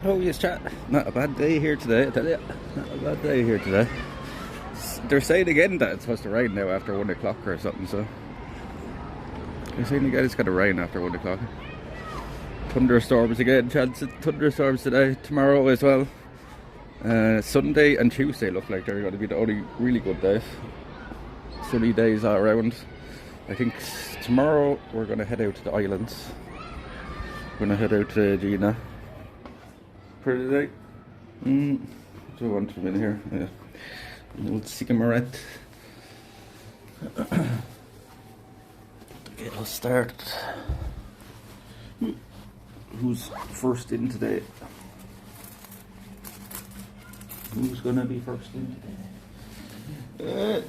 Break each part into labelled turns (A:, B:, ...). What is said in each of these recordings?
A: Oh yes, chat. Not a bad day here today, I tell you. Not a bad day here today. They're saying again that it's supposed to rain now after 1 o'clock or something, so... They're saying again it's going to rain after 1 o'clock. Thunderstorms again, chance of thunderstorms today, tomorrow as well. Sunday and Tuesday look like they're going to be the only really good days. Sunny days all around. I think tomorrow we're going to head out to the islands. We're going to head out to Gina for the day. Do I want them in here? Yeah. A little cigarette. Get us started. Who's first in today? Who's gonna be first in today?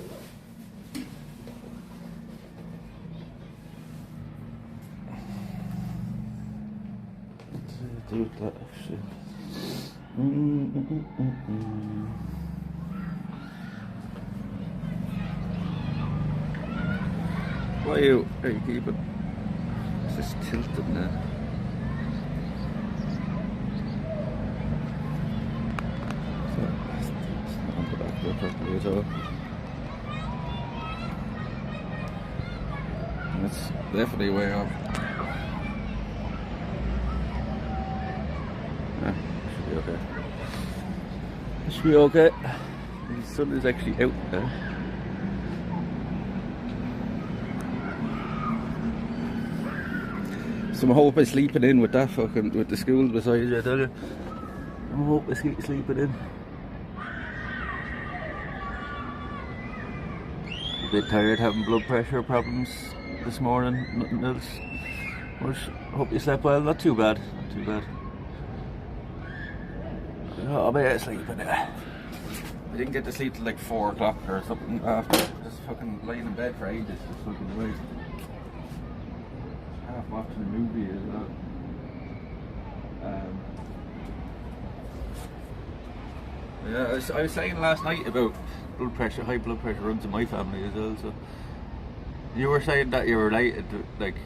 A: Let's do that actually. Why are you keeping? It's just tilted now. So, it's not on the back there properly at all. That's definitely way off. Should be okay. It should be okay. The sun is actually out now. So I hope I'm sleeping in with that fucking, with the school beside you, I tell you. I hope I sleeping in. A bit tired, having blood pressure problems this morning, nothing else. But hope you slept well, not too bad, not too bad. I'll be out sleeping. I didn't get to sleep till like 4 o'clock or something after. Just fucking lying in bed for ages, just fucking away. Half watching a movie as well. Yeah, I was saying last night about blood pressure, high blood pressure runs in my family as well. So you were saying that you're related to, like,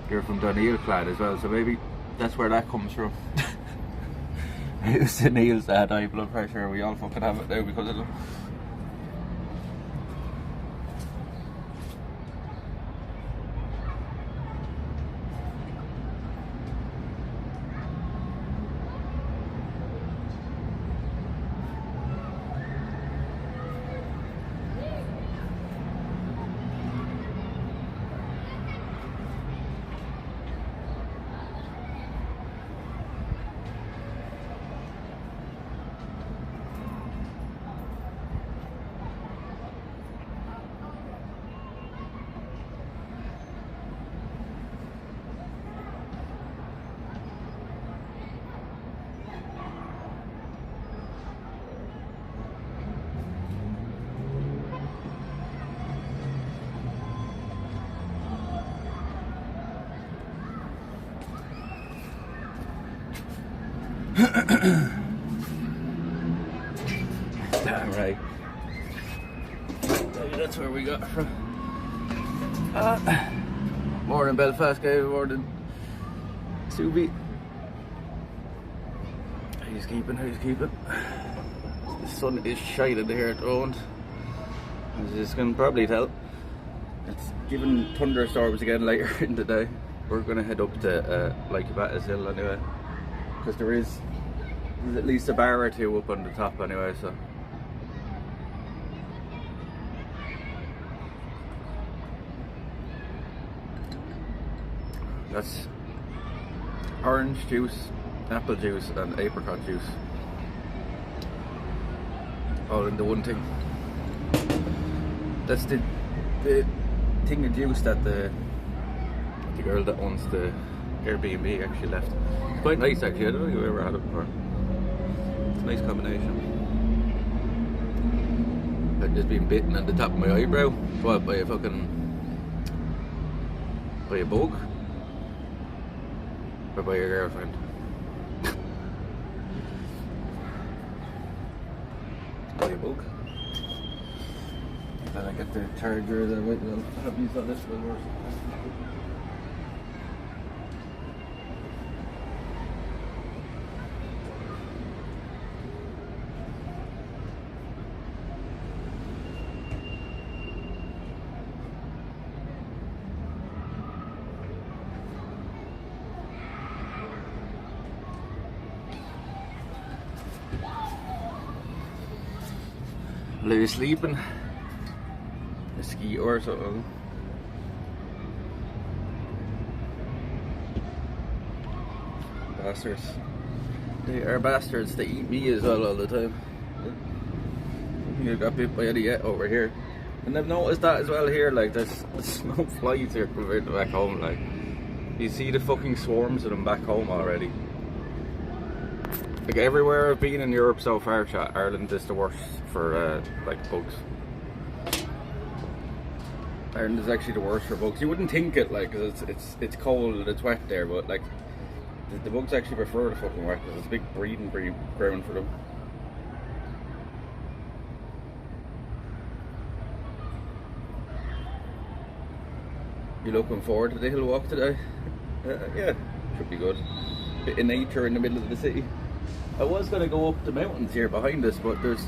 A: you're from Donegal clan as well. So maybe that's where that comes from. It was the Neils that had high blood pressure. We all fucking have it now because of them. Right. Maybe that's where we got it from. Morning Belfast guy, morning Subi. How's keeping? The sun is shining here at the moment. As you can probably tell. It's giving thunderstorms again later in the day. We're going to head up to Lycabettus hill anyway. Because there's at least a bar or two up on the top anyway, so. That's orange juice, apple juice and apricot juice. All into one thing. That's the thing of juice that the girl that owns the Airbnb actually left. It's quite nice actually, I don't think I've ever had it before. It's a nice combination. I've just been bitten at the top of my eyebrow. What, by a bug? Or by your girlfriend? By a bug. Then I get the charger that I'll have used on this one. Lou's sleeping. Mosquito or something. Bastards. They are bastards. They eat me as well all the time. I think I got bit by any yet over here. And I've noticed that as well here, like there's no flies here compared to back home, like. You see the fucking swarms of them back home already. Like everywhere I've been in Europe so far, chat, Ireland is the worst for like bugs. Ireland is actually the worst for bugs. You wouldn't think it, like, cause it's cold and it's wet there, but like the bugs actually prefer the fucking wet because it's a big breeding ground for them. You looking forward to the hill walk today? Yeah, should be good. Bit of nature in the middle of the city. I was gonna go up the mountains here behind us, but there's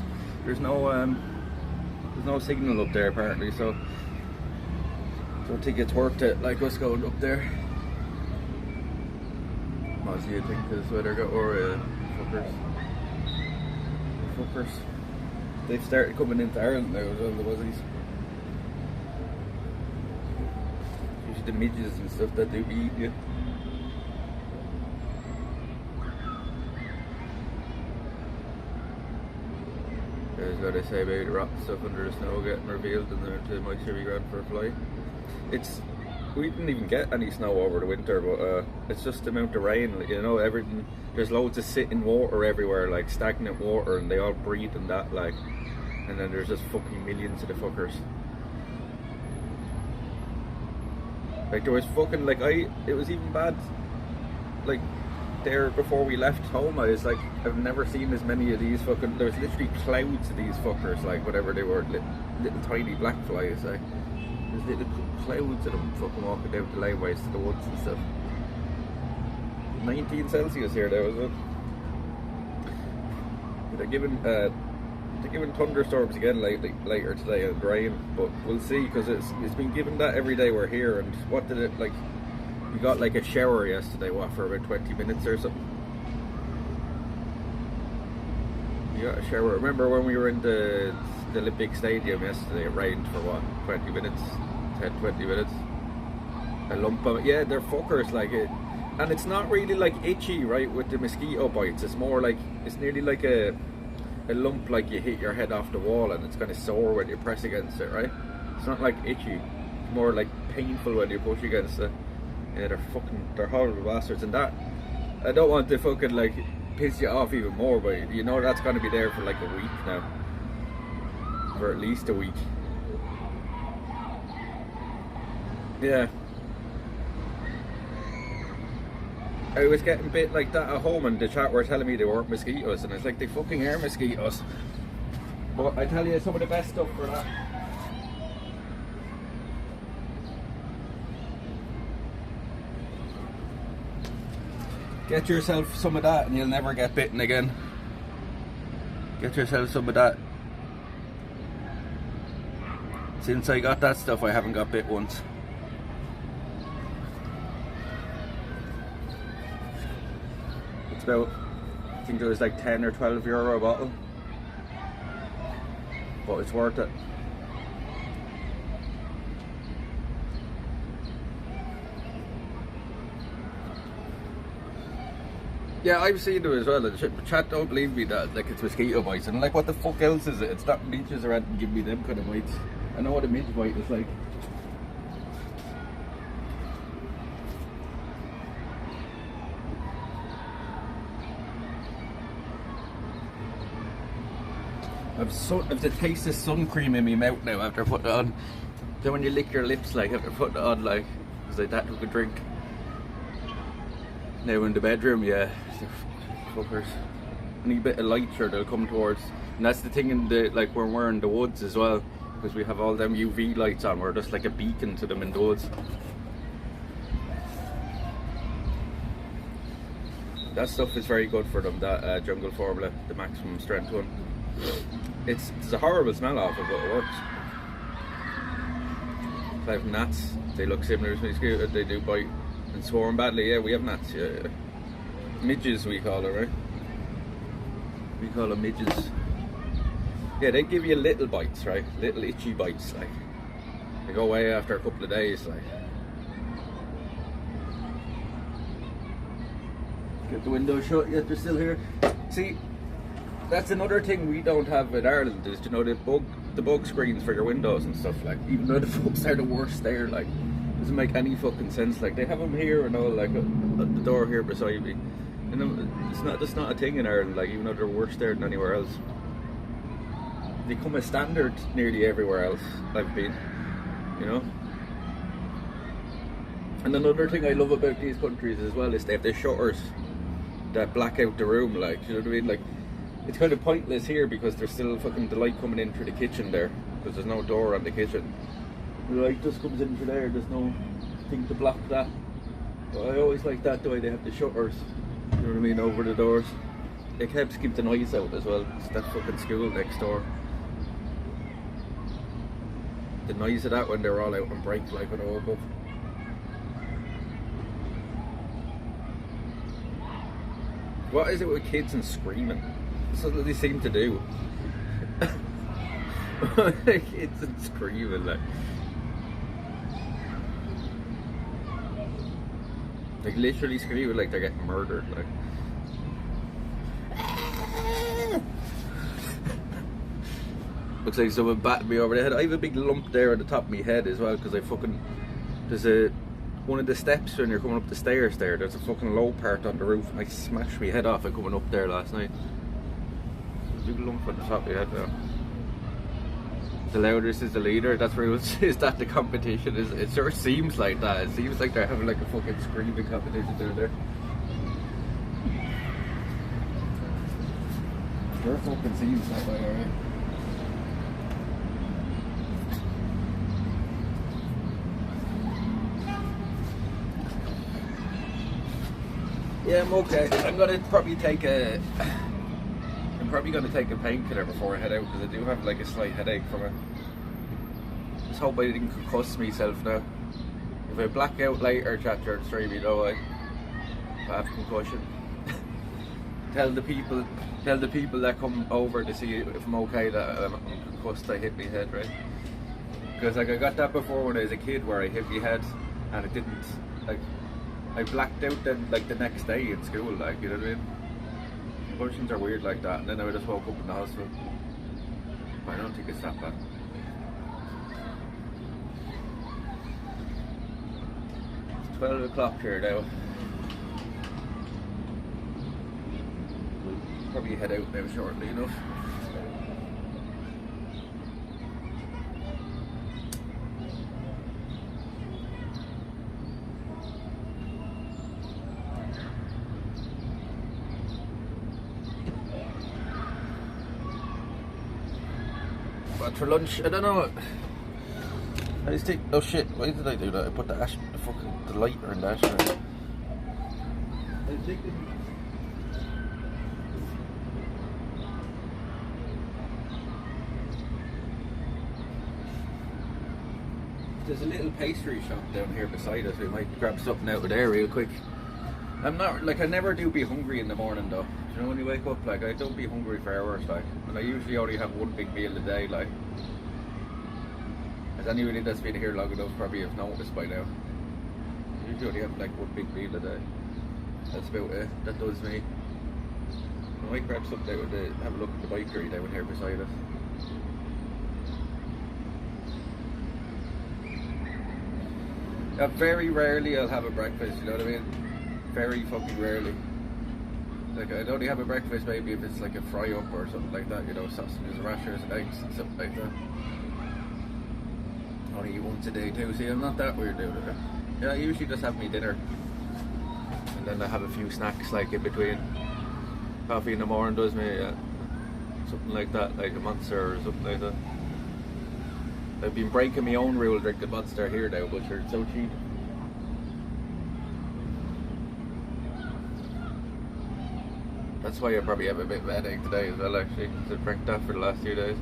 A: no signal up there apparently, so don't think it's worth it. Like us going up there. What do you think this weather got or fuckers? They've started coming into Ireland now as well, the Aussies. The midges and stuff that they eat you. There's what I say about the rock stuff under the snow getting revealed and it might be grand for a fly. We didn't even get any snow over the winter, but it's just the amount of rain, you know, everything. There's loads of sitting water everywhere, like stagnant water, and they all breathe in that, like, and then there's just fucking millions of the fuckers. Like there was fucking, like it was even bad, like there before we left home, I was like, I've never seen as many of these fucking, there was literally clouds of these fuckers, like whatever they were, little tiny black flies, like, there's little clouds of them fucking walking down the laneways to the woods and stuff. 19 Celsius here there, was it? They're giving thunderstorms again later today and rain, but we'll see, because it's been given that every day we're here. And what did it, like, we got like a shower yesterday, what, for about 20 minutes or something. We got a shower. Remember when we were in the Olympic Stadium yesterday, it rained for what, 20 minutes, 10-20 minutes, a lump of it. Yeah, they're fuckers, like it. And it's not really like itchy, right, with the mosquito bites. It's more like, it's nearly like a lump, like you hit your head off the wall and it's kind of sore when you press against it, right? It's not like itchy, it's more like painful when you push against it. Yeah, they're horrible bastards. And that, I don't want to fucking like piss you off even more, but you know that's going to be there for like a week now, for at least a week. Yeah, I was getting bit like that at home, and the chat were telling me they weren't mosquitoes, and it's like, they fucking are mosquitoes. But I tell you, some of the best stuff for that. Get yourself some of that and you'll never get bitten again. Get yourself some of that. Since I got that stuff, I haven't got bit once. About, I think it was like 10 or 12 euro a bottle, but it's worth it. Yeah, I've seen it as well. The chat don't believe me that like it's mosquito bites, and like, what the fuck else is it? It's not midges around and give me them kind of bites. I know what a midge bite is like. I've the taste of sun cream in my mouth now after putting it on. Then when you lick your lips, like, after putting it on, like, it's like that took a drink. Now in the bedroom, yeah, fuckers. Any bit of light, sure, they'll come towards. And that's the thing in the, like, when we're in the woods as well, because we have all them UV lights on, we're just like a beacon to them in the woods. That stuff is very good for them, that jungle formula, the maximum strength one. It's a horrible smell off it, but it works. I have gnats, they look similar to mosquitoes, they do bite and swarm badly. Yeah, we have gnats, yeah. Midges we call it, right? We call them midges. Yeah, they give you little bites, right? Little itchy bites, like. They go away after a couple of days, like. Get the window shut, yet they're still here. See, that's another thing we don't have in Ireland, is, you know, the bug screens for your windows and stuff, like, even though the bugs are the worst there, like, doesn't make any fucking sense. Like, they have them here and all, like, at the door here beside me. And that's not a thing in Ireland, like, even though they're worse there than anywhere else. They come as standard nearly everywhere else I've been, you know. And another thing I love about these countries as well is they have the shutters that black out the room, like, you know what I mean? Like, it's kind of pointless here because there's still fucking the light coming in through the kitchen there, because there's no door on the kitchen. The light just comes in through there, there's no thing to block that. But I always like that, the way they have the shutters, you know what I mean, over the doors. It helps keep the noise out as well. It's that fucking school next door. The noise of that when they're all out on break, like, when I woke up. What is it with kids and screaming? That's what they seem to do. Kids and screaming, like. Like, literally screaming like they're getting murdered, like. Looks like someone batted me over the head. I have a big lump there on the top of my head as well, because there's one of the steps when you're coming up the stairs there, there's a fucking low part on the roof, and I smashed my head off it coming up there last night. There's a big lump on the top of your head now. The loudest is the leader, that's where is that the competition is. It sort of seems like that. It seems like they're having like a fucking screaming competition down there. Sure fucking seems that way, alright. Yeah, I'm okay. I'm probably gonna take a painkiller before I head out, because I do have like a slight headache from it. Just hope I didn't concuss myself now. If I black out later, chat your stream, you know I have concussion. Tell the people that come over to see if I'm okay that I'm concussed. I hit my head, right? Because like I got that before when I was a kid, where I hit my head and it didn't, like, I blacked out then like the next day in school, like, you know what I mean? Concussions are weird like that, and then I just woke up in the hospital. But I don't think it's that bad. It's 12 o'clock here now. We'll probably head out now shortly enough. But for lunch, I don't know. I just think, oh shit, why did I do that? I put the lighter in the ashtray. I was thinking, there's a little pastry shop down here beside us. We might grab something out of there real quick. I'm not, like, I never do be hungry in the morning though. You know, when you wake up, like, I don't be hungry for hours, like, and I usually only have one big meal a day, like. As anybody that's been here long enough probably have noticed by now. I usually only have like one big meal a day. That's about it. That does me. I might grab something out have a look at the bakery down here beside us. Very rarely I'll have a breakfast, you know what I mean? Very fucking rarely. Like, I'd only have a breakfast maybe if it's like a fry up or something like that, you know, sausages, rashers, eggs and something like that. Only eat once a day too, see, I'm not that weird doing it. Yeah, I usually just have me dinner. And then I have a few snacks like in between. Coffee in the morning does me, yeah. Something like that, like a Monster or something like that. I've been breaking my own rule drinking Monster here now, but it's so cheap. That's why I probably have a bit of a headache today as well, actually, because I drank that for the last few days.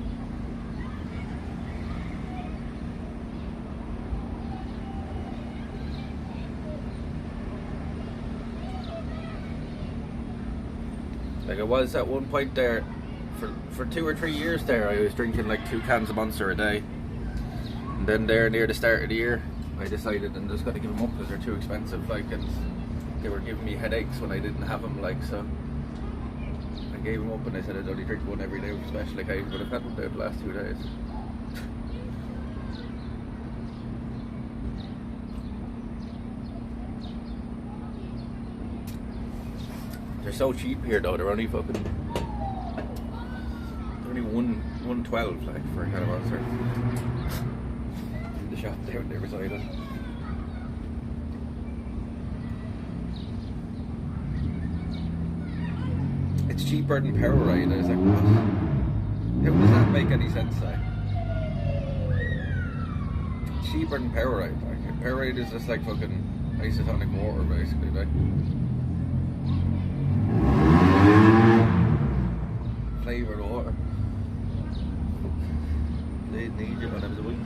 A: Like, I was at one point there for 2 or 3 years there, I was drinking like 2 cans of Monster a day. And then there near the start of the year, I decided I'm just got to give them up because they're too expensive, like, and they were giving me headaches when I didn't have them, like, so I gave them up and I said I'd only drink one every day for special occasions, but I've had one there the last 2 days. They're so cheap here though, they're only fucking, they're only 112 like for a can of Monster. In the shop there they reside in. It's cheaper than Powerade. I was like, what? How does that make any sense, like? It's cheaper than Powerade, like. Powerade is just like fucking isotonic water basically, like. Flavoured water. They need you when I was a week.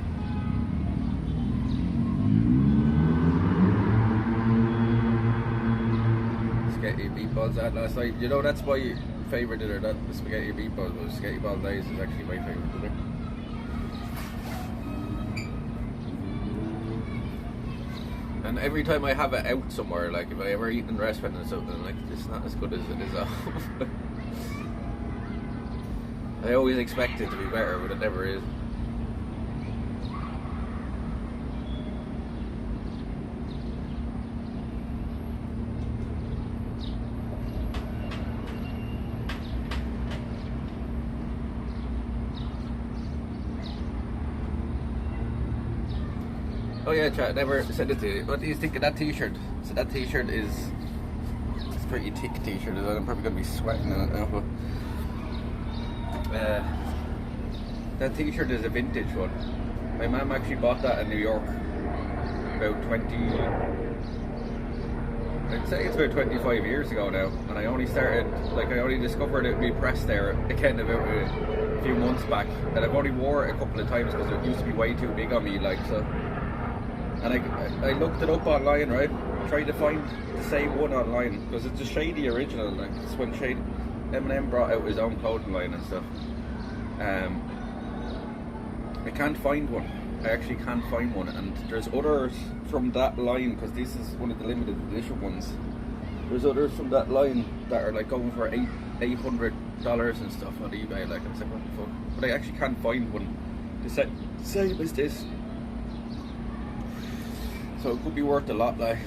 A: Spaghetti meatballs that last night. You know, that's my favourite dinner, that the spaghetti meatballs, but spaghetti bolognese is actually my favourite dinner. And every time I have it out somewhere, like if I ever eat in a restaurant or something, I'm like, it's not as good as it is at home. I always expect it to be better, but it never is. Oh yeah, chat, never sent it to you. What do you think of that t-shirt? So that t-shirt is, it's a pretty thick t-shirt. I'm probably going to be sweating in it now, but that t-shirt is a vintage one. My mum actually bought that in New York about 20, I'd say it's about 25 years ago now, and I only started, like I only discovered it being pressed there again about a few months back, and I've only wore it a couple of times because it used to be way too big on me, like, so. And I looked it up online, right? Tried to find the same one online because it's a Shady original. Like it's when Shady Eminem brought out his own clothing line and stuff. I can't find one. I actually can't find one, and there's others from that line because this is one of the limited edition ones. There's others from that line that are like going for $800 and stuff on eBay. Like it's like what the fuck? But I actually can't find one the same as this. So it could be worth a lot, like.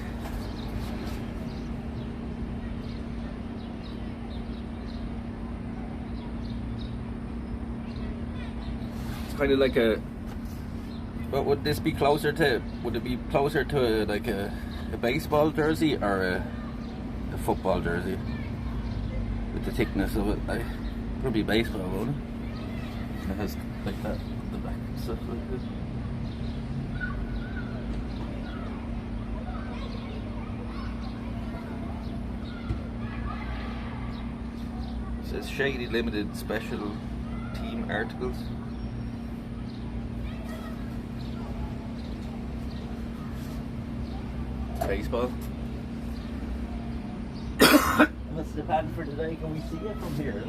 A: It's kind of like a. But would this be closer to? Would it be closer to like a baseball jersey or a football jersey? With the thickness of it, like probably baseball, wouldn't it? It has like that the back and stuff like this. It says Shady Limited Special Team Articles. Baseball. What's the plan for today? Can we see it from here?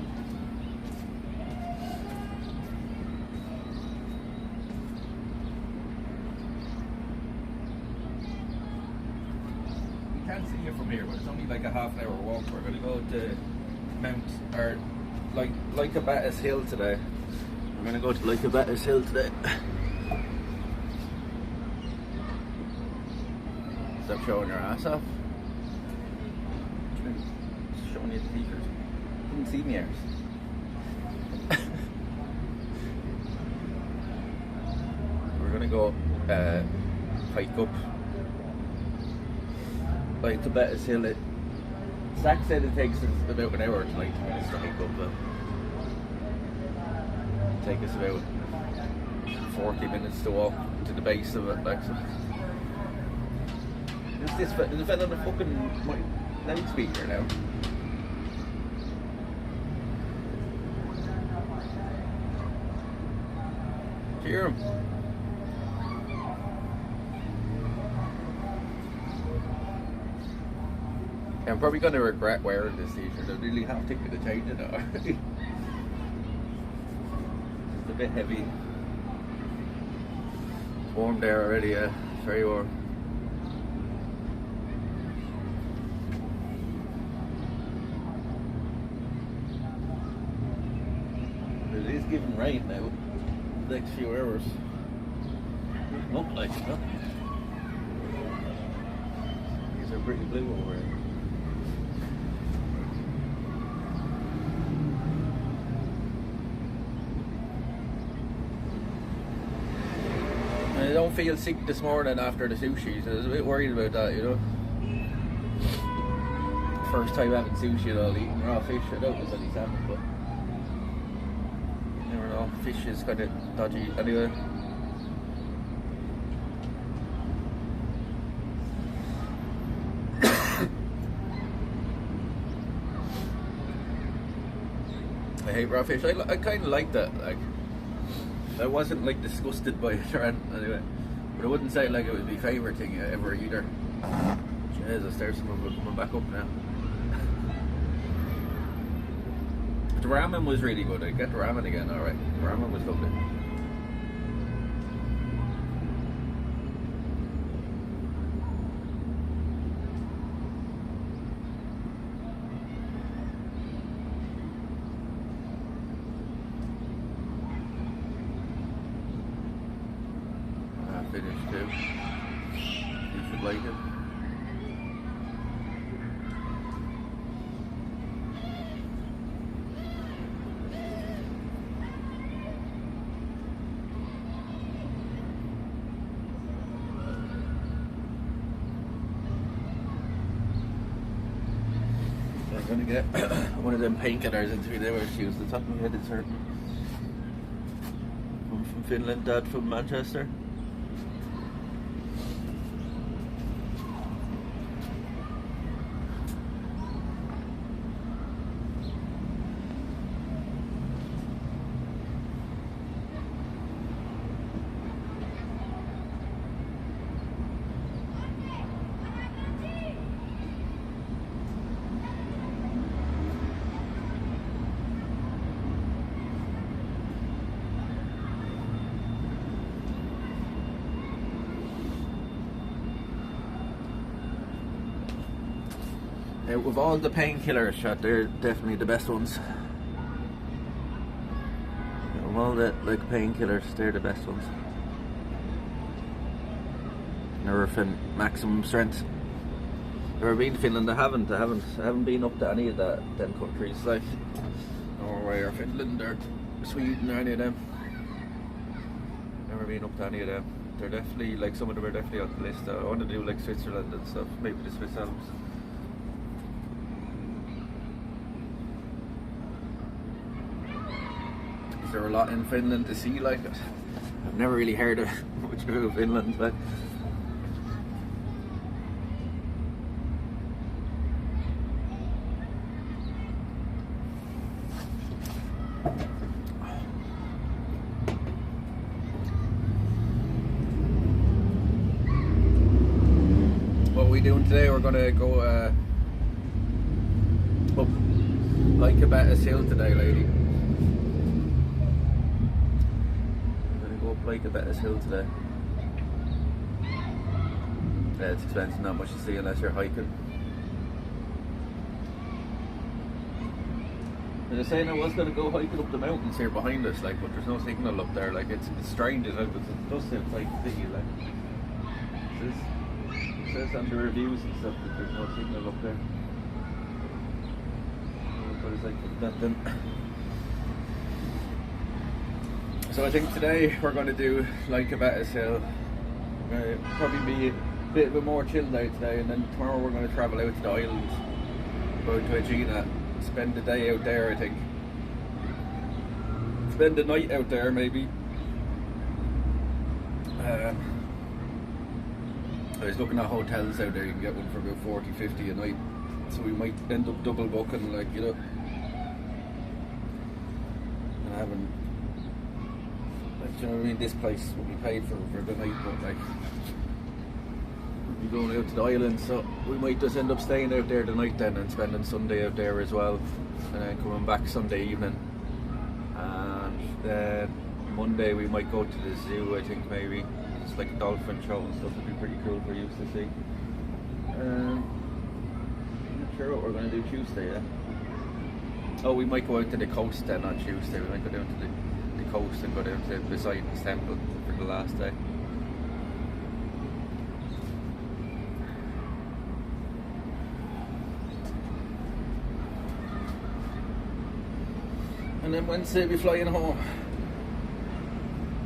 A: We can't see it from here, but it's only like a half an hour walk. We're going to go to Lycabettus Hill today. We're going to go to Lycabettus Hill today. Stop showing your ass off. Showing you the t-shirt. You didn't see me arse. We're going to go hike up Lycabettus Hill. Zach said it takes us about an hour to 90 minutes to hike up, but take us about 40 minutes to walk to the base of it. Like, so. Is this fella on the fucking loudspeaker now? Do you hear him? I'm probably going to regret wearing this t-shirt. I really have to change it now. a bit heavy. It's warm there already, yeah. It's very warm. It is giving rain now, the next few hours. Not like that. These are pretty blue over here. I don't feel sick this morning after the sushi, so I was a bit worried about that, you know. First time having sushi at all, eating raw fish. I know it was only salmon, but you never know. Fish is kind of dodgy anyway. I hate raw fish. I kind of like that. Like, I wasn't like disgusted by it or anything anyway, but I wouldn't say like it was my favourite thing ever either. Jesus, there's some of it coming back up now. The ramen was really good. I get the ramen again, alright. The ramen was lovely. Finished too. You should like it. I'm gonna get one of them painkillers into me there, she was the top of my head, it's hurting. I'm from Finland, Dad from Manchester. Out of all the painkillers, they're definitely the best ones. Out of all the like painkillers, they're the best ones. Nurofen, maximum strength. Never been to Finland. I haven't been up to any of them countries like Norway or Finland or Sweden or any of them. Never been up to any of them. They're definitely like some of them are definitely on the list. I want to do like Switzerland and stuff, maybe the Swiss Alps. Is there a lot in Finland to see like it? I've never really heard of much about Finland, but what are we doing today? We're gonna go up Lycabettus hill today, lady. Lycabettus hill today. Yeah, it's expensive, not much to see unless you're hiking. I was saying I was going to go hiking up the mountains here behind us, like, but there's no signal up there. Like, it's strange as well, because it does sound like the city, like. It says on the reviews and stuff that there's no signal up there. But it's like that then. So I think today we're going to do Lycabettus hill. We're going to probably be a bit more chilled out today, and then tomorrow we're going to travel out to the islands, go to Aegina, spend the day out there. I think spend the night out there maybe. I was looking at hotels out there. You can get one for about 40-50 a night, so we might end up double booking, like, you know. And having, like, you know what I mean, this place will be paid for the night, but like we'll be going out to the island, so we might just end up staying out there the night then and spending Sunday out there as well, and then coming back Sunday evening, and then Monday we might go to the zoo, I think maybe. It's like a dolphin show and stuff, would be pretty cool for you to see. I'm not sure what we're going to do Tuesday, yeah. Oh, we might go out to the coast then on Tuesday. We might go down to the coast and go down to Poseidon's temple for the last day. And then Wednesday we'll be flying home.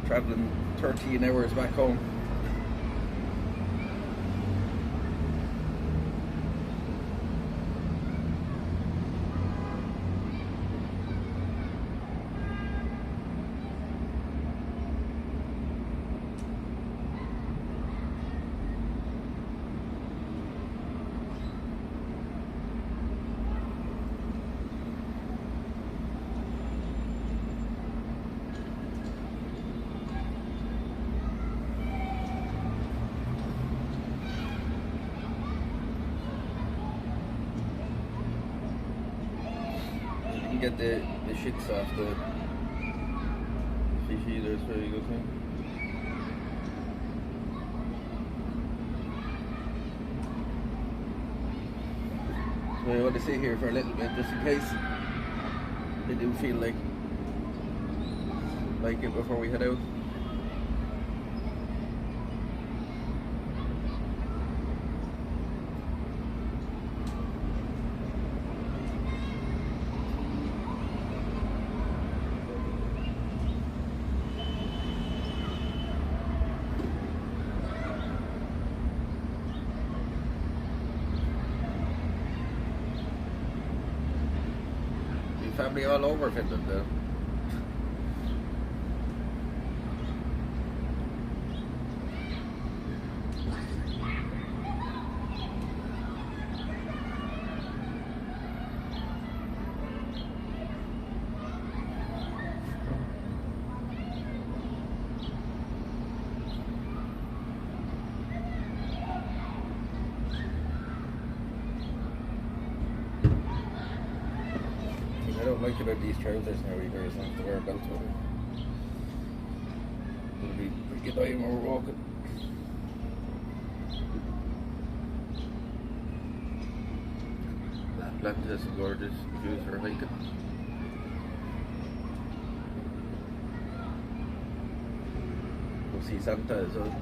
A: Travelling 13 hours back home. Get the shits off the fish eaters where you go to. So I want to sit here for a little bit just in case they do feel like it before we head out. Family all over Finland though. I don't like about these trousers now either, is I have to wear a belt with it. It'll be pretty annoying when we're walking. That is gorgeous views for hiking. We'll see Santa as well.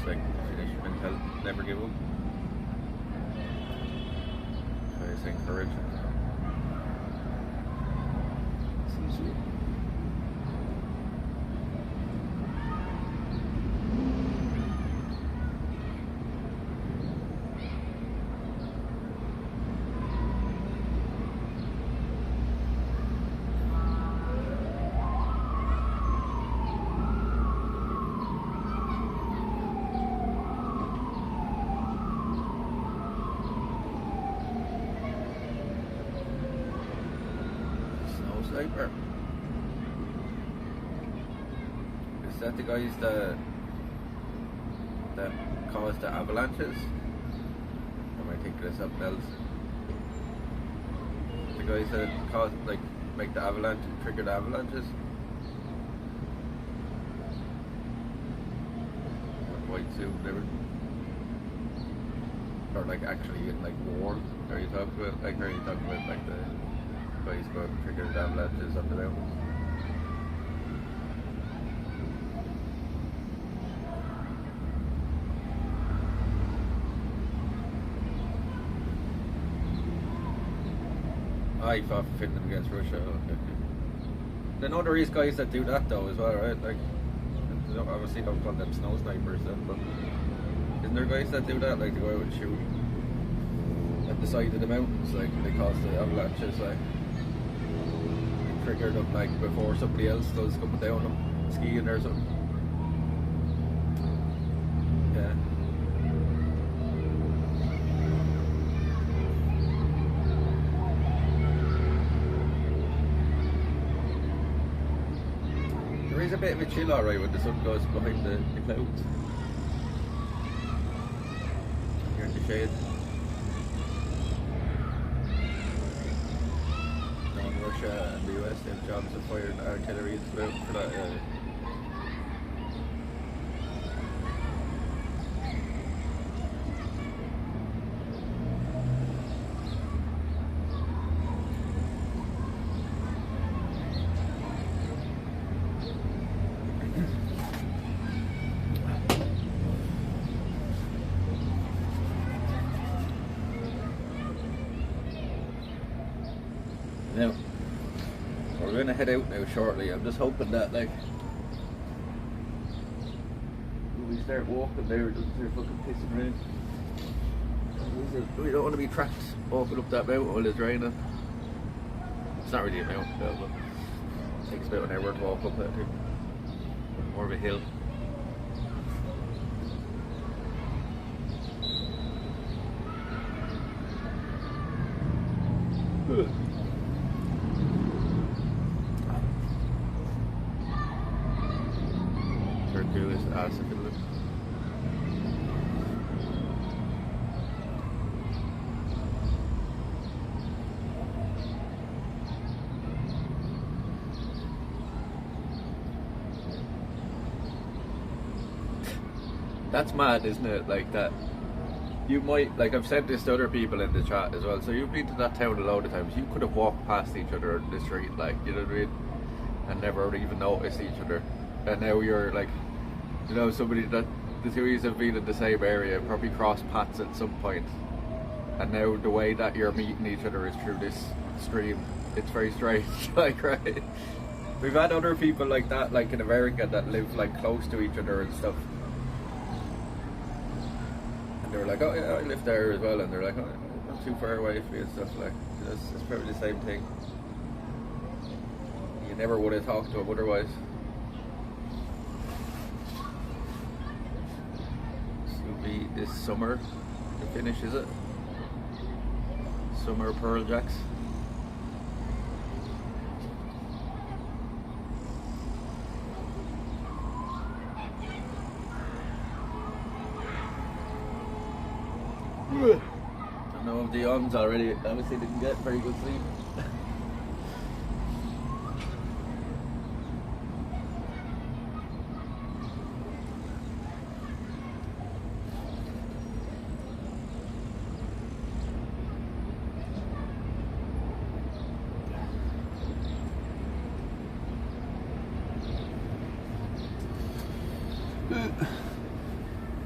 A: Like punishment help, never give up. Try to encourage it. sniper. Is that the guys that caused the avalanches? Or am I thinking of something else? The guys that caused, like, make the avalanche, trigger the avalanches? White suit and everything. Or like actually in like war? Are you talking about like the guys go out and trigger the avalanches on the mountains? I fought for Finland against Russia. Okay. Then there is guys that do that though as well, right? Like, obviously don't call them snow snipers then, but isn't there guys that do that? Like they go out and shoot at the side of the mountains, like they cause the avalanches, like trigger them like before somebody else does coming down them, skiing or something. Yeah. There is a bit of a chill alright when the sun goes behind the clouds. You're in the shade. Russia and the US, they have jobs of firing artillery and stuff for that. Now, we're going to head out now shortly. I'm just hoping that, like, when we start walking there, it doesn't start fucking pissing rain. We don't want to be trapped walking up that mountain while it's raining. It's not really a mountain though, but it takes about an hour to walk up that too. More of a hill. Turkey is ass if it looks. That's mad, isn't it? Like that. You might, like I've said this to other people in the chat as well, so you've been to that town a load of times, you could have walked past each other on the street, like, you know what I mean, and never even noticed each other, and now you're like, you know, somebody that the two of you have been in the same area, probably crossed paths at some point, and now the way that you're meeting each other is through this stream. It's very strange. Like, right, we've had other people like that, like in America, that live like close to each other and stuff. They were like, oh yeah, I live there as well, and they're like, oh, not too far away from me and stuff. Like, it's probably the same thing. You never would have talked to them otherwise. This will be this summer to finish, is it? Summer Pearl Jacks. I know of the youngs already, obviously didn't get very good sleep.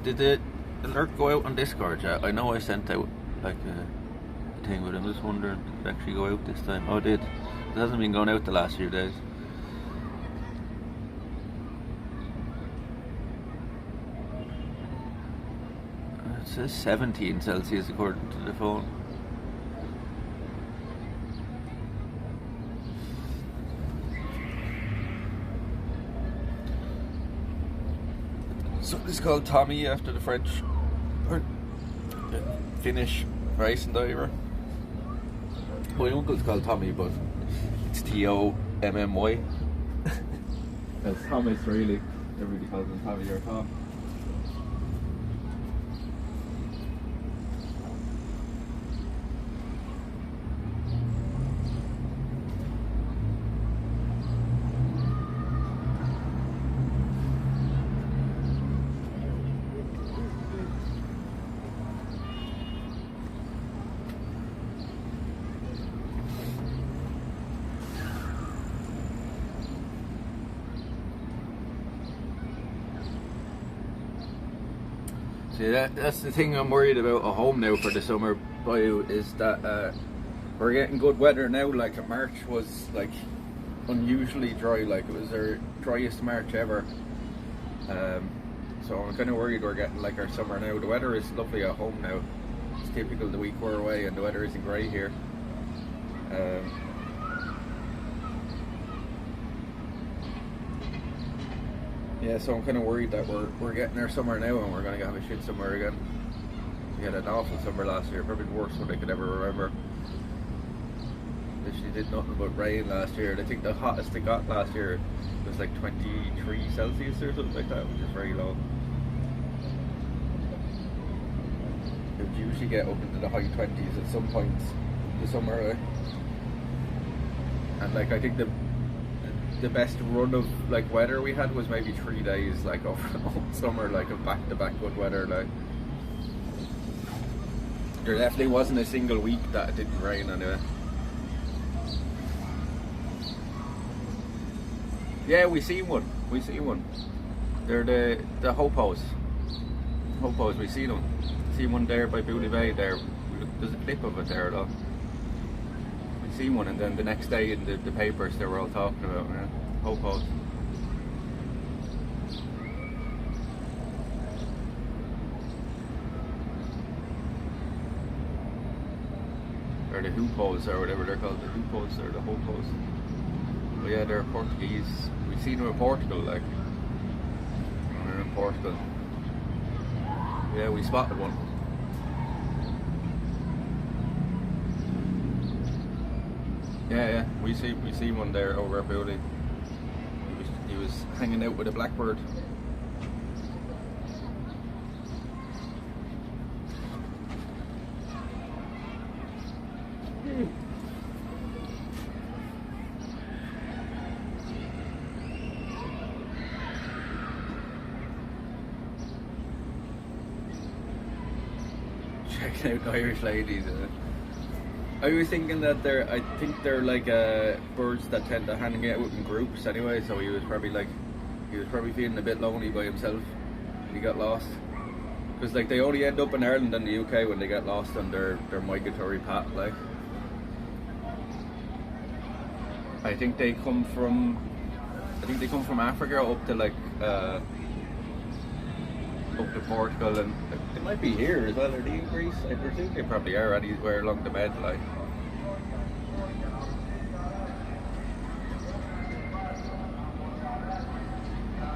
A: Did the alert go out on Discord yet? I know I sent out like a thing, but I'm just wondering, did it actually go out this time? Oh, it did. It hasn't been going out the last few days. It says 17 Celsius according to the phone. Somebody's called Tommy after the French or Finnish racing diver. My uncle's called Tommy, but it's Tommy. That's Thomas, really. Everybody calls him Tommy or Tom. See, that's the thing I'm worried about at home now for the summer, bio, is that we're getting good weather now. Like March was like unusually dry, like it was our driest March ever. So I'm kind of worried we're getting like our summer now. The weather is lovely at home now. It's typical the week we're away and the weather isn't great here. Yeah, so I'm kind of worried that we're getting our summer now and we're going to have a shit summer again. We had an awful summer last year, probably the worst one I could ever remember. Literally did nothing but rain last year. And I think the hottest it got last year was like 23 Celsius or something like that, which is very low. It would usually get up into the high 20s at some points in the summer. And like I think the best run of like weather we had was maybe 3 days like over summer, like of back-to-back good weather. Like there definitely wasn't a single week that it didn't rain anyway. Yeah, we seen one. They're the hopos. We seen them. Seen one there by Booty Bay there. There's a clip of it there though. Seen one, and then the next day in the papers they were all talking about hopos. Or the hoopos or whatever they're called, the hoopos or the hopos. But yeah, they're Portuguese. We've seen them in Portugal, like. We're in Portugal. Yeah, we spotted one. Yeah, we see one there over at Booty. He was hanging out with a blackbird. Checking out Irish ladies. I was thinking that I think they're like birds that tend to hang out in groups anyway. So he was probably feeling a bit lonely by himself. He got lost because like they only end up in Ireland and the UK when they get lost on their migratory path. Like I think they come from Africa up to like up to Portugal, and they might be here as well. Are they in Greece? I presume they probably are anywhere along the Med, like.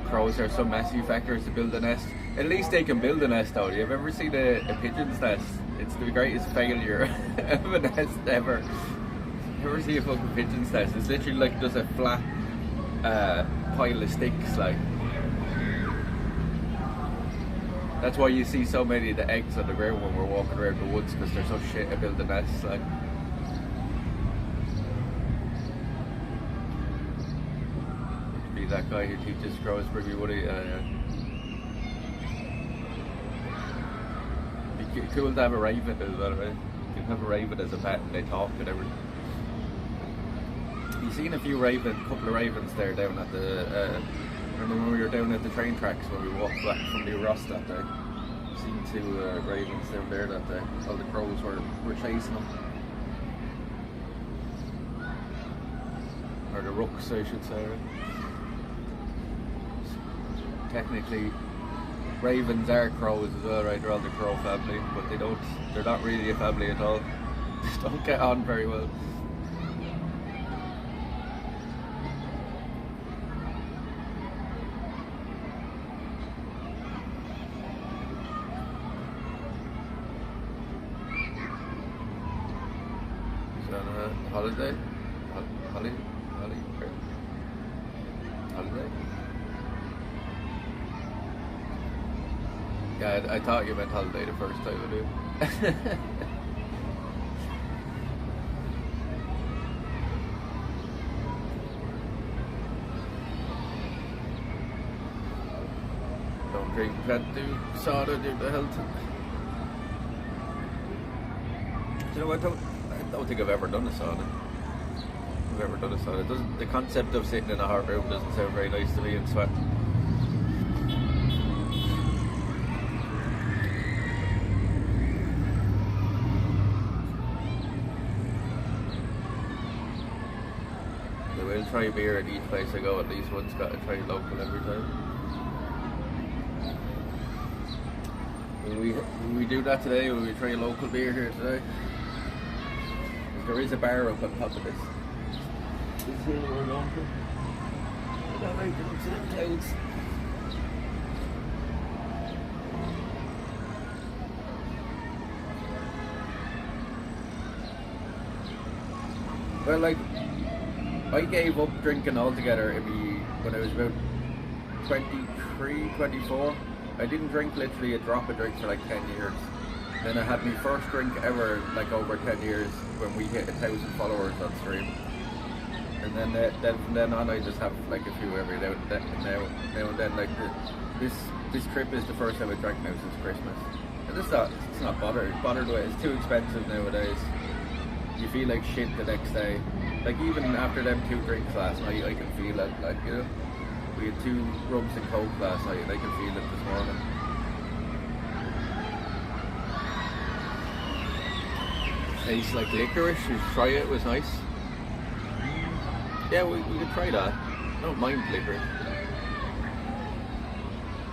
A: Crows are some messy fuckers to build a nest. At least they can build a nest though. You've ever seen a pigeon's nest? It's the greatest failure of a nest ever. You ever see a fucking pigeon's nest? It's literally like just a flat pile of sticks, like. That's why you see so many of the eggs on the ground when we're walking around the woods, because they're so shit at building nests, like. Be that guy who teaches crows pretty woody. It'd be cool to have a raven as well, right? You can have a raven as a pet and they talk and everything. You've seen a couple of ravens there down at the. Remember when we were down at the train tracks when we walked back from New Ross that day? Seen two ravens down there that day. All the crows were chasing them. Or the rooks, I should say. Technically, ravens are crows as well, right? They're all the crow family, but they're not really a family at all. They don't get on very well. Holiday? holiday. Yeah, I thought you meant holiday the first time I do. Don't drink, can't do soda due to health. You know, I don't think I've ever done a soda. It doesn't. The concept of sitting in a hot room doesn't sound very nice to me and sweat. I will try beer at each place I go. At least once, got to try local every time. Will we do that today? Will we try a local beer here today? There is a bar up on top of this. This is where we're going to. That right there looks like clouds. Well, like, I gave up drinking altogether when I was about 23, 24. I didn't drink literally a drop of drink for like 10 years. Then I had my first drink ever, like over 10 years, when we hit 1,000 followers on stream. And then from then on, I just have like a few every now and then. Like this trip is the first time I drank now since Christmas. And it's not bothered with it. It's too expensive nowadays. You feel like shit the next day. Like even after them 2 drinks last night, I can feel it. Like, you know, we had 2 rums and coke last night, and I can feel it this morning. Tastes like licorice. You should try it. It was nice. Yeah, we could try that. I don't mind licorice.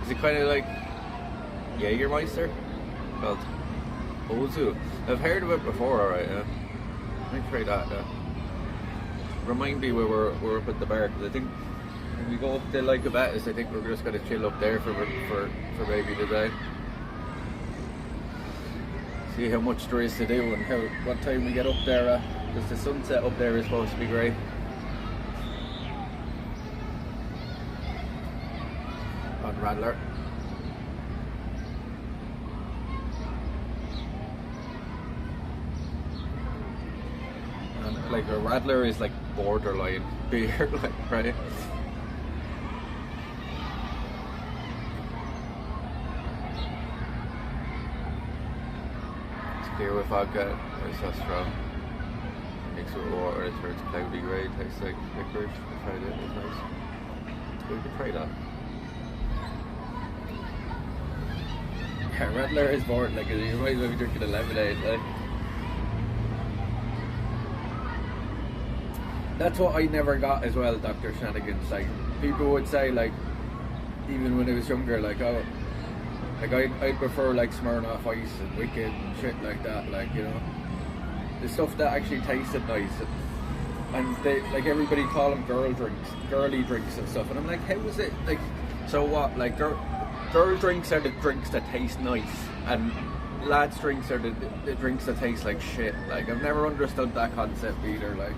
A: Is it kind of like Jägermeister? Well, Ozu. I've heard of it before. Alright, yeah. I might try that. Yeah. Remind me when we're up at the bar, because I think when we go up to Lycabettus, I think we're just gonna chill up there for maybe the day. See how much there is to do and what time we get up there. Because the sunset up there is supposed to be great. On Radler. And like a Radler is like borderline beer, like, right? Clear with vodka, it's not strong. Mixed with water, it turns cloudy grey, tastes like licorice. I tried it, it was nice. We could try that. Yeah, Radler is boring, like, you might as well be drinking a lemonade, like. That's what I never got as well, Dr. Shenanigans. Like, people would say, like, even when I was younger, like, oh, like I'd prefer like Smirnoff Ice and Wicked and shit like that, like, you know, the stuff that actually tasted nice, and they, like, everybody call them girly drinks and stuff, and I'm like, how is it, like, so what, like, girl drinks are the drinks that taste nice, and lads drinks are the drinks that taste like shit. Like, I've never understood that concept either. Like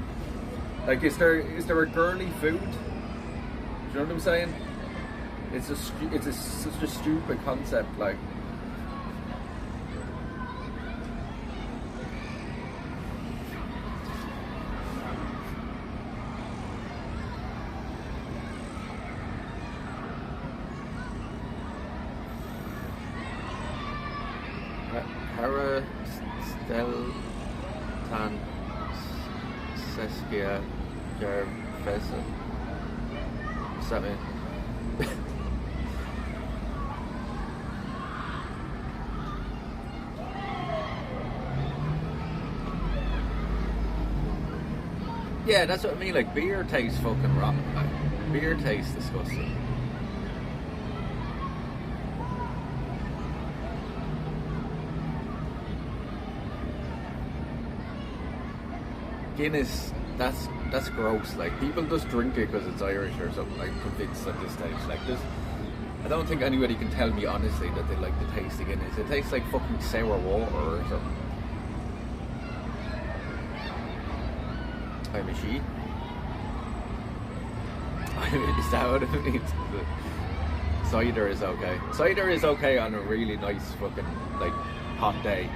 A: is there a girly food? Do you know what I'm saying? It's such a stupid concept, like. Parasteltan Seskia Jarfesa. What's that mean? Yeah, that's what I mean. Like, beer tastes fucking rotten. Like, beer tastes disgusting. Guinness, that's gross. Like, people just drink it because it's Irish or something. Like, convinced at this stage. Like, this, I don't think anybody can tell me honestly that they like the taste of Guinness. It tastes like fucking sour water or something. I'm a she. I Is that what it means? Cider is okay. Cider is okay on a really nice fucking like hot day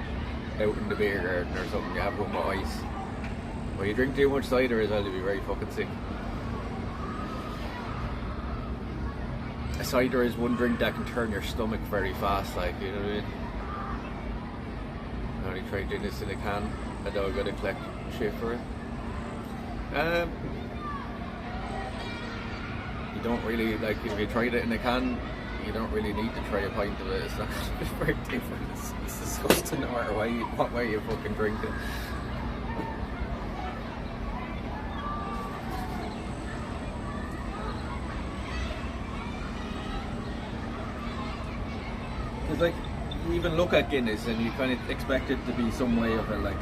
A: out in the beer garden or something. You have one with ice. When you drink too much cider as well, you'll be very fucking sick. Cider is one drink that can turn your stomach very fast, like, you know what I mean? I only tried doing this in a can. I know I gotta collect shit for it. You don't really, like, if you tried it in a can, you don't really need to try a pint of it. It's not very different. It's disgusting no matter what way you fucking drink it. It's like, you even look at Guinness and you kind of expect it to be some way of a, like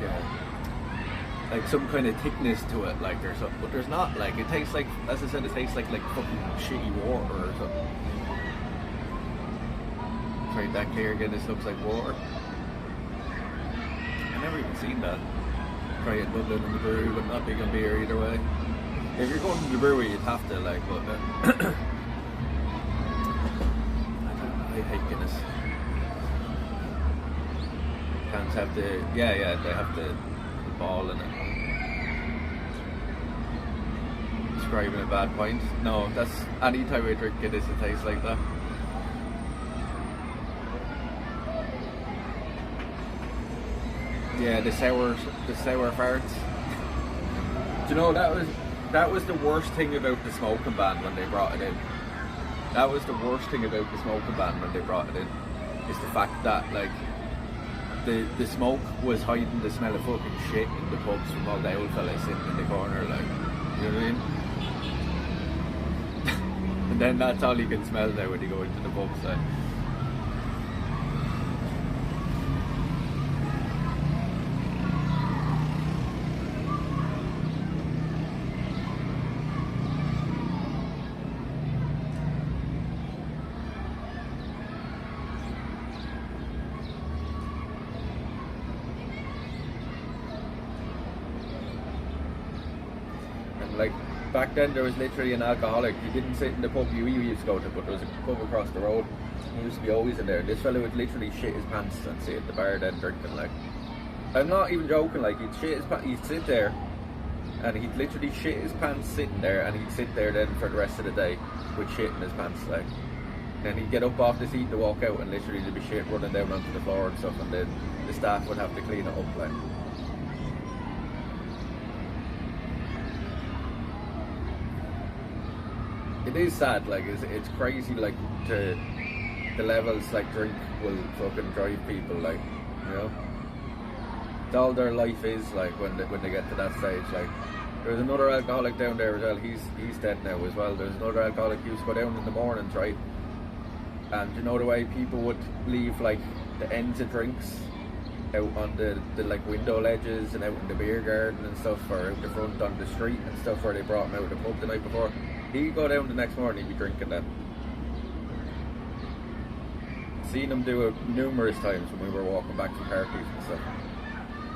A: some kind of thickness to it, like there's something, but there's not. Like, it tastes like, as I said, it tastes like fucking shitty water or something. Tried that clear Guinness, looks like water. I've never even seen that. Try it in Dublin in the brewery, but not big on beer either way. If you're going to the brewery, you'd have to, like, but I hate Guinness. Cans have the, yeah, they have the ball in it. Describing a bad point. No, that's any time I drink Guinness, it tastes like that. Yeah, the sour farts. Do you know, that was the worst thing about the smoking ban when they brought it in. That was the worst thing about the smoking ban when they brought it in. Is the fact that, like, the smoke was hiding the smell of fucking shit in the pubs from all the old fellas sitting in the corner, like, you know what I mean? And then that's all you can smell now when you go into the pubs, like. Like, back then there was literally an alcoholic. You didn't sit in the pub you used to go to, but there was a pub across the road. He used to be always in there. This fella would literally shit his pants and sit at the bar then drinking, like. I'm not even joking, like, he'd shit his pants, he'd sit there and he'd literally shit his pants sitting there, and he'd sit there then for the rest of the day with shit in his pants, like. Then he'd get up off the seat to walk out, and literally there'd be shit running down onto the floor and stuff, and then the staff would have to clean it up, like. It is sad, like, it's crazy, like, the levels, like, drink will fucking drive people, like, you know? It's all their life is, like, when they get to that stage, like. There's another alcoholic down there as well, he's dead now as well. There's another alcoholic who used to go down in the mornings, right? And you know the way people would leave, like, the ends of drinks out on the like, window ledges and out in the beer garden and stuff, or out the front on the street and stuff where they brought them out of the pub the night before. He'd go down the next morning, he'd be drinking them. Seen him do it numerous times when we were walking back from parties and stuff.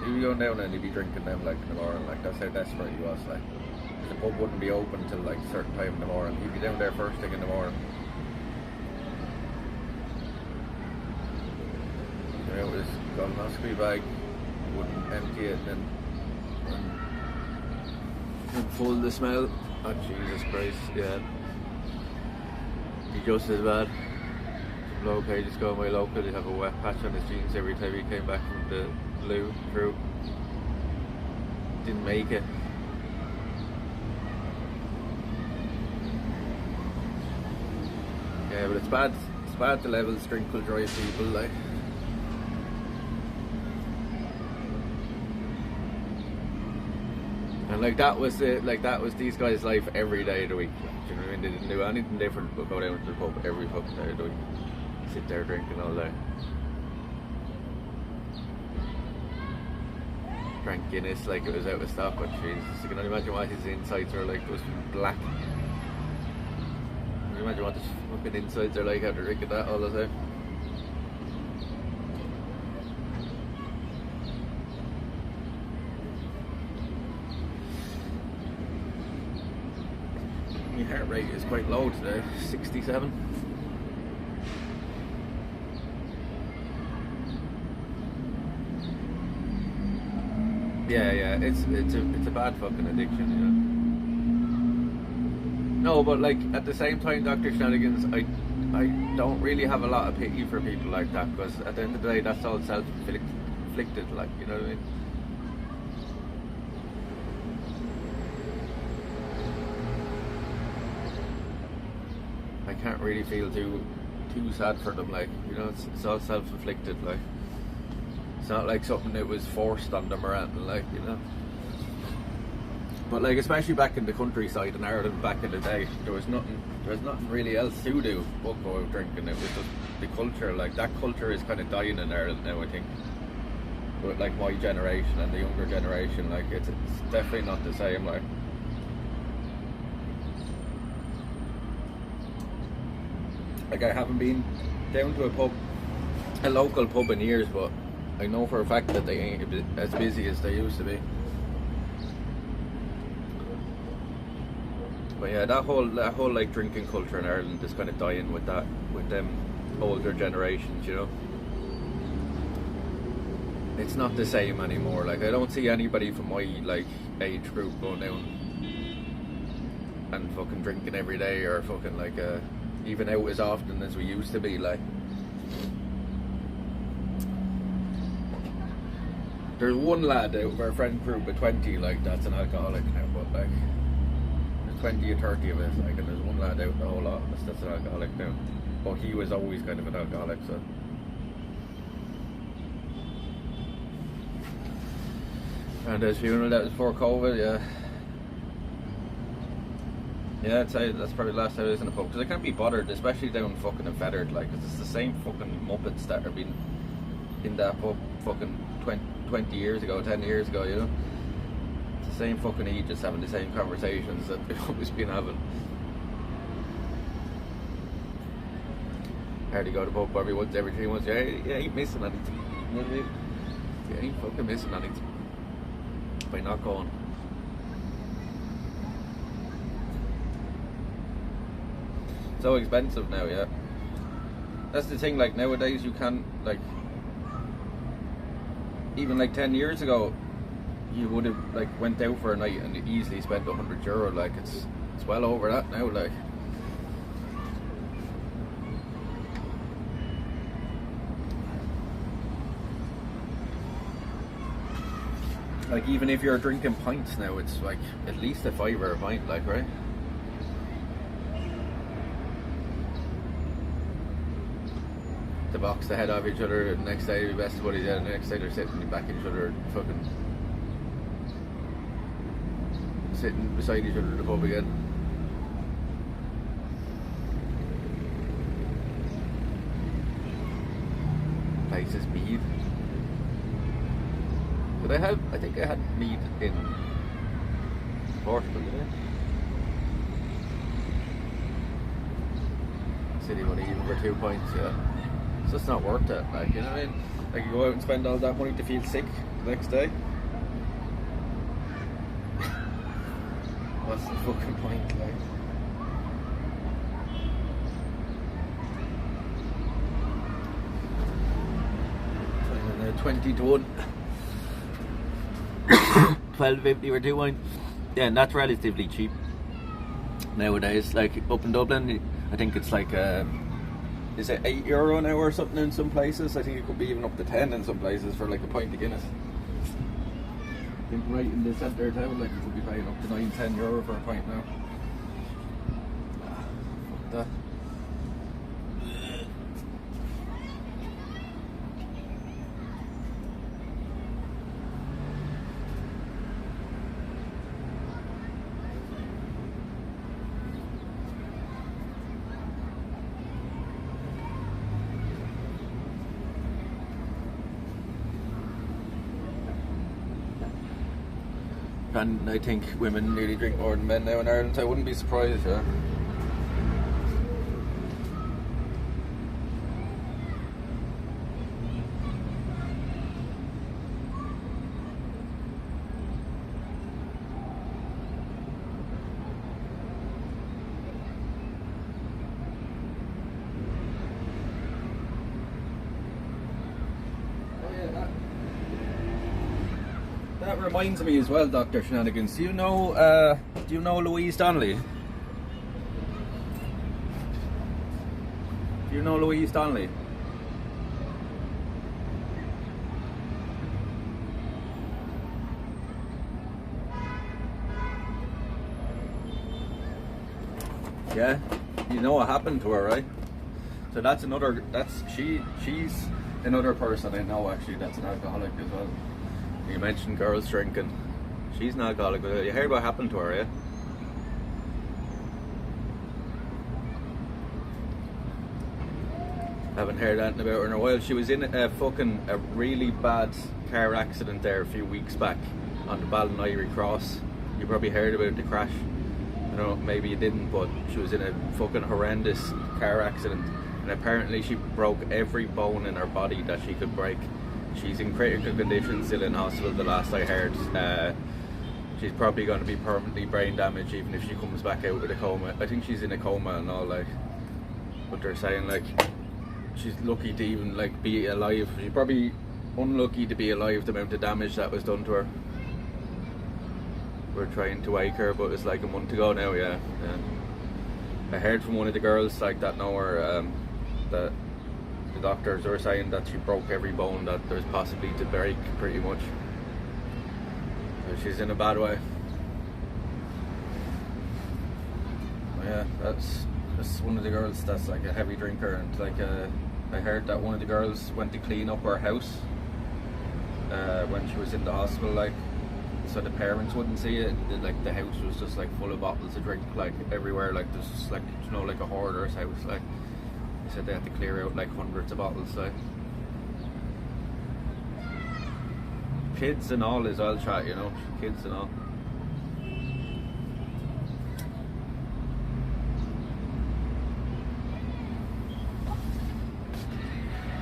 A: He'd be going down and he'd be drinking them, like, in the morning, like, that's how desperate he was, like. The pub wouldn't be open till, like, a certain time in the morning. He'd be down there first thing in the morning. You know, with his colonoscopy bag, he wouldn't empty it and full the smell. Oh, Jesus Christ, yeah. He just as bad. Okay, just go away local, he'd have a wet patch on his jeans every time he came back from the loo through. Didn't make it. Yeah, but it's bad the levels drink will drive people, like. And like that was these guys' life every day of the week. Like, do you know what I mean? They didn't do anything different but go down to the pub every fucking day of the week. Sit there drinking all day. Drank Guinness like it was out of stock, but Jesus, you can only imagine what his insides are like. It was black. Can you imagine what his fucking insides are like after drinking that all the time? My heart rate is quite low today, 67. Yeah, it's a bad fucking addiction, you know. No, but like at the same time, Dr. Shenanigans, I don't really have a lot of pity for people like that, because at the end of the day, that's all self-inflicted, like, you know what I mean? I can't really feel too sad for them, like, you know, it's all self-inflicted, like. It's not like something that was forced on them or anything, like, you know. But like, especially back in the countryside in Ireland back in the day, there was nothing really else to do but go out drinking. It was just the culture, like that culture is kind of dying in Ireland now, I think. But like my generation and the younger generation, like it's definitely not the same, like. Like I haven't been down to a local pub in years, but I know for a fact that they ain't as busy as they used to be. But yeah, that whole like drinking culture in Ireland is kind of dying with them older generations, you know. It's not the same anymore. Like I don't see anybody from my like age group going down and fucking drinking every day, or fucking like even out as often as we used to be, like. There's one lad out of our friend group of 20, like, that's an alcoholic now, but like, there's 20 or 30 of us, like, and there's one lad out of the whole lot of us that's an alcoholic now. But he was always kind of an alcoholic, so. And his funeral, that was before COVID, yeah. Yeah, I'd say that's probably the last time I was in a pub, because I can't be bothered, especially down fucking in Feathered, like, because it's the same fucking muppets that are being in that pub fucking 20 years ago, 10 years ago, you know. It's the same fucking ages having the same conversations that they've always been having. Hardly go to the pub every 3 months. Yeah, you ain't missing anything. You know what I mean? You ain't fucking missing anything by not going. So expensive now, yeah. That's the thing, like nowadays you can't, like, even like 10 years ago you would have like went out for a night and easily spent €100, like it's well over that now, like. Like even if you're drinking pints now, it's like at least a €5 a pint, like, right? To box the head off each other, the next day the best buddies out, and the next day they're sitting back each other, fucking sitting beside each other at the pub again. Places mead. Did I have? I think I had mead in Portugal, did I? City money even for 2 pints, yeah. It's just not worth it, like, you know what I mean? Like you go out and spend all that money to feel sick the next day. What's the fucking point, like? 20 to 1. 12.50 for 2 wine. Yeah, and that's relatively cheap nowadays. Like up in Dublin, I think it's like is it €8 now or something in some places? I think it could be even up to 10 in some places for like a pint of Guinness. I think right in the centre of town, like you could be paying up to €9-10 for a pint now. Fuck that. And I think women nearly drink more than men now in Ireland, so I wouldn't be surprised, yeah. reminds me as well, Dr. Shenanigans. Do you know Louise Donnelly? Do you know Louise Donnelly? Yeah, you know what happened to her, right? So she's another person I know actually that's an alcoholic as well. You mentioned girls drinking. She's an alcoholic. You heard what happened to her, yeah? Haven't heard anything about her in a while. She was in a really bad car accident there a few weeks back on the Ballinairy Cross. You probably heard about the crash. I don't know, maybe you didn't, but she was in a fucking horrendous car accident, and apparently she broke every bone in her body that she could break. She's in critical condition, still in hospital the last I heard. She's probably going to be permanently brain damaged even if she comes back out with a coma. I think she's in a coma and all, like, but they're saying like she's lucky to even like be alive. She's probably unlucky to be alive, the amount of damage that was done to her. We're trying to wake her, but it's like a month ago now. Yeah. I heard from one of the girls like that know her, that the doctors were saying that she broke every bone that there's possibly to break, pretty much. So she's in a bad way. Yeah, that's one of the girls that's like a heavy drinker, and like I heard that one of the girls went to clean up her house when she was in the hospital, like, so the parents wouldn't see it. Like the house was just like full of bottles of drink, like everywhere. Like there's just like, you know, like a hoarder's house. Like they said they had to clear out like hundreds of bottles. Like kids and all as well, chat. You know, kids and all.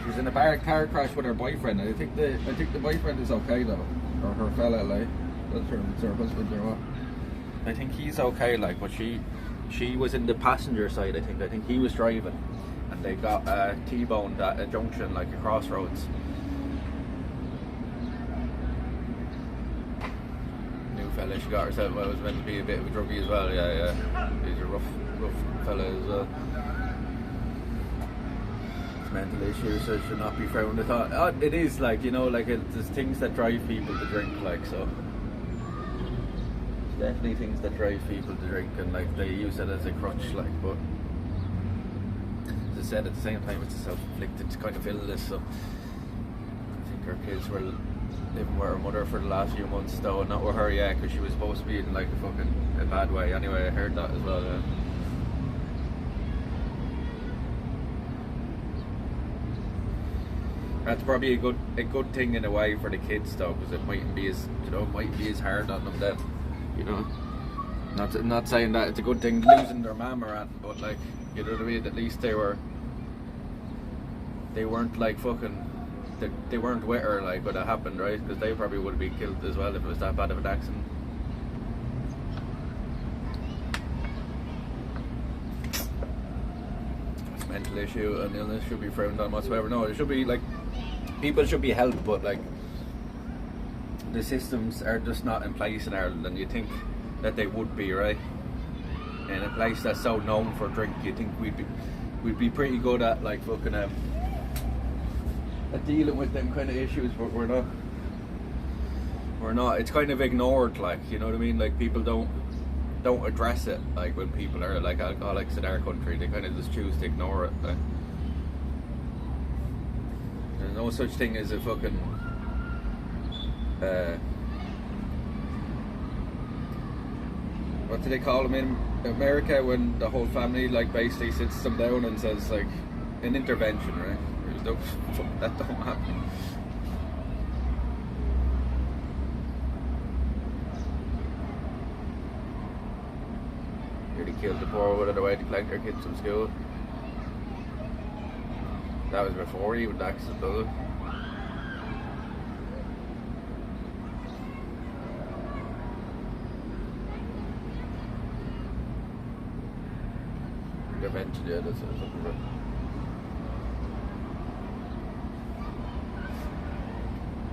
A: She was in a car crash with her boyfriend. I think the boyfriend is okay though, or her fella, like. It's her husband or what. I think he's okay, like, but she was in the passenger side. I think he was driving, and they got T-boned at a junction, like a crossroads. New fella she got herself. Well, was meant to be a bit of a druggie as well. Yeah. He's a rough fella as well. Mental issues, so it should not be frowned at. It is, like, you know, like there's things that drive people to drink, like, so. Definitely things that drive people to drink, and like they use it as a crutch, like, but as I said, at the same time it's a self-inflicted kind of illness. So I think her kids were living with her mother for the last few months though, and not with her yet, because she was supposed to be in like a bad way anyway. I heard that as well, yeah. That's probably a good thing in a way for the kids though, because it mightn't be as hard on them then. You know, not saying that it's a good thing losing their mum or anything, but like, you know what I mean. At least they weren't like fucking, they weren't with her like when it happened, right? Because they probably would have been killed as well if it was that bad of an accident. It's a mental issue, and illness should be frowned on whatsoever. No, it should be like, people should be helped, but like, the systems are just not in place in Ireland, and you think that they would be, right? In a place that's so known for drink, you think we'd be pretty good at like fucking at dealing with them kind of issues, but we're not. It's kind of ignored, like, you know what I mean? Like, people don't address it, like when people are like alcoholics in our country, they kind of just choose to ignore it. Like, there's no such thing as a fucking what do they call them in America when the whole family like basically sits them down and says like an intervention, right? That don't happen. Nearly killed the poor woman on the way to collect their kids from school. That was before even the accident, though. Eventually, yeah, that's something right.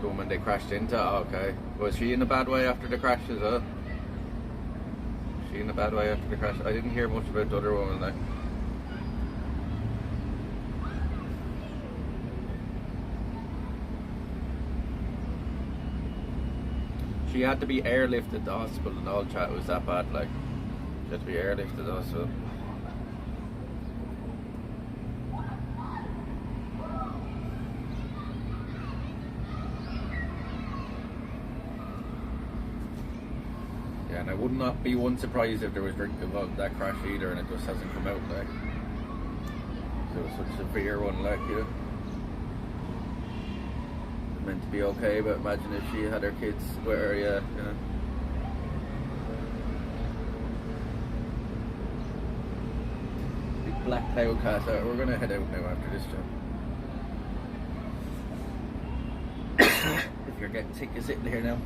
A: The woman they crashed into? Oh, okay. Was she in a bad way after the crash as well? Was she in a bad way after the crash? I didn't hear much about the other woman, like. She had to be airlifted to the hospital and all chat. It was that bad, like. She had to be airlifted to the hospital. Yeah, and I would not be one surprised if there was drink involved in that crash either, and it just hasn't come out, like. So it was such a severe one, like, you know. Meant to be okay, but imagine if she had her kids with her, yeah, you know. Big black cloud cast out. We're gonna head out now after this job. If you're getting sick of sitting here now.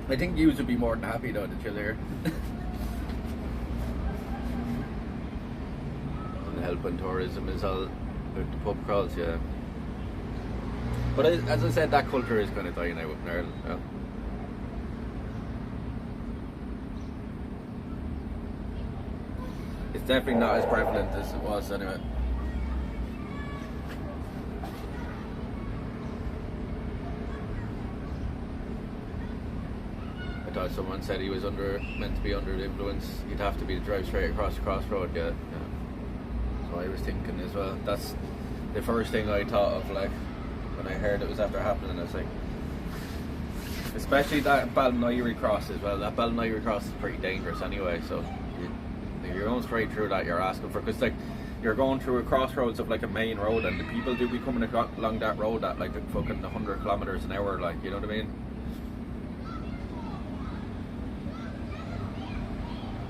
A: I think you would be more than happy though that you're there. And helping tourism is all about the pub crawls, yeah. But as I said, that culture is kind of dying out in Ireland. Yeah. It's definitely not as prevalent as it was anyway. I thought someone said he was meant to be under the influence. He'd have to be to drive straight across the crossroad. Yeah. So I was thinking as well. That's the first thing I thought of, like. When I heard it was after happening, I was like, especially that Ballinairy cross as well. That Ballinairy cross is pretty dangerous anyway. So you're going straight through that. You're asking for, because like you're going through a crossroads of like a main road, and the people do be coming along that road at like fucking 100 kilometers an hour. Like, you know what I mean?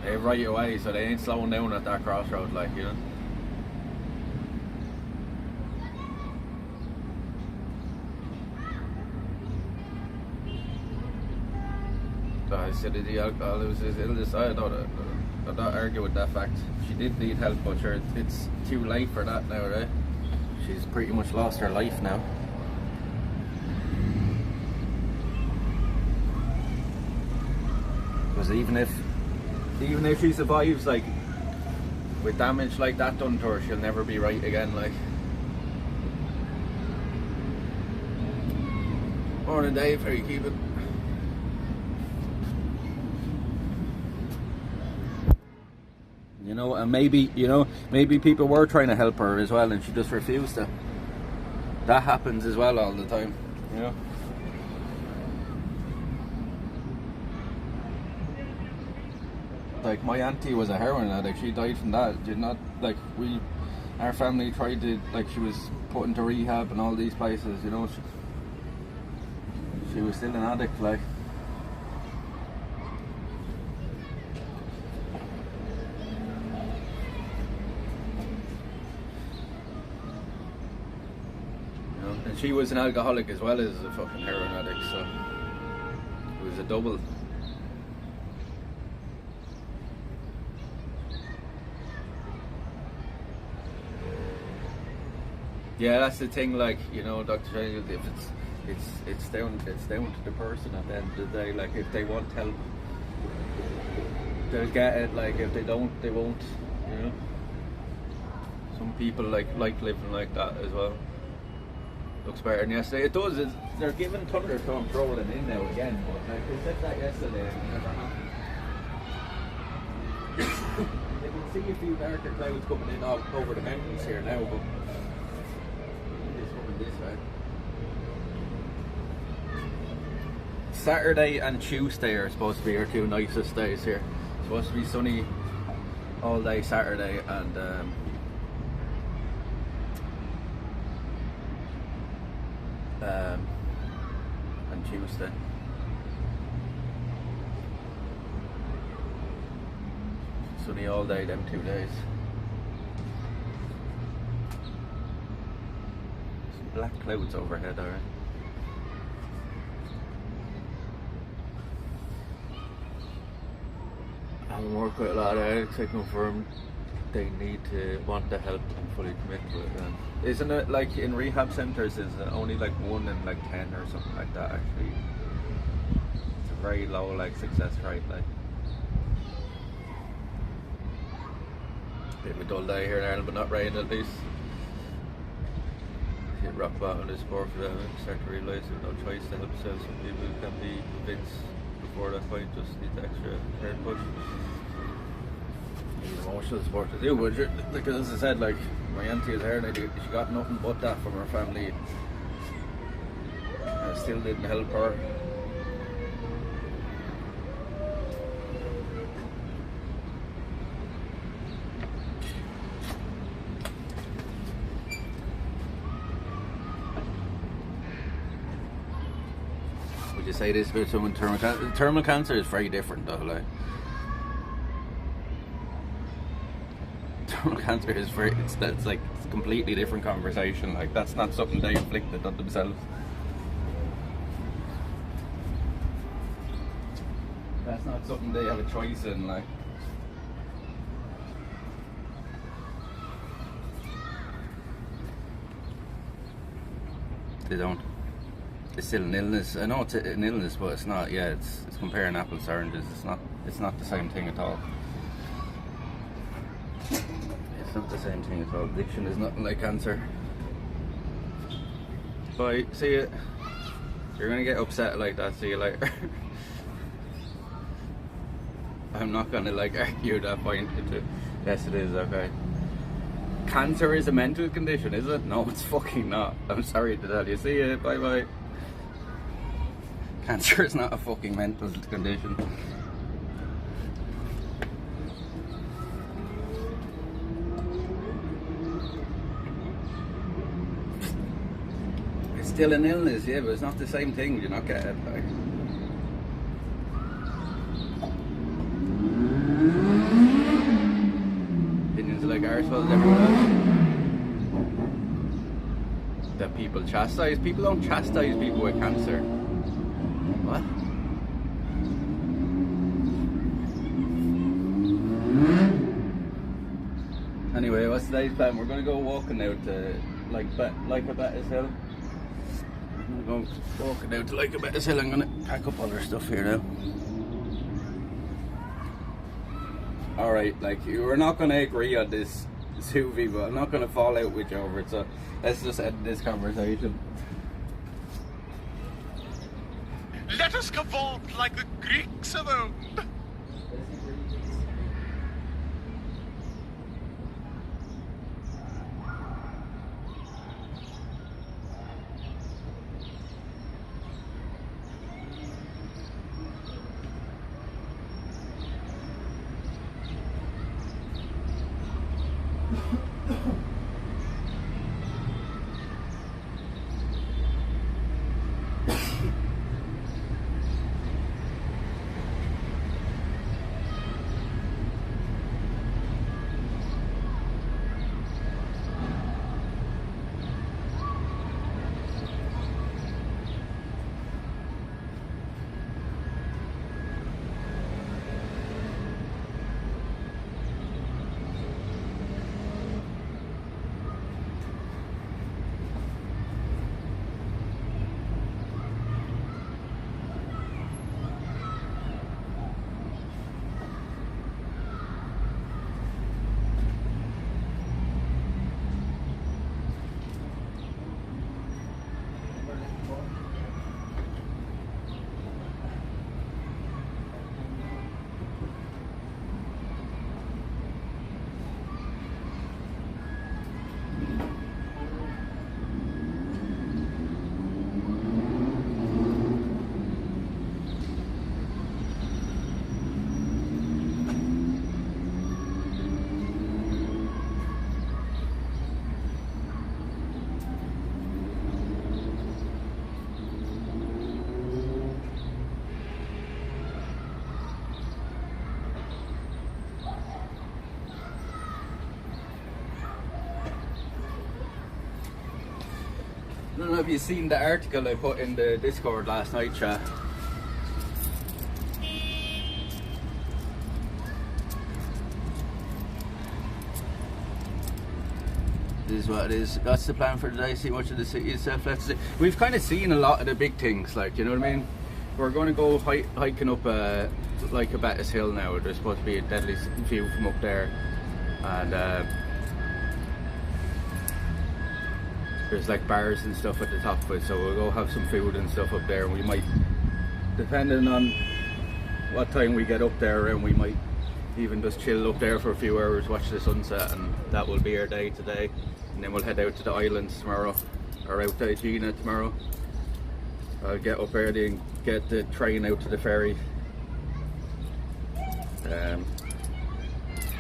A: They right away, so they ain't slowing down at that crossroad, like, you know. I said the alcohol was his illness. I'm not arguing with that fact. She did need help, but sure, it's too late for that now, right? She's pretty much lost her life now. Because even if she survives, like, with damage like that done to her, she'll never be right again, like. Morning, Dave. How are you keeping? You know, and maybe people were trying to help her as well, and she just refused to. That happens as well all the time, you know. Like, my auntie was a heroin addict. She died from that. Did not, like, our family tried to, like, she was put into rehab and all these places, you know. She was still an addict, like. And she was an alcoholic as well as a fucking heroin addict, so it was a double. Yeah, that's the thing, like, you know, Dr. Shane, if it's down to the person at the end of the day. Like, if they want help, they'll get it. Like, if they don't, they won't, you know. Some people like living like that as well. Looks better than yesterday. It does. They're giving thunderstorms rolling in now again, but like they said that yesterday and it never happened. They can see a few darker clouds coming in over the mountains here now, but it's coming this way. Saturday and Tuesday are supposed to be our two nicest days here. It's supposed to be sunny all day Saturday and Tuesday. Sunny all day them 2 days. Some black clouds overhead, alright. I haven't worked quite a lot of eggs, I confirmed.
B: they need to want the help and fully commit to it. And
A: Isn't it like in rehab centres, is it only like 1 in like 10 or something like that actually? It's a very low like success rate, like. Bit of a dull day here in Ireland, but not rain at least. Hit rock bottom of the sport for them and start to realise there's no choice to help themselves. Some people can be convinced before that point, just need the extra hard push. Need emotional support to do, but like as I said, like my auntie is here and she got nothing but that from her family. And it still didn't help her. Would you say this about someone with terminal cancer is very different though, like terminal cancer is it's a completely different conversation. Like that's not something they inflicted on themselves. That's not something they have a choice in, like. They don't. It's still an illness. I know it's an illness, but it's not. Yeah, it's comparing apples to oranges. It's not the same thing at all. It's not the same thing at all. Addiction is nothing like cancer. Bye. See you. You're gonna get upset like that. See you later. I'm not gonna like argue that point. Yes, it is. Okay. Cancer is a mental condition, is it? No, it's fucking not. I'm sorry to tell you. See you. Bye bye. Cancer is not a fucking mental condition. It's still an illness, yeah, but it's not the same thing. You're not getting it, like. Opinions are like arseholes, everyone else. That people chastise. People don't chastise people with cancer. What? Anyway, what's today's plan? We're gonna go walking out to Lycabettus Hill. I'm gonna go walking out to Lycabettus Hill. I'm gonna pack up all our stuff here now. Alright, like we're not gonna agree on this Suvi, but I'm not gonna fall out with you over it, so let's just end this conversation.
C: Let us cavort like the Greeks of old.
A: I don't know if you've seen the article I put in the Discord last night, chat. is what it is. That's the plan for today. See much of the city itself. Let's see. We've kind of seen a lot of the big things, like, you know what I mean. We're going to go hiking up Lycabettus hill now. There's supposed to be a deadly view from up there, and there's like bars and stuff at the top of it. So we'll go have some food and stuff up there. And we might, depending on what time we get up there, and we might even just chill up there for a few hours, watch the sunset, and that will be our day today. And then we'll head out to the islands tomorrow, or out to Aegina tomorrow. I'll get up early and get the train out to the ferry.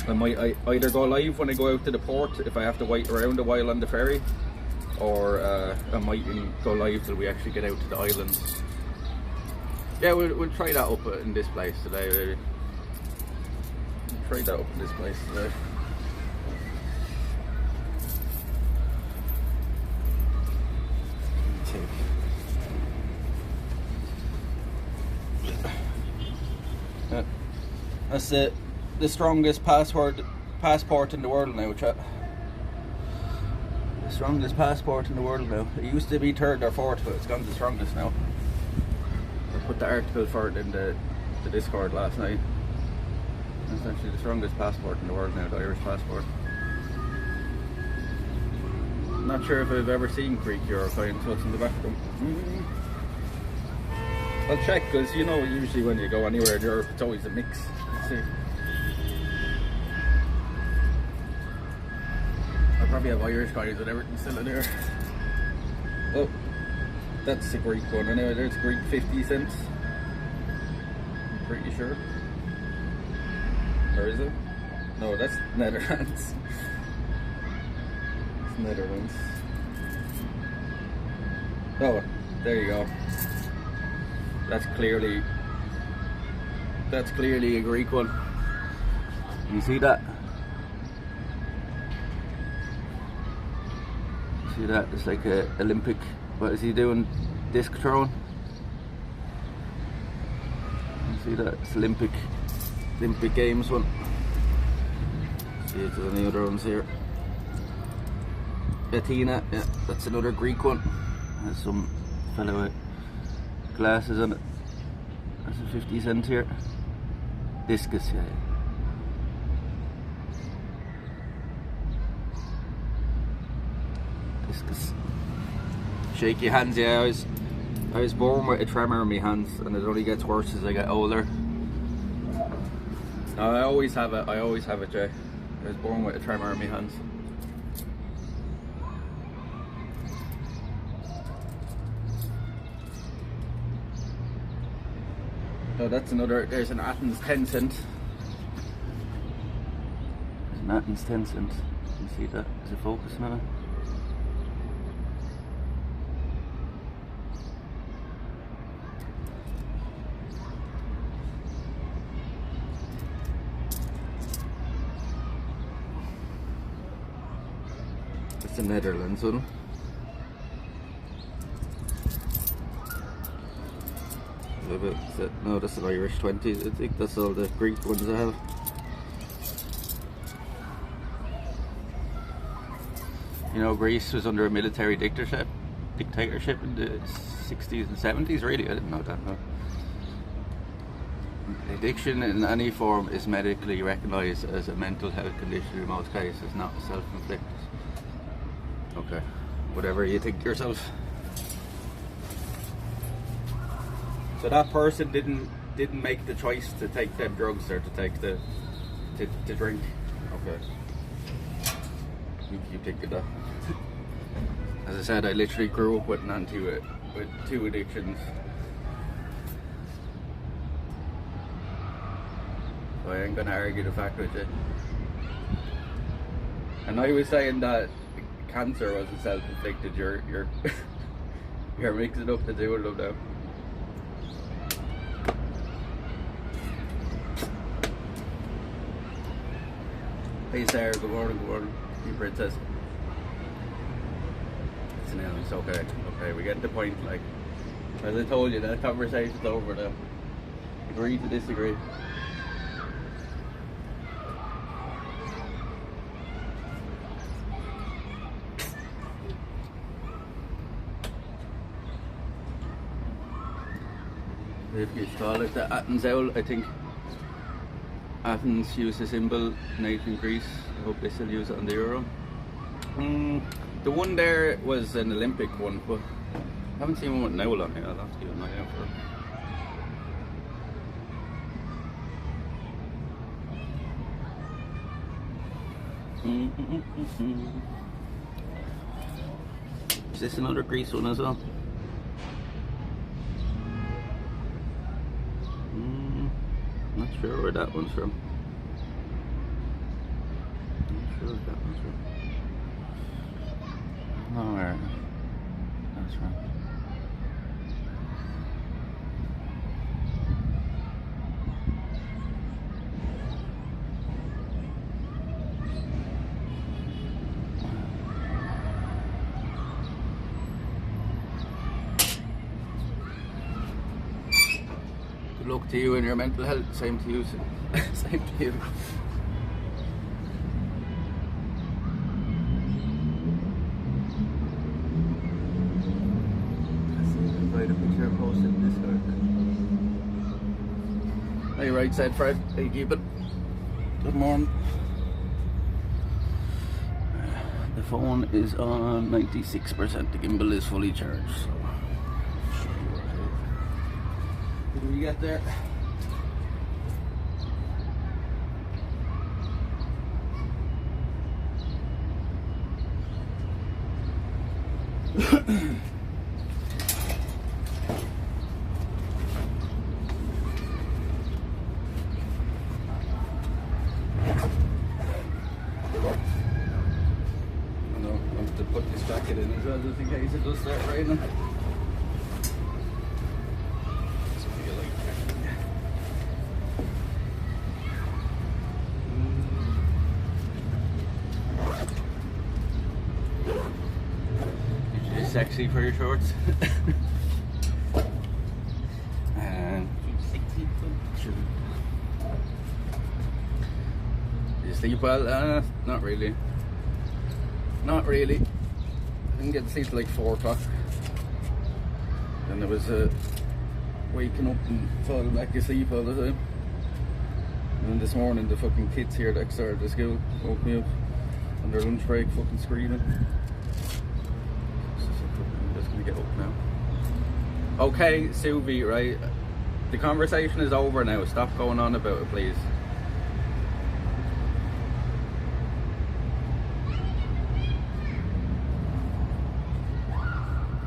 A: I might either go live when I go out to the port if I have to wait around a while on the ferry, or I might go live till we actually get out to the islands. Yeah, we'll try that up in this place today, maybe. We'll try that up in this place today. That's the strongest passport in the world now, chat. The strongest passport in the world now. It used to be third or fourth, but it's gone the strongest now. I put the article for it in the Discord last night. It's actually the strongest passport in the world now, the Irish passport. I'm not sure if I've ever seen Greek Eurocoins, what's in the back of them. I'll check, because you know, usually when you go anywhere in Europe, it's always a mix. Let's see. I probably have Irish coins and everything still in there. Oh, that's the Greek one. Anyway, there's Greek 50 cents. I'm pretty sure. Or is it? No, that's Netherlands. It's Netherlands. Oh, there you go. That's clearly a Greek one. You see that? See that? It's like a Olympic. What is he doing? Disc throwing. You see that? It's Olympic Games one. See if there's any other ones here. Athena, yeah, that's another Greek one. There's some fellow with glasses on it. That's a 50 cent here. Discus, yeah. Discus. Shaky hands, yeah. I was born with a tremor in my hands, and it only gets worse as I get older. No, I always have it, Jay. I was born with a tremor in my hands. So that's another, there's an Athens 10 cent. There's an Athens 10 cent. You see that? Is it focusing on it? It's the Netherlands one. No, that's an Irish 20. I think that's all the Greek ones I have. You know, Greece was under a military dictatorship in the 60s and 70s, really. I didn't know that. No. Addiction in any form is medically recognised as a mental health condition in most cases, not self-inflicted. Okay, whatever you think yourself. So that person didn't make the choice to take them drugs or to take to drink. Okay. You think of that. As I said, I literally grew up with with two addictions. So I ain't gonna argue the fact with you. And I was saying that cancer wasn't self-inflicted. You're mixing up the two of them now. Hey Sarah, good morning, you princess. It's okay, we get the point, like, as I told you, that conversation's over now. Agree to disagree. if you call it the Athens owl. I think Athens used the symbol in ancient Greece. I hope they still use it on the Euro. The one there was an Olympic one, but I haven't seen one with an owl on it. I'll have to keep an eye out for it. Is this another Greece one as well? Not sure where that one's from. Not sure where that one's from. Oh, where that's from. Good luck to you and your mental health. Same to you. Same to you. Hey, right side, Fred. How you keeping? Good morning. The phone is on 96%. The gimbal is fully charged. So. What do we get there? To put this jacket in as well, just in case it does start raining. Usually sexy for your shorts. And you sleep well? Not really. Not really. I didn't get to sleep till like 4 o'clock. Then there was waking up and falling back asleep all the time. And then this morning the fucking kids here that started the school woke me up on their lunch break fucking screaming. I'm just gonna get up now. Okay, Suvi, right? The conversation is over now. Stop going on about it, please.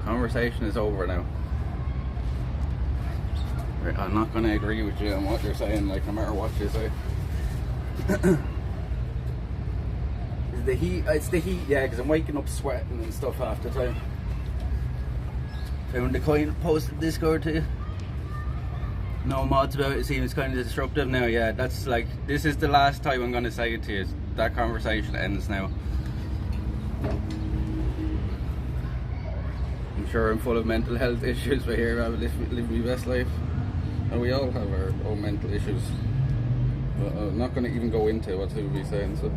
A: Conversation is over now. I'm not going to agree with you on what you're saying, like no matter what you say. Is the heat? It's the heat, yeah, because I'm waking up sweating and stuff half the time. Found the coin posted Discord to you. No mods about it, seems kind of disruptive now. Yeah, that's like, this is the last time I'm going to say it to you. That conversation ends now. I'm sure I'm full of mental health issues, but here I live my best life. And we all have our own mental issues. But I'm not going to even go into what he'll be saying, so.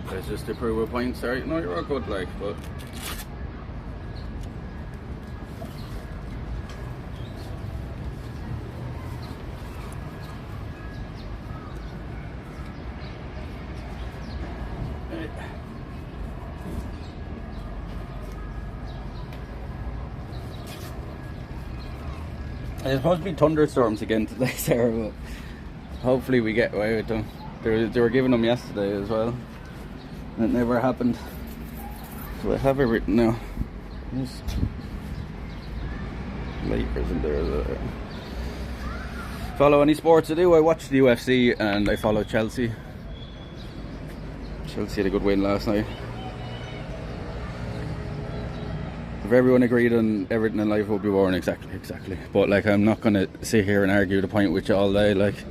A: It's just to prove a point, sorry. No, you're all good, like, but there's supposed to be thunderstorms again today, Sarah, but hopefully we get away with them. They were giving them yesterday as well. It never happened. So I have it written now. There's Lakers in there. Follow any sports I do. I watch the UFC and I follow Chelsea. Chelsea had a good win last night. If everyone agreed on everything in life would be boring, exactly. But like, I'm not gonna sit here and argue the point with you all day. Like,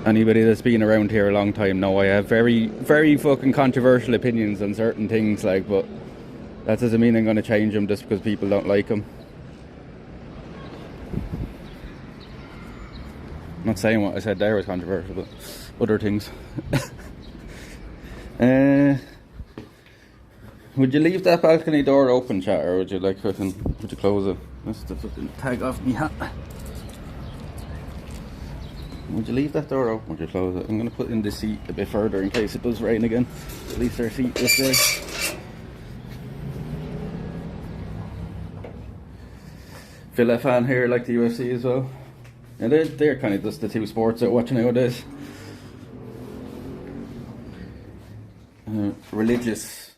A: Anybody that's been around here a long time know I have very, very fucking controversial opinions on certain things, like, but that doesn't mean I'm going to change them just because people don't like them. I'm not saying what I said there was controversial, but other things. Would you leave that balcony door open, chat, or would you would you close it? That's the fucking tag off me hat. Would you leave that door open? Would you close it? I'm going to put in the seat a bit further in case it does rain again. At least our seat this way. Villa fan here, like the UFC as well. And they're kind of just the two sports I watch nowadays. Religious.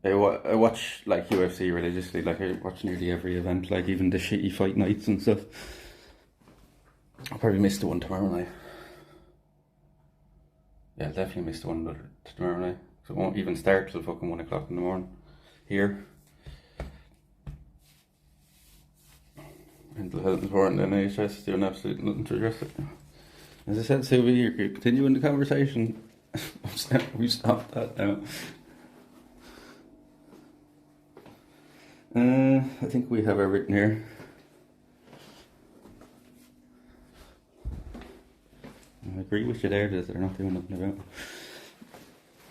A: I watch like UFC religiously. Like I watch nearly every event, like even the shitty fight nights and stuff. I'll probably miss the one tomorrow night. Yeah, I'll definitely miss the one tomorrow night. So it won't even start till fucking 1 o'clock in the morning here. Mental health is important in NHS, doing absolutely nothing to address it. As I said, Sylvie, you're continuing the conversation. We've stopped that now. I think we have everything here. I agree with you there that they're not doing nothing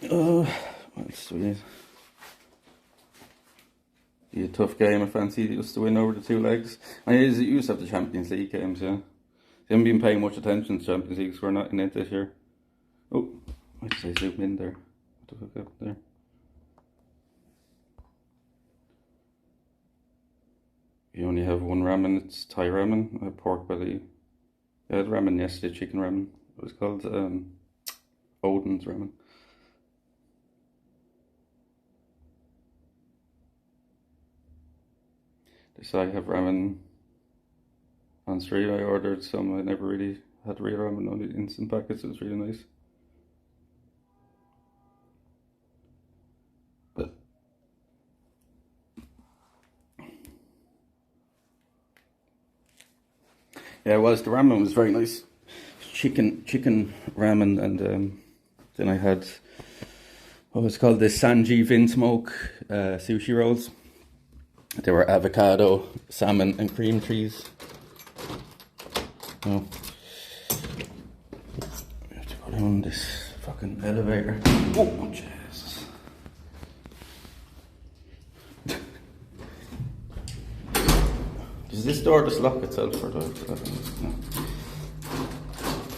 A: about. What else do we need? Be a tough game. I fancy just to win over the two legs. And it used to have the Champions League games, yeah. They haven't been paying much attention to Champions League, so we're not in it this year. Oh, I'd say zoom in there. What the fuck happened there? You only have one ramen, it's Thai ramen. I had pork belly. I had ramen yesterday, chicken ramen. It was called Odin's ramen. So I have ramen on stream. I ordered some. I never really had real ramen, only instant packets. It was really nice. But yeah, it was. The ramen was very nice. Chicken ramen, and then I had what was called the Sanji Vinsmoke sushi rolls. They were avocado, salmon, and cream cheese. Oh, we have to go down this fucking elevator. Oh, Jesus. Does this door just lock itself, or does it? No.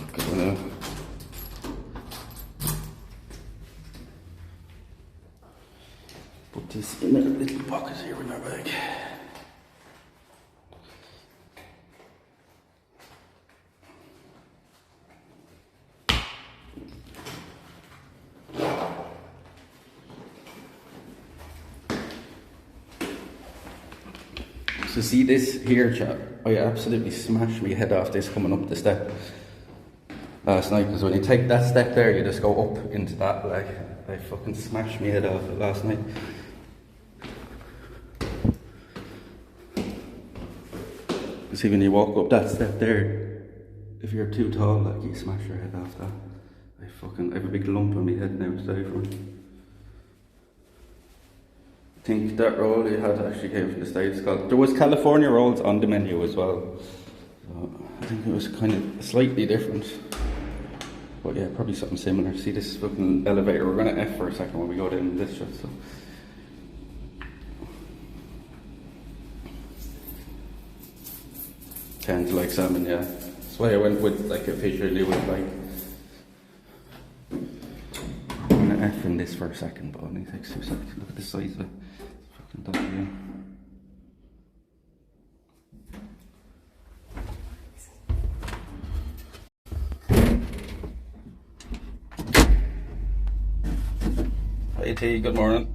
A: Okay, now. Put this in a little pocket here in our bag. So see this here, chat? I absolutely smashed my head off this coming up the step last night, because when you take that step there, you just go up into that, like, I fucking smashed my head off it last night. See, when you walk up that step there, if you're too tall, like, you smash your head off that. I have a big lump on my head now today from it. I think that roll you had actually came from the States. There was California rolls on the menu as well. So I think it was kind of slightly different. But yeah, probably something similar. See this fucking elevator, we're going to F for a second when we go down this shit, so. Tend to like salmon, yeah. That's why I went with like a visually with like. I'm gonna F in this for a second, but it only takes 2 seconds. Look at the size of it. Fucking dog again. Hi T, good morning.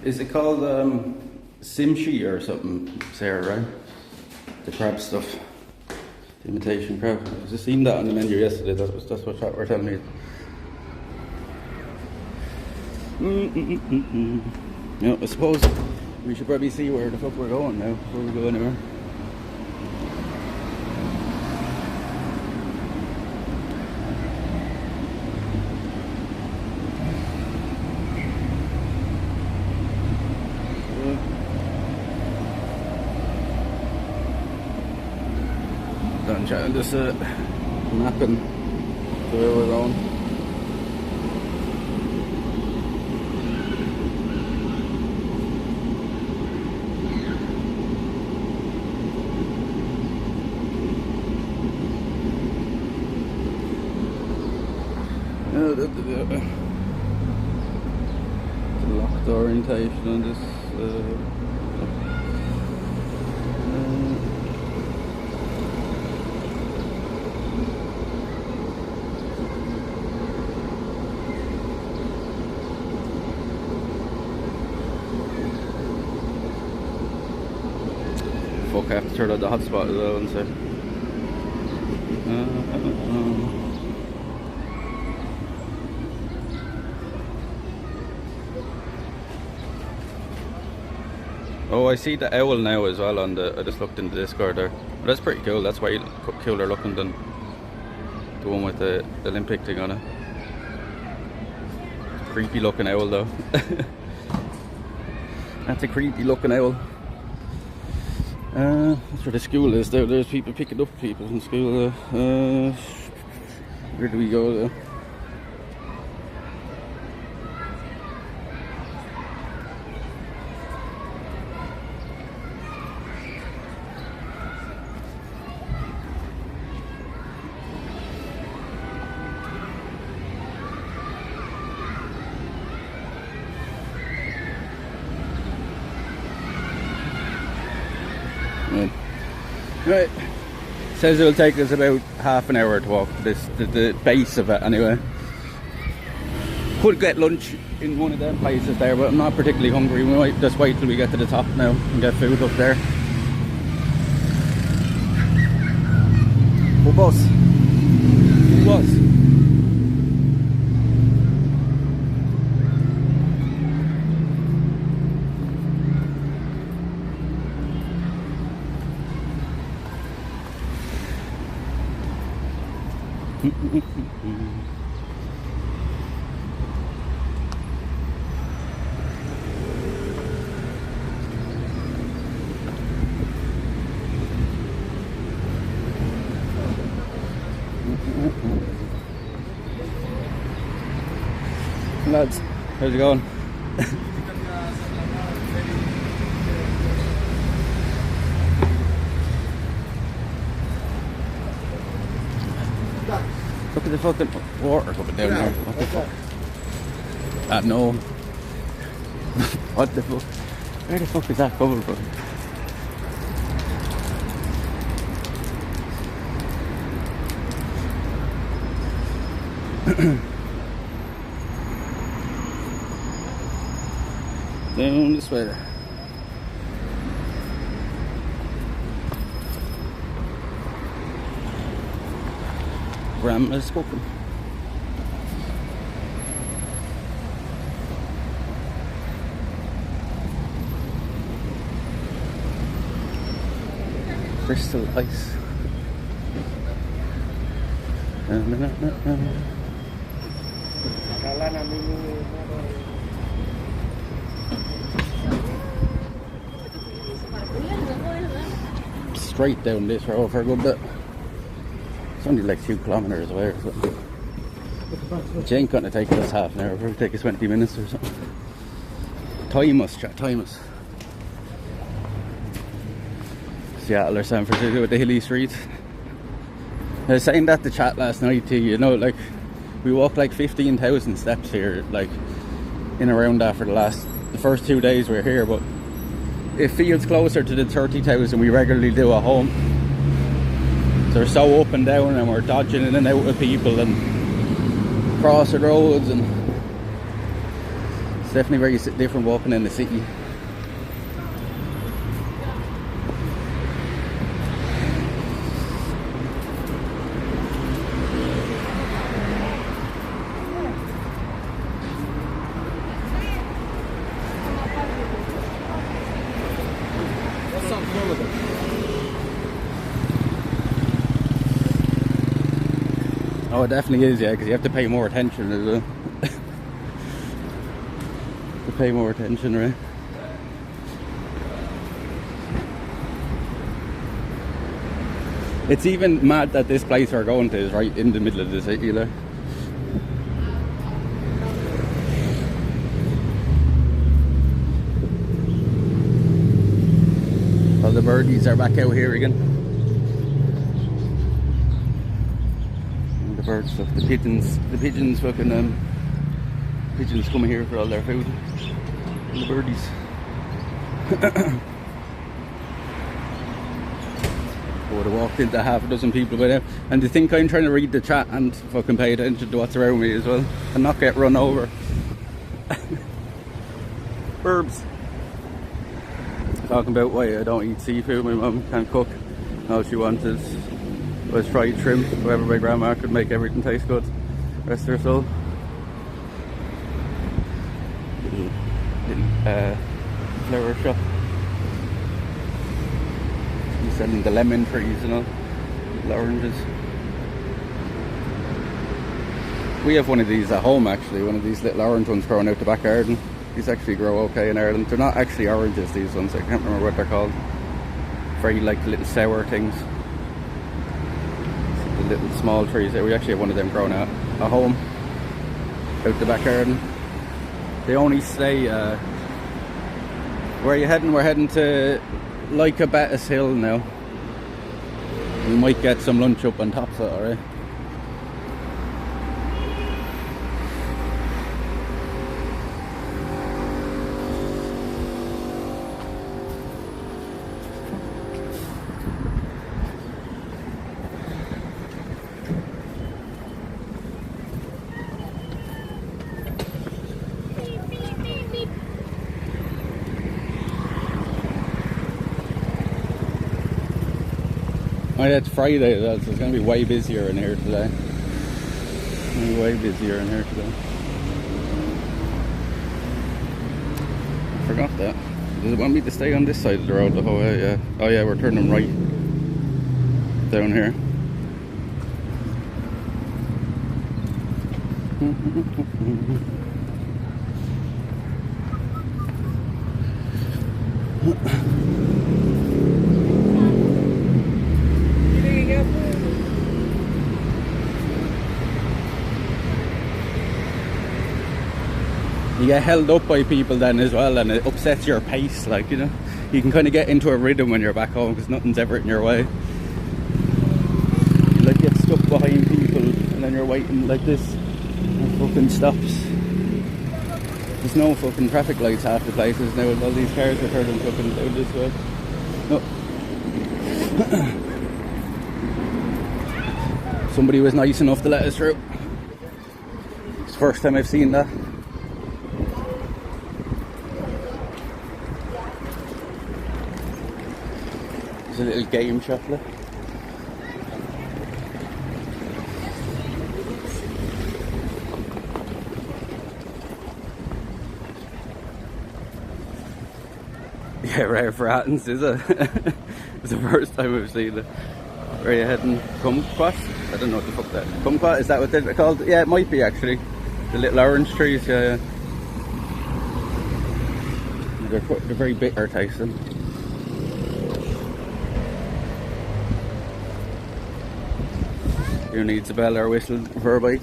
A: Is it called simchi or something, Sarah, right? The crab stuff. Imitation crab. I just seen that on the menu yesterday. That's what we're telling me. You know, I suppose we should probably see where the fuck we're going now before we go anywhere. Done chatting, just mapping to where we're going. The locked orientation on this. Fuck, I have to turn on the hotspot as well and say. Oh, I see the owl now as well on the. I just looked in the Discord there. But that's pretty cool. That's way cooler looking than the one with the Olympic thing on it. Creepy looking owl though. That's a creepy looking owl. That's where the school is. There's people picking up people in school. Where do we go though? Right, says it'll take us about half an hour to walk to the base of it anyway. Could get lunch in one of them places there, but I'm not particularly hungry. We might just wait till we get to the top now and get food up there. What bus? Who was? Lads, how's it going? Look at the fucking water coming down there. What the fuck? I know. What the fuck? Where the fuck is that coming from? Down this way. Grandma's cooking. Crystal ice. Straight down this road for a good bit. It's only like 2 kilometers away or something. It ain't gonna take us half an hour, it'll probably take us 20 minutes or something. Time us, chat, time us. Seattle or San Francisco with the hilly streets. I was saying that to chat last night too, you know, like we walked like 15,000 steps here, like in around that for the first 2 days we're here, but it feels closer to the 30,000 we regularly do at home. So we're so up and down and we're dodging in and out of people and crossing roads, and it's definitely very different walking in the city. Oh, it definitely is, yeah, because you have to pay more attention as well. To pay more attention, right? It's even mad that this place we're going to is right in the middle of the city, like. All the birdies are back out here again. And the birds, look, the pigeons fucking pigeons come here for all their food. And the birdies. I would have walked into half a dozen people by now, and they think I'm trying to read the chat and fucking pay attention to what's around me as well, and not get run over. Herbs. Talking about why I don't eat seafood. My mum can't cook. All she wanted was fried shrimp. However, my grandma could make everything taste good. Rest her soul. Little flower shop. Selling the lemon trees and all, the oranges. We have one of these at home actually, one of these little orange ones growing out the back garden. These actually grow okay in Ireland. They're not actually oranges, these ones, I can't remember what they're called. Very like little sour things. The little small trees there. We actually have one of them growing out at home, out the back garden. They only stay, where are you heading? We're heading to Lycabettus Hill now. We might get some lunch up on top of it, alright? Oh yeah, it's Friday though, so it's going to be way busier in here today. It's going to be way busier in here today. I forgot that. Does it want me to stay on this side of the road the whole way? Yeah. Oh yeah, we're turning right down here. You get held up by people then as well, and it upsets your pace, like, you know. You can kind of get into a rhythm when you're back home because nothing's ever in your way. You like get stuck behind people and then you're waiting like this and fucking stops. There's no fucking traffic lights half the places now, all these cars are turning fucking down this way. No. Somebody was nice enough to let us through. It's the first time I've seen that. There's a little game shop there. Yeah, rare for Athens, is it? It's the first time I've seen it. Where are you heading? Kumquat? I don't know what the fuck that is. Kumquat, is that what they're called? Yeah, it might be actually. The little orange trees, yeah. They're very bitter tasting. Who needs a bell or a whistle for a bike?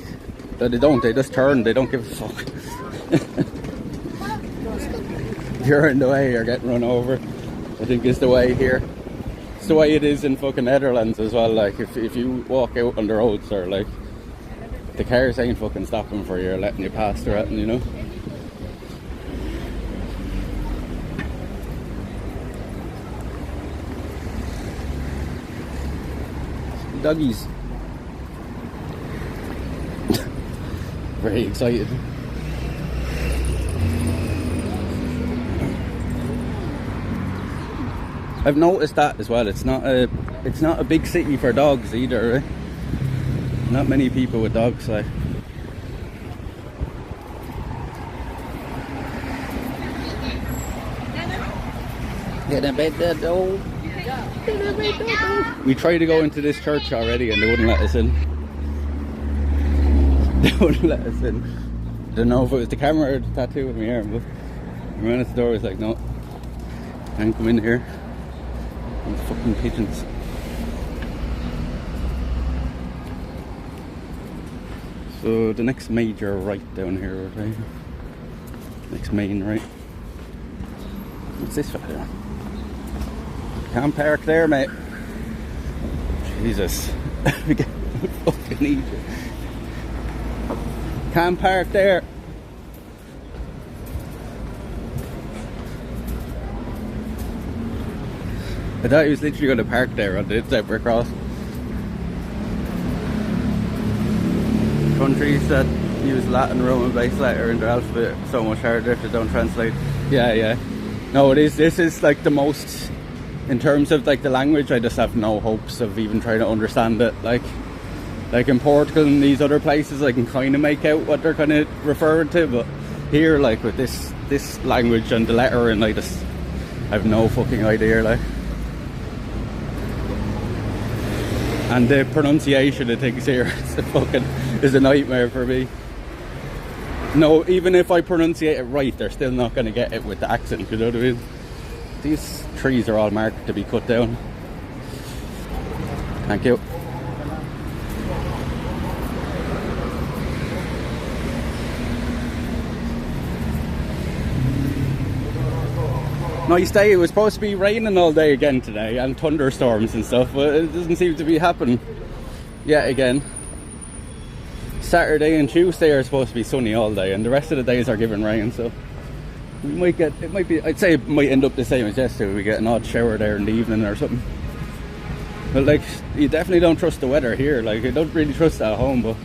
A: No, they don't, they just turn, they don't give a fuck. If you're in the way, you're getting run over. I think it's the way here. It's the way it is in fucking Netherlands as well. Like, if you walk out on the roads, or like, the cars ain't fucking stopping for you or letting you pass or anything, you know? Doggies. Very excited. I've noticed that as well. It's not a big city for dogs either, right? Not many people with dogs, like. Get in bed there, dog. We tried to go into this church already and they wouldn't let us in. They wouldn't let us in. I don't know if it was the camera or the tattoo with my arm, but we ran at the door, I was like, no, I can't come in here. These fucking pigeons. So the next major right down here, right? Next main right. What's this fella doing? Can't park there, mate. Jesus. We get fucking Egypt. Can't park there. I thought he was literally going to park there on the zebra crossing. Countries that use Latin, Roman base letter in their alphabet so much harder if they don't translate. Yeah. No, it is. This is like the most, in terms of like the language, I just have no hopes of even trying to understand it. Like in Portugal and these other places, I can kind of make out what they're kind of referring to, but here, like with this language and the lettering, I have no fucking idea, like. And the pronunciation of things here is a nightmare for me. No, even if I pronunciate it right, they're still not going to get it with the accent, you know what I mean? These trees are all marked to be cut down. Thank you. Nice day. It was supposed to be raining all day again today and thunderstorms and stuff, but it doesn't seem to be happening yet again. Saturday and Tuesday are supposed to be sunny all day and the rest of the days are giving rain, so we might get, I'd say it might end up the same as yesterday. We get an odd shower there in the evening or something. But like, you definitely don't trust the weather here. Like, I don't really trust it at home, but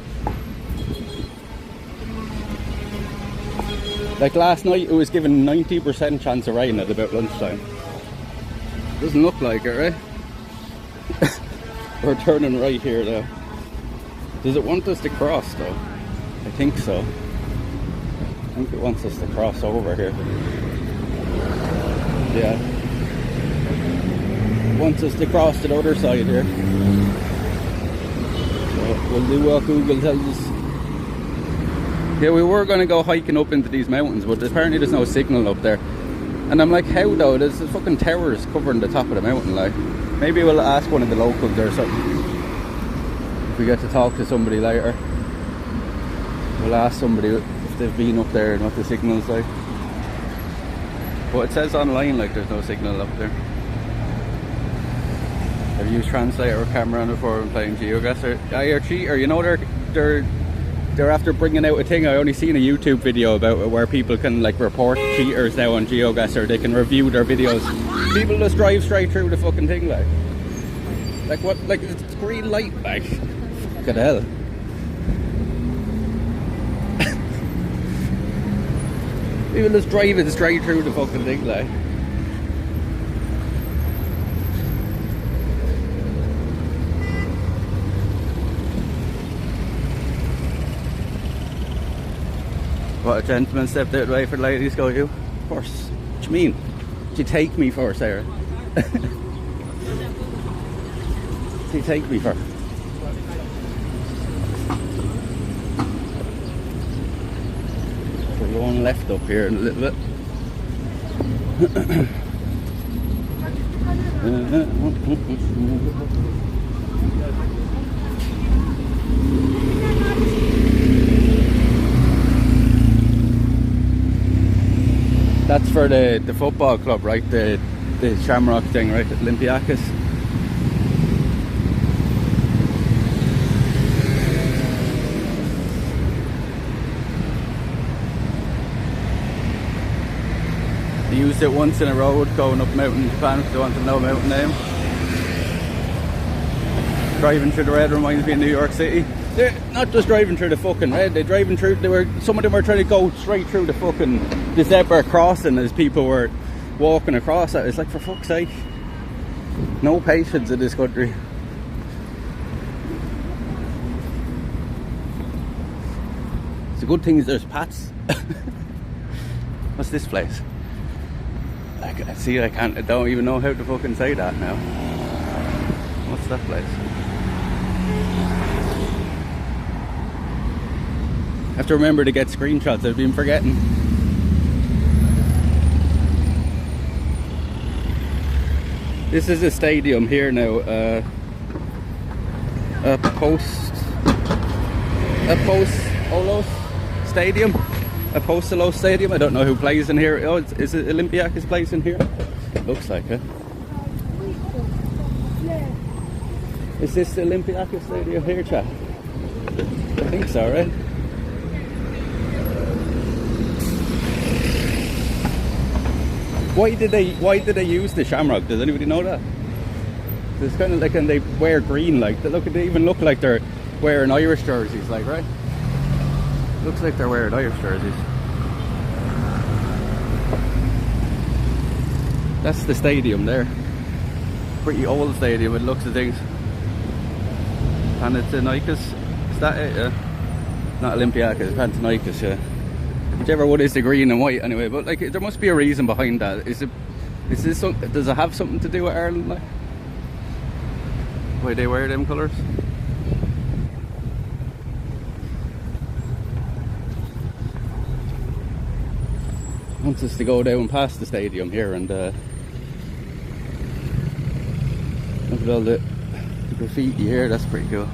A: like last night it was given 90% chance of rain at about lunchtime. Doesn't look like it, right? We're turning right here though. Does it want us to cross though? I think so. I think it wants us to cross over here. Yeah. It wants us to cross to the other side here. So we'll do what Google tells us. Yeah, we were going to go hiking up into these mountains, but apparently there's no signal up there. And I'm like, how though? There's fucking towers covering the top of the mountain, like. Maybe we'll ask one of the locals or something. If we get to talk to somebody later, we'll ask somebody if they've been up there and what the signal's like. But it says online like there's no signal up there. I've used translator or camera on before when playing GeoGuessr. Yeah, you're a cheater. You know they're after bringing out a thing. I only seen a YouTube video about it where people can like report cheaters now on GeoGuessr. They can review their videos. People just drive straight through the fucking thing, like what? Like it's green light, like fuck the hell. People just driving straight through the fucking thing, like. What, a gentleman stepped out of the way for the ladies, go you? Of course. What do you mean? What do you take me for, Sarah? What do you take me for? We're going left up here in a little bit. That's for the football club, right? The Shamrock thing, right? Olympiacos. They used it once in a road going up mountain in Japan if they want to know mountain name. Driving through the red reminds me of New York City. They're not just driving through the fucking red, they're driving through, some of them were trying to go straight through the zebra crossing as people were walking across it. It's like, for fuck's sake. No patience in this country. It's a good thing is there's Pats. What's this place? I don't even know how to fucking say that now. What's that place? I have to remember to get screenshots. I've been forgetting. This is a stadium here now. A post-Olos stadium. A post-Olos stadium. I don't know who plays in here. Oh, is it Olympiacos plays in here? It looks like it. Is this the Olympiacos stadium here, chat? I think so, right? Why did they use the shamrock? Does anybody know that? It's kind of like, and they wear green, like they even look like they're wearing Irish jerseys, like, right? Looks like they're wearing Irish jerseys. That's the stadium there. Pretty old stadium, it looks of things. Panathinaikos, is that it? Yeah. Not Olympiacos, Panathinaikos, yeah. Whichever one is the green and white anyway, but like there must be a reason behind that. Is this something, does it have something to do with Ireland, like? Why they wear them colours? I want us to go down past the stadium here and look at all the graffiti here, that's pretty cool.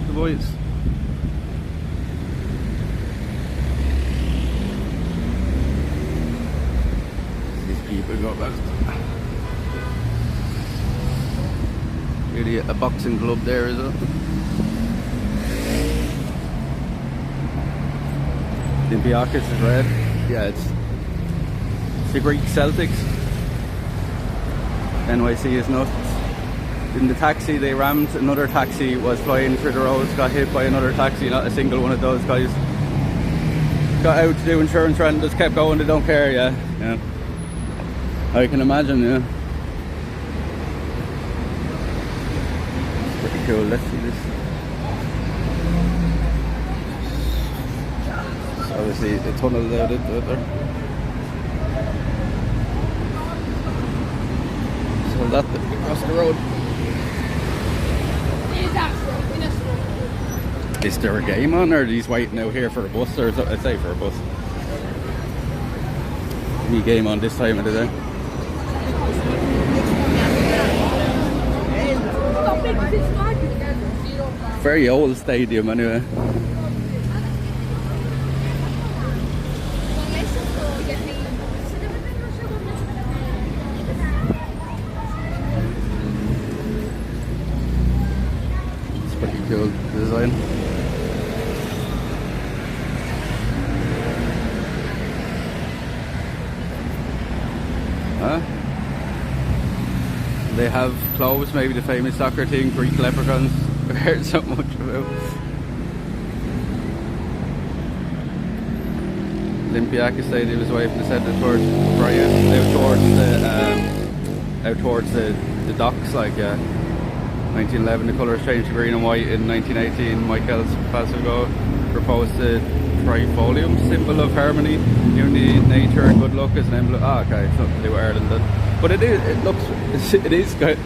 A: The boys. These people go past. Really a boxing club there, is it? Olympiacos is red. Yeah, it's the Greek Celtics. NYC is nuts. In the taxi they rammed, another taxi was flying through the roads, got hit by another taxi, not a single one of those guys got out to do insurance run, just kept going, they don't care, yeah. I can imagine, yeah. It's pretty cool, let's see this. So obviously the tunnel out into it there. So that bit across the road. Is there a game on, or are these waiting out here for a bus or something? I'd say for a bus. Any game on this time of the day? Very old stadium anyway. It's pretty cool design. They have clothes, maybe the famous soccer team, Greek leprechauns. I've heard so much about. Olympiacos Stadium is waving the centre towards Brian, out towards the docks, like 1911 the colours changed to green and white. In 1918 Michael Spasigo proposed the trifolium, symbol of harmony, unity, nature and good luck as an emblem. Okay, it's nothing to do with Ireland then. But it is good.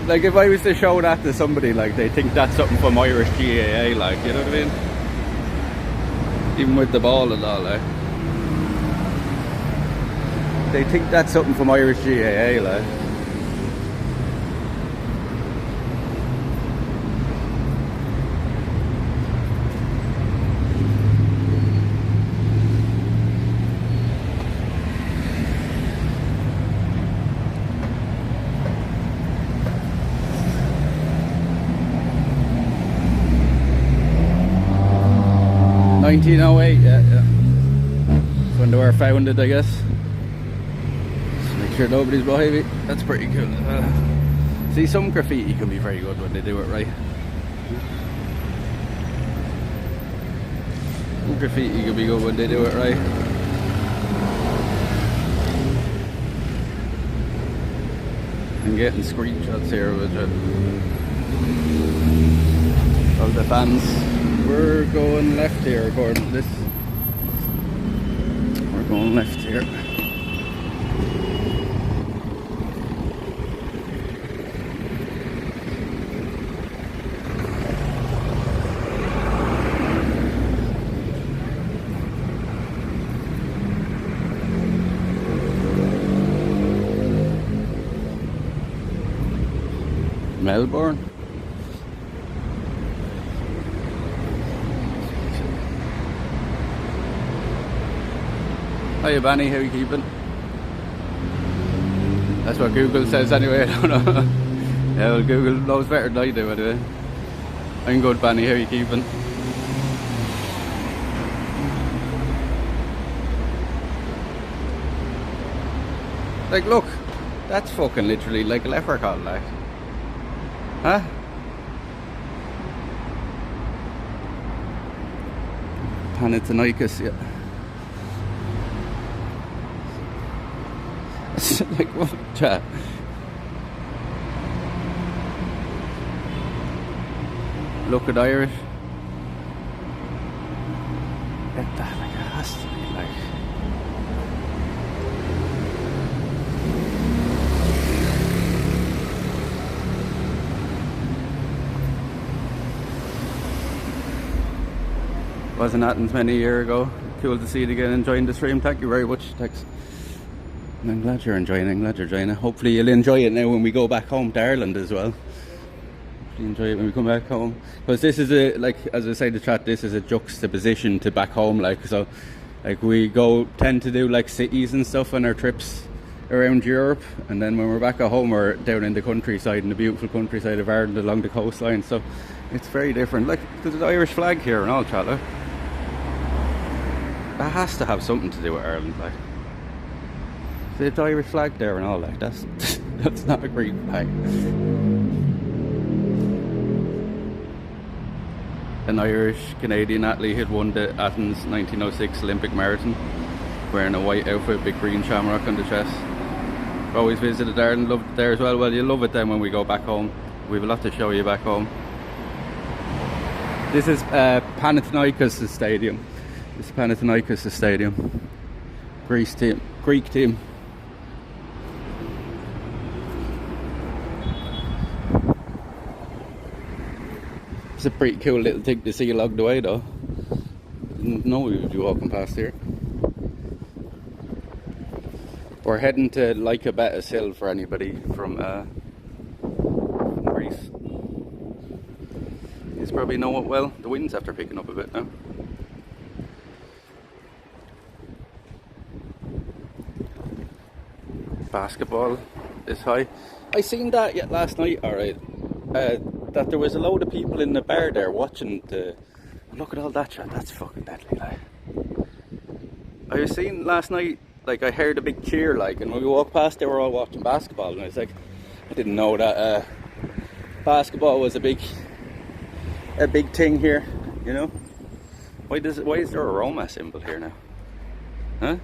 A: Like if I was to show that to somebody, like they think that's something from Irish GAA, like, you know what I mean? Even with the ball and all, like. They think that's something from Irish GAA, like. $1908, yeah. When they were founded, I guess. Just make sure nobody's behind me. That's pretty cool. See, some graffiti can be very good when they do it right. Some graffiti can be good when they do it right. I'm getting screenshots here with of the fans. We're going left here according to this. We're going left here. Melbourne. Hiya Benny, how you keeping? That's what Google says anyway, I don't know. Yeah, well, Google knows better than I do anyway. I'm good, Benny, how you keeping? Like, look, that's fucking literally like a leprechaun, like. Huh? Panathinaikos, yeah. Like, what? Chat. Look at Irish. Get that, like, it has to be like. Was in Athens many years ago. Cool to see it again. Enjoying the stream. Thank you very much. Thanks. I'm glad you're enjoying it. I'm glad you're enjoying it. Hopefully you'll enjoy it now when we go back home to Ireland as well. Hopefully you enjoy it when we come back home. Because this is a, like, as I say in the chat, this is a juxtaposition to back home. Like, so, like, we tend to do like cities and stuff on our trips around Europe, and then when we're back at home, we're down in the countryside, in the beautiful countryside of Ireland along the coastline. So it's very different. Like, there's an Irish flag here and all, chat. That has to have something to do with Ireland, like. The Irish flag there and all, like, that's that's not a great flag. An Irish Canadian athlete had won the Athens 1906 Olympic Marathon, wearing a white outfit, big green shamrock on the chest. Always visited Ireland, loved it there as well. Well, you'll love it then when we go back home. We have a lot to show you back home. This is Panathinaikos' stadium. This is Panathinaikos' stadium. Greek team. It's a pretty cool little thing to see along the way though. Didn't know we would be walking past here. We're heading to Lycabettus Hill for anybody from Greece. You probably know it well. The wind's after picking up a bit now. Basketball is high. I seen that last night, alright. That there was a load of people in the bar there watching the. Look at all that shit, that's fucking deadly, like. I was seeing last night, like, I heard a big cheer, like, and when we walked past they were all watching basketball, and I was like, I didn't know that basketball was a big thing here, you know. Why is there a Roma symbol here now? Huh?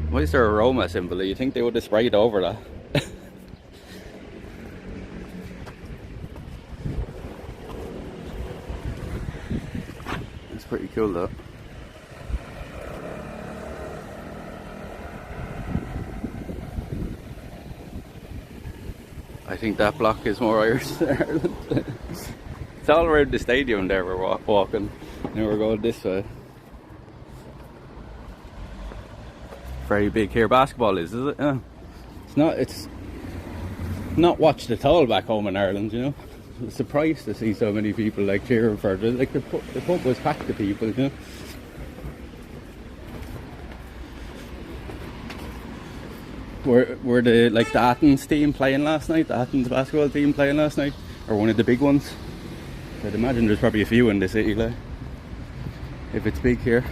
A: Why is there a Roma symbol? You think they would have sprayed over that? It's pretty cool though. I think that block is more Irish than Ireland. It's all around the stadium there we're walking. Now we're going this way. Very big here. Basketball is it? Yeah. It's not watched at all back home in Ireland, you know. I'm surprised to see so many people like cheering for it. Like the pub was packed of people, you know. Were the Athens team playing last night? The Athens basketball team playing last night? Or one of the big ones? I'd imagine there's probably a few in the city, like, if it's big here.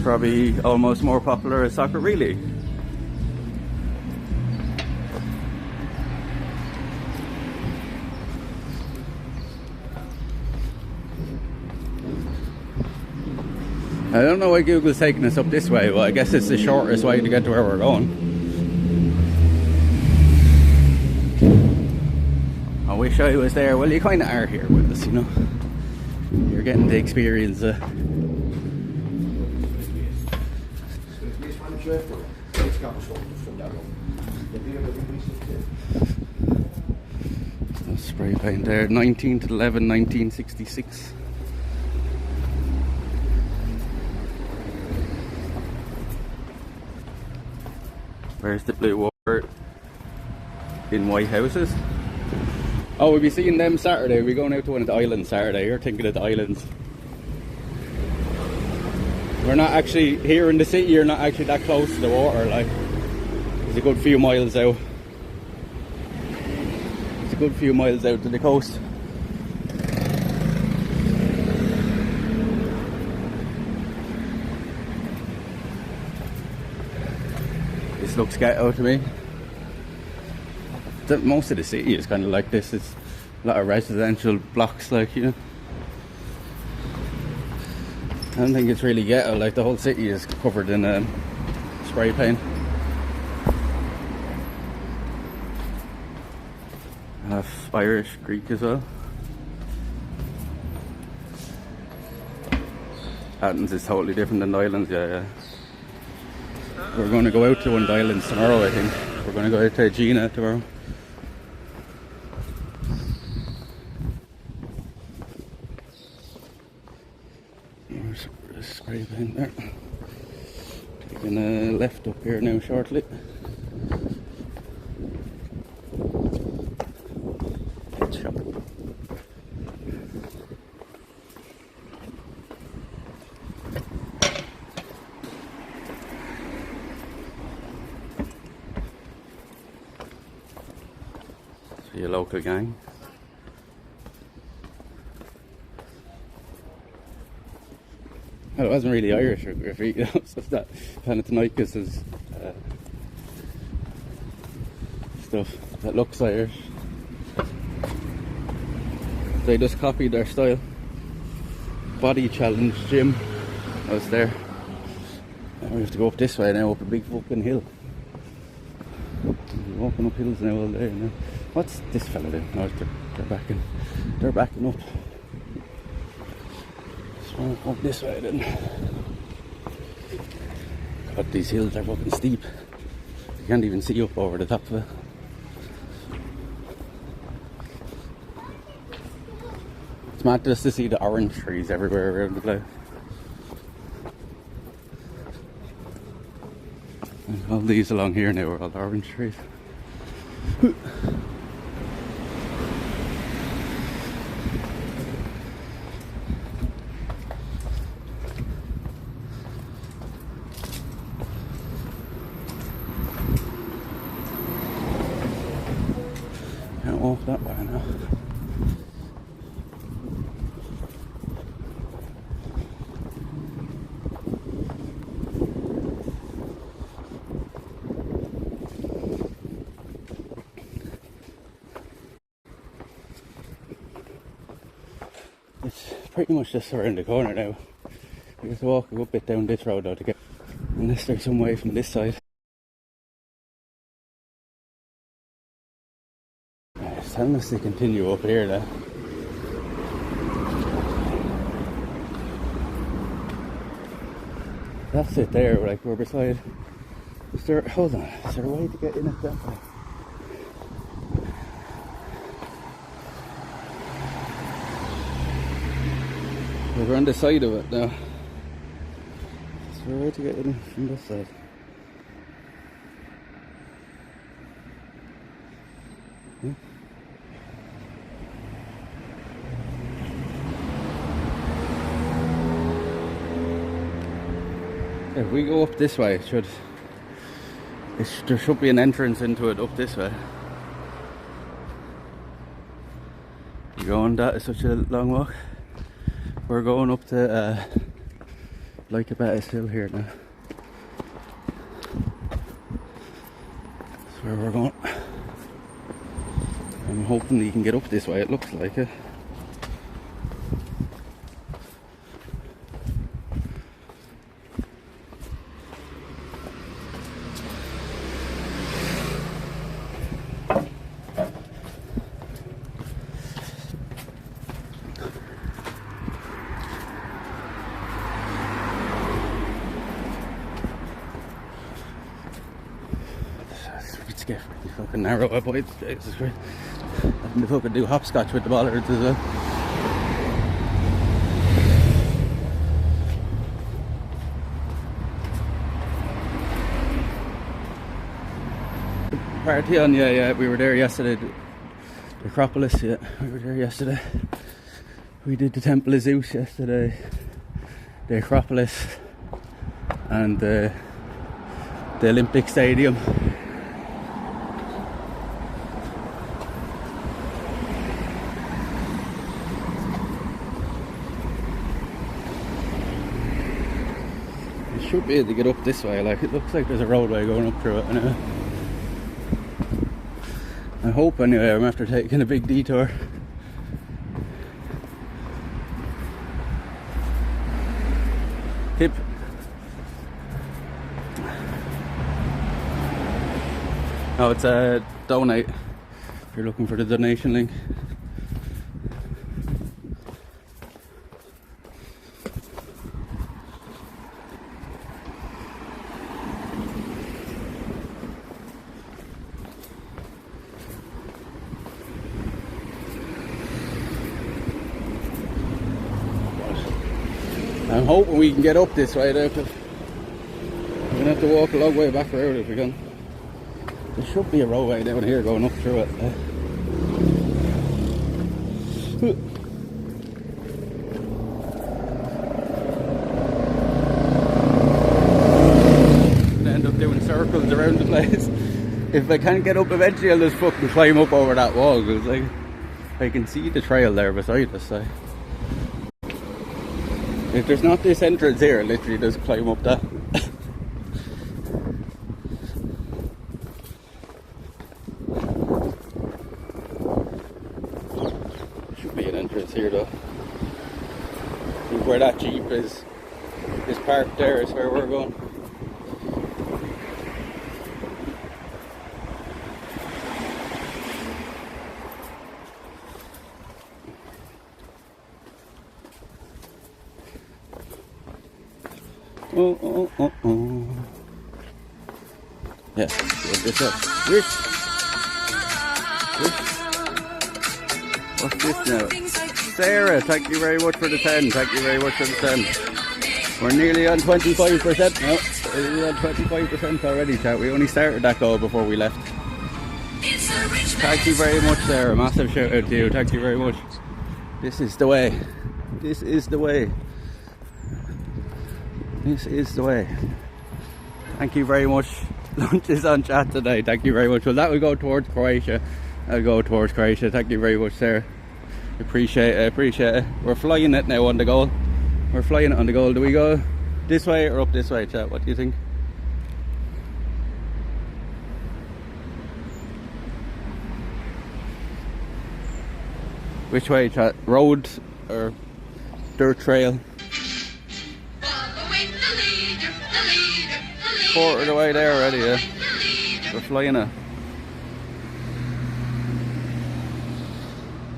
A: Probably almost more popular as soccer, really. I don't know why Google's taking us up this way, but I guess it's the shortest way to get to where we're going. I wish I was there. Well, you kind of are here with us, you know. You're getting the experience. Spray paint there, 19/11/1966. Where's the blue water? in white houses. Oh, we'll be seeing them Saturday. We're going out to one of the islands Saturday. You're thinking of the islands. We're not actually here in the city. You're not actually that close to the water. Like, it's a good few miles out. It's a good few miles out to the coast. This looks ghetto to me. Most of the city is kind of like this. It's a lot of residential blocks, like, you know. I don't think it's really ghetto. Like, the whole city is covered in spray paint. Half Irish, Greek as well. Athens is totally different than the islands. Yeah. We're going to go out to one of the islands tomorrow, I think. We're going to go out to Gina tomorrow. There's spray paint there. Taking a left up here now shortly. Pet shop. See a local gang. Well, it wasn't really Irish or graffiti, it's just that Panathinaikos' stuff that looks Irish. They just copied their style. Body challenge gym. I was there. Now we have to go up this way now, up a big fucking hill. We're walking up hills now all day now. What's this fella doing? Oh, they're backing up. Up this way then. God, these hills are fucking steep. You can't even see up over the top of it. It's mad just to see the orange trees everywhere around the place. And all these along here now are all orange trees. Can't walk that way now. It's pretty much just around the corner now. We have to walk a good bit down this road though to get, unless there's some way from this side. It's telling us to continue up here now. That's it there, like we're beside. Is there, hold on, is there a way to get in it that way? We're on the side of it now. Is there a way to get in from this side? Yeah. If we go up this way, there should be an entrance into it up this way. You going? That is such a long walk. We're going up to Lycabettus hill here now. That's where we're going. I'm hoping you can get up this way, it looks like it. It's getting fucking narrow up, boy. Jesus Christ. I can fucking do hopscotch with the bollards as well. Parthenon, yeah, we were there yesterday. The Acropolis, yeah, we were there yesterday. We did the Temple of Zeus yesterday, the Acropolis, and the Olympic Stadium. You should be able to get up this way, like it looks like there's a roadway going up through it anyway. I hope anyway, I'm after taking a big detour. Tip. Oh, it's a donate, if you're looking for the donation link. I'm hoping we can get up this way though, because we're going to have to walk a long way back around if we can. There should be a roadway down here going up through it. Gonna end up doing circles around the place. If I can't get up eventually, I'll just fucking climb up over that wall, because like, I can see the trail there beside us. So. If there's not this entrance here, literally just climb up that. Should be an entrance here though. I think where that Jeep is parked there is where we're going. Oh. Yeah, this up. What's this now? Sarah, thank you very much for the 10. Thank you very much for the 10. We're nearly on 25% now. We're on 25% already, chat. We only started that goal before we left. Thank you very much, Sarah. Massive shout out to you. Thank you very much. This is the way. This is the way. This is the way. Thank you very much. Lunch is on chat today. Thank you very much. Well, that will go towards Croatia. I'll go towards Croatia. Thank you very much, Sarah. Appreciate it. Appreciate it. We're flying it now on the goal. We're flying it on the goal. Do we go this way or up this way, chat? What do you think? Which way, chat? Road or dirt trail? Quarter of the way there already, yeah. We're flying it.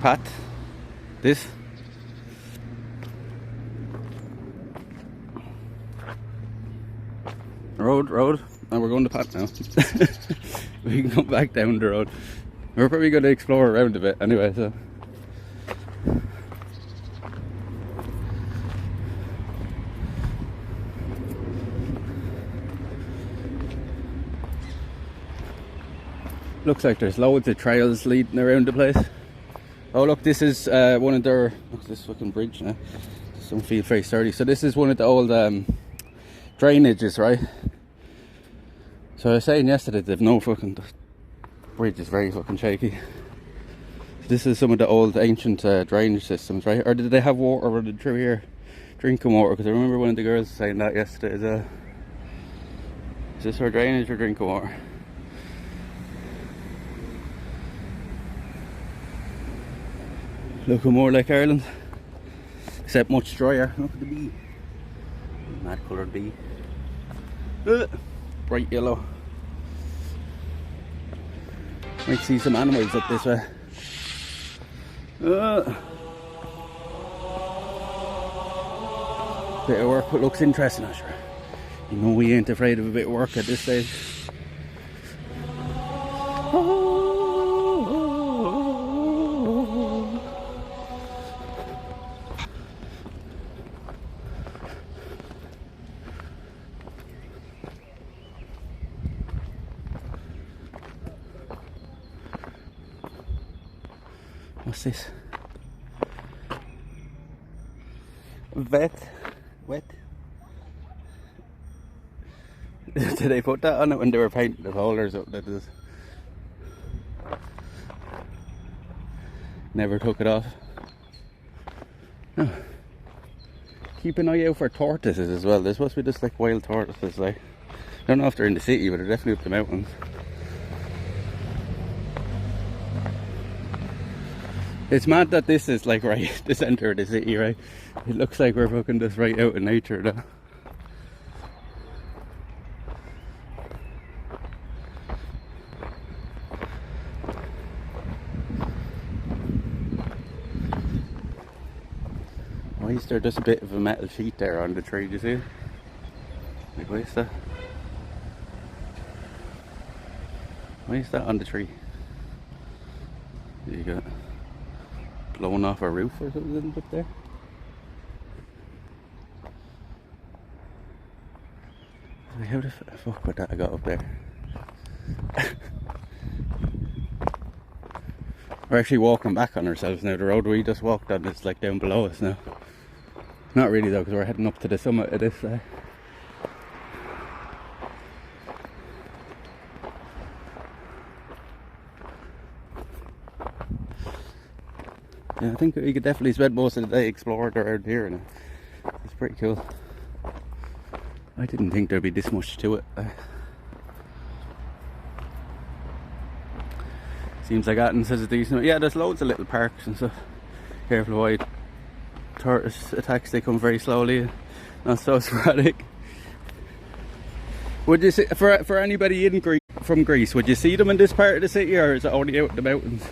A: Pat, this. Road, and we're going to Pat now. We can come back down the road. We're probably going to explore around a bit anyway, so. Looks like there's loads of trails leading around the place. Oh look, this is one of their, look at this fucking bridge now. This don't feel very sturdy. So this is one of the old drainages, right? So I was saying yesterday they've no fucking, the bridge is very fucking shaky. This is some of the old ancient drainage systems, right? Or did they have water running through here? Drinking water, because I remember one of the girls saying that yesterday. Is this for drainage or drinking water? Looking more like Ireland, except much drier. Look at the bee, mad coloured bee, bright yellow. Might see some animals up this way. Bit of work, but looks interesting, I'm sure. You know we ain't afraid of a bit of work at this stage. What's this? Wet. Did they put that on it when they were painting the hole or something? That is. Never took it off. Oh. Keep an eye out for tortoises as well. They're supposed to be just like wild tortoises. Like, I don't know if they're in the city, but they're definitely up the mountains. It's mad that this is like right the centre of the city, right? It looks like we're fucking just right out in nature though. Why is there just a bit of a metal sheet there on the tree, do you see? Like, why is that? Why is that on the tree? You got blown off a roof or something up there? How the fuck would that have got up there? We're actually walking back on ourselves now. The road we just walked on is like down below us now. Not really though, because we're heading up to the summit of this. Yeah, I think we could definitely spend most of the day exploring around here, and it's pretty cool. I didn't think there'd be this much to it. Seems like Athens has a decent. Yeah, there's loads of little parks and stuff. Careful avoid tortoise attacks. They come very slowly, not so sporadic. Would you see, for anybody in from Greece, would you see them in this part of the city, or is it only out in the mountains?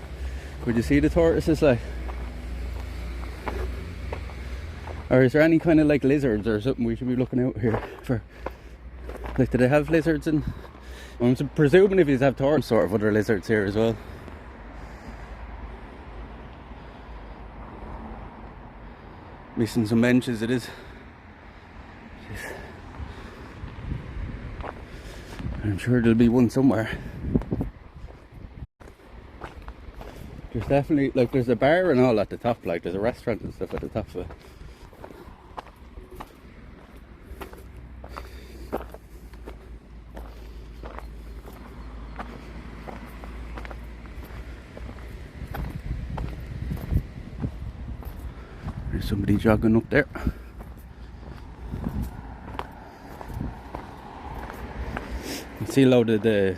A: Would you see the tortoises like? Or is there any kind of like lizards or something we should be looking out here for? Like, do they have lizards in? I'm presuming if you have tortoises, sort of other lizards here as well. Missing some benches, it is. Jeez. I'm sure there'll be one somewhere. There's definitely, like, there's a bar and all at the top, like, there's a restaurant and stuff at the top of it. There's somebody jogging up there. You see a load of the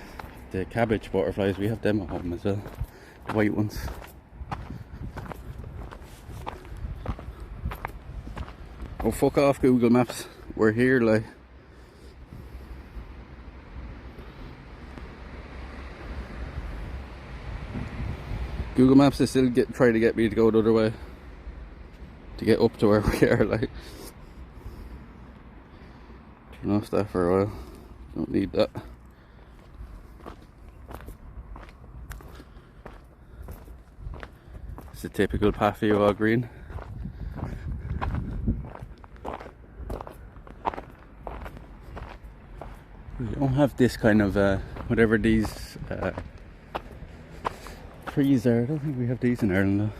A: cabbage butterflies. We have them at home as well, the white ones. Oh, fuck off, Google Maps. We're here, like. Google Maps is still trying to get me to go the other way, to get up to where we are, like. Turn off that for a while. Don't need that. It's a typical patio all green. We don't have this kind of whatever these trees are. I don't think we have these in Ireland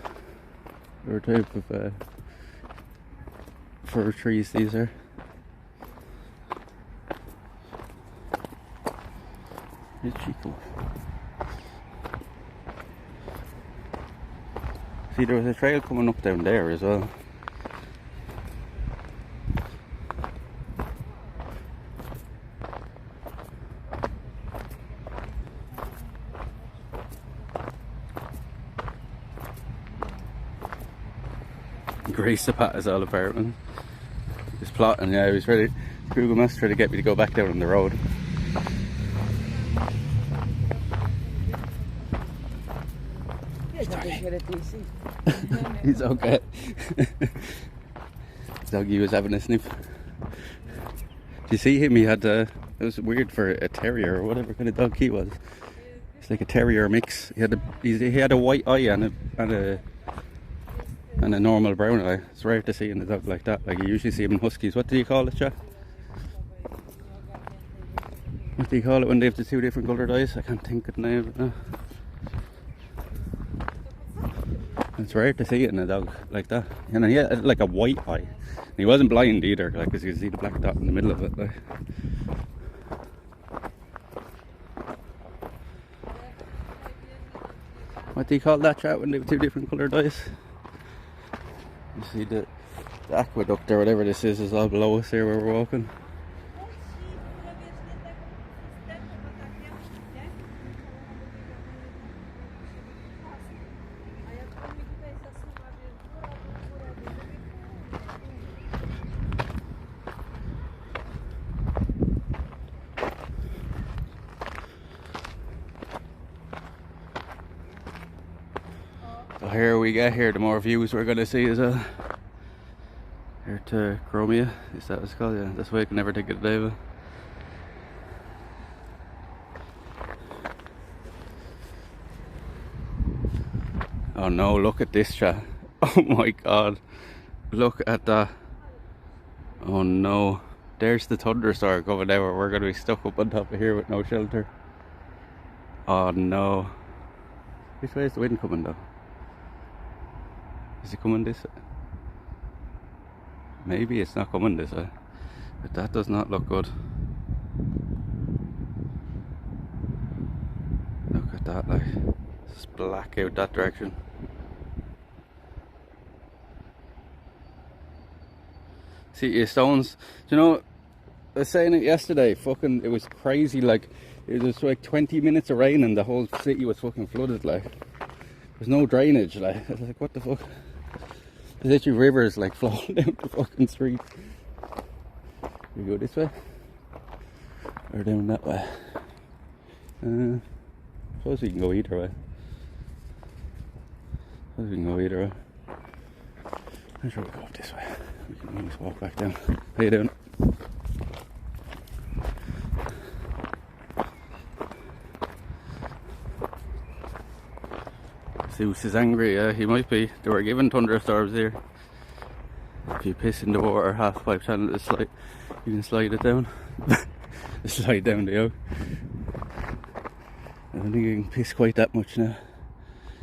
A: though. Or type of fir trees these are. Where's Chico? See, there was a trail coming up down there as well. Grace the Pat is all apartment. Just plotting, yeah, I was ready. Google Maps trying to get me to go back down on the road. He's okay. Doggy was having a sniff. Did you see him? He had it was weird for a terrier or whatever kind of dog he was. It's like a terrier mix. He had a white eye and a normal brown eye. It's rare to see in a dog like that. Like, you usually see them in huskies. What do you call it, Jack? What do you call it when they have the two different coloured eyes? I can't think of the name of it now. It's rare to see it in a dog like that. And he had like a white eye. And he wasn't blind either, like, because you can see the black dot in the middle of it. Like. What do you call that, chat, when they have two different coloured eyes? You see the aqueduct or whatever this is all below us here where we're walking. So here we get here, the more views we're going to see is here to Chromia, is that what it's called? Yeah, that's why I can never think of the name. Oh no, look at this, chat. Oh my god, look at that. Oh no, there's the thunderstorm coming out. We're going to be stuck up on top of here with no shelter. Oh no. Which way is the wind coming though? Is it coming this way? Maybe it's not coming this way, but that does not look good. Look at that, like, it's black out that direction. See your stones, do you know, I was saying it yesterday, fucking, it was crazy, like, it was like 20 minutes of rain and the whole city was fucking flooded, like, there's no drainage, like, I was like, what the fuck? There's literally rivers like flowing down the fucking street. We go this way or down that way. Suppose we can go either way. I'm sure we go up this way. We can just walk back down. How you doing? Zeus is angry, yeah, he might be. They were given thunderstorms here. If you piss in the water, half pipe channel is slide, you can slide it down. Slide down the oak. I don't think you can piss quite that much now.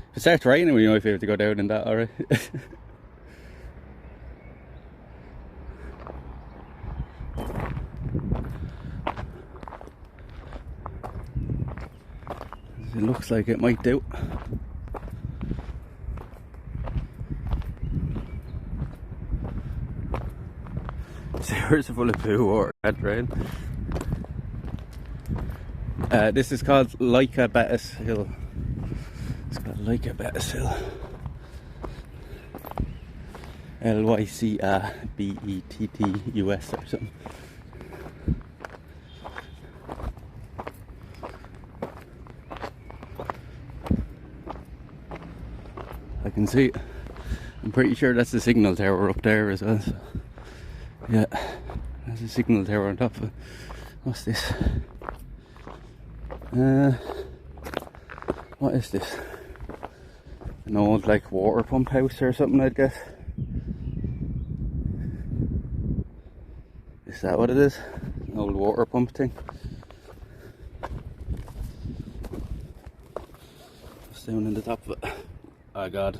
A: If it starts raining, we might be able to go down in that, alright. It looks like it might do. Sewers are full of poo or bad rain. This is called Lycabettus Hill. It's called Lycabettus Hill. Lycabettus or something. I can see it. I'm pretty sure that's the signal tower up there as well. So. Yeah, there's a signal tower on top of it. What's this? What is this? An old like water pump house or something, I'd guess. Is that what it is? An old water pump thing. What's down in the top of it? Oh god,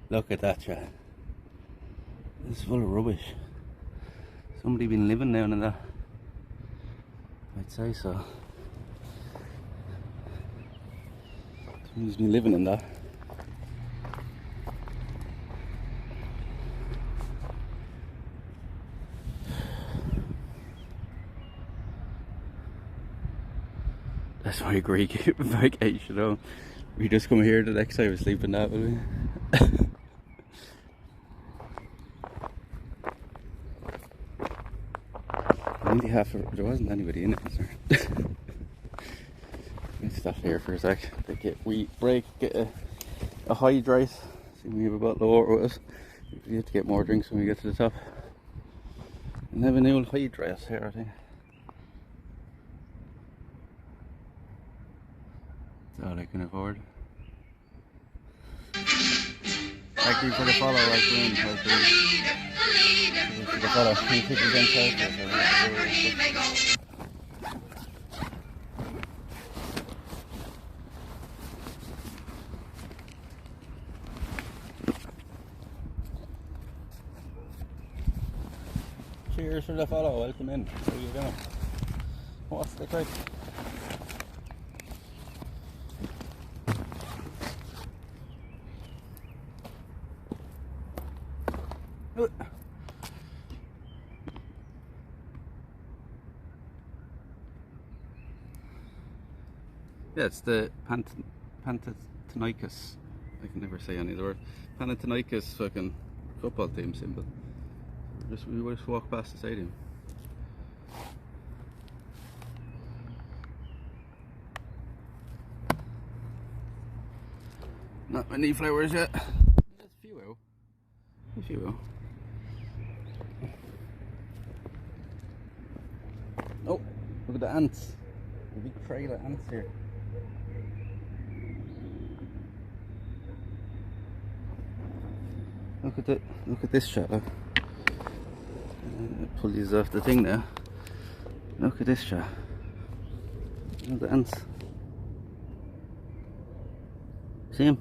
A: look at that, chat. It's full of rubbish. Somebody been living down in that? I'd say so. Somebody's been living in that. That's my Greek vacation home. We just come here the next time we sleep in that, will we? There wasn't anybody in it. Let's stop here for a sec. We break, get a hydrate. See, we have a bottle of water with us. We have to get more drinks when we get to the top. And have a new hydrate here, I think. That's all I can afford. Thank you for the follow, like green. For the follow. Can you keep it inside? Cheers for the follow, welcome in. How you doing? What's the crack? Yeah, it's the Panathinaikos. I can never say any of the word. Panathinaikos fucking football team symbol. We just walk past the stadium. Not many flowers yet. There's a few out. A few out. Oh, look at the ants. A big trail of ants here. Look at this shot. Pull these off the thing now. Look at this shot. Look at the ants. See him?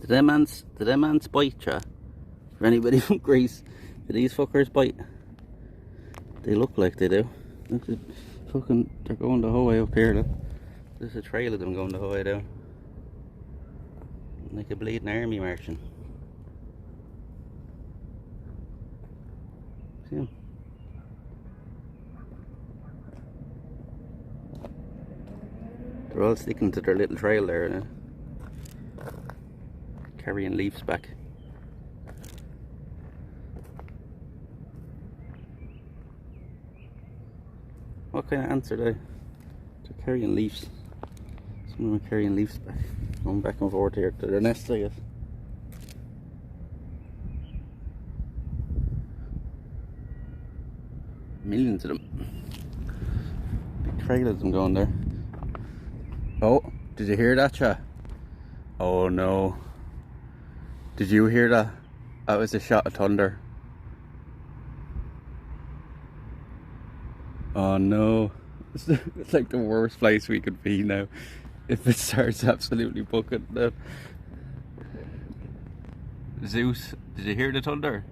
A: Did them ants bite, cha? For anybody from Greece, do these fuckers bite? They look like they do. Look at fucking, they're going the whole way up here, look. There's a trail of them going the whole way down. Like a bleeding army marching. See him? They're all sticking to their little trail there now. Carrying leaves back. What kind of ants are they? They're carrying leaves. Some of them are carrying leaves back. Going back and forth here to their nests, I guess. Millions of them. Big trail of them going there. Oh, did you hear that, chat? Oh no. Did you hear that? That was a shot of thunder. Oh no. It's like the worst place we could be now. If it starts absolutely bucking down. Zeus, did you hear the thunder?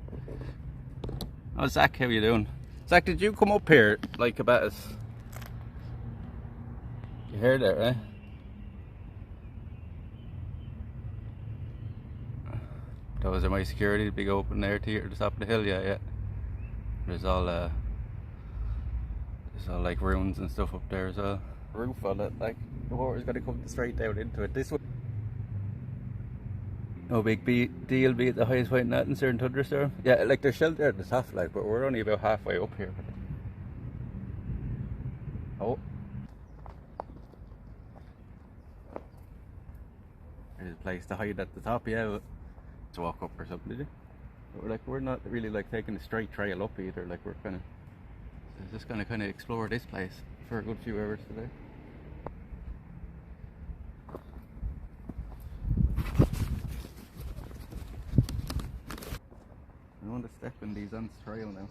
A: Oh, Zach, how you doing? Zach, did you come up here, Lycabettus? You heard it, right? Those are my security, the big open air theatre at the top of the hill, yeah. There's all like ruins and stuff up there as well. Roof on it, like the water's gonna come straight down into it. This one. No big deal, be at the highest point in Athens during thunderstorm. Yeah, like there's shelter at the top, like, but we're only about halfway up here. Oh. There's a place to hide at the top, yeah. To walk up or something, did you? But we're not really like taking a straight trail up either. Like we're just gonna kind of explore this place for a good few hours today. I want to step in these ants' trail now.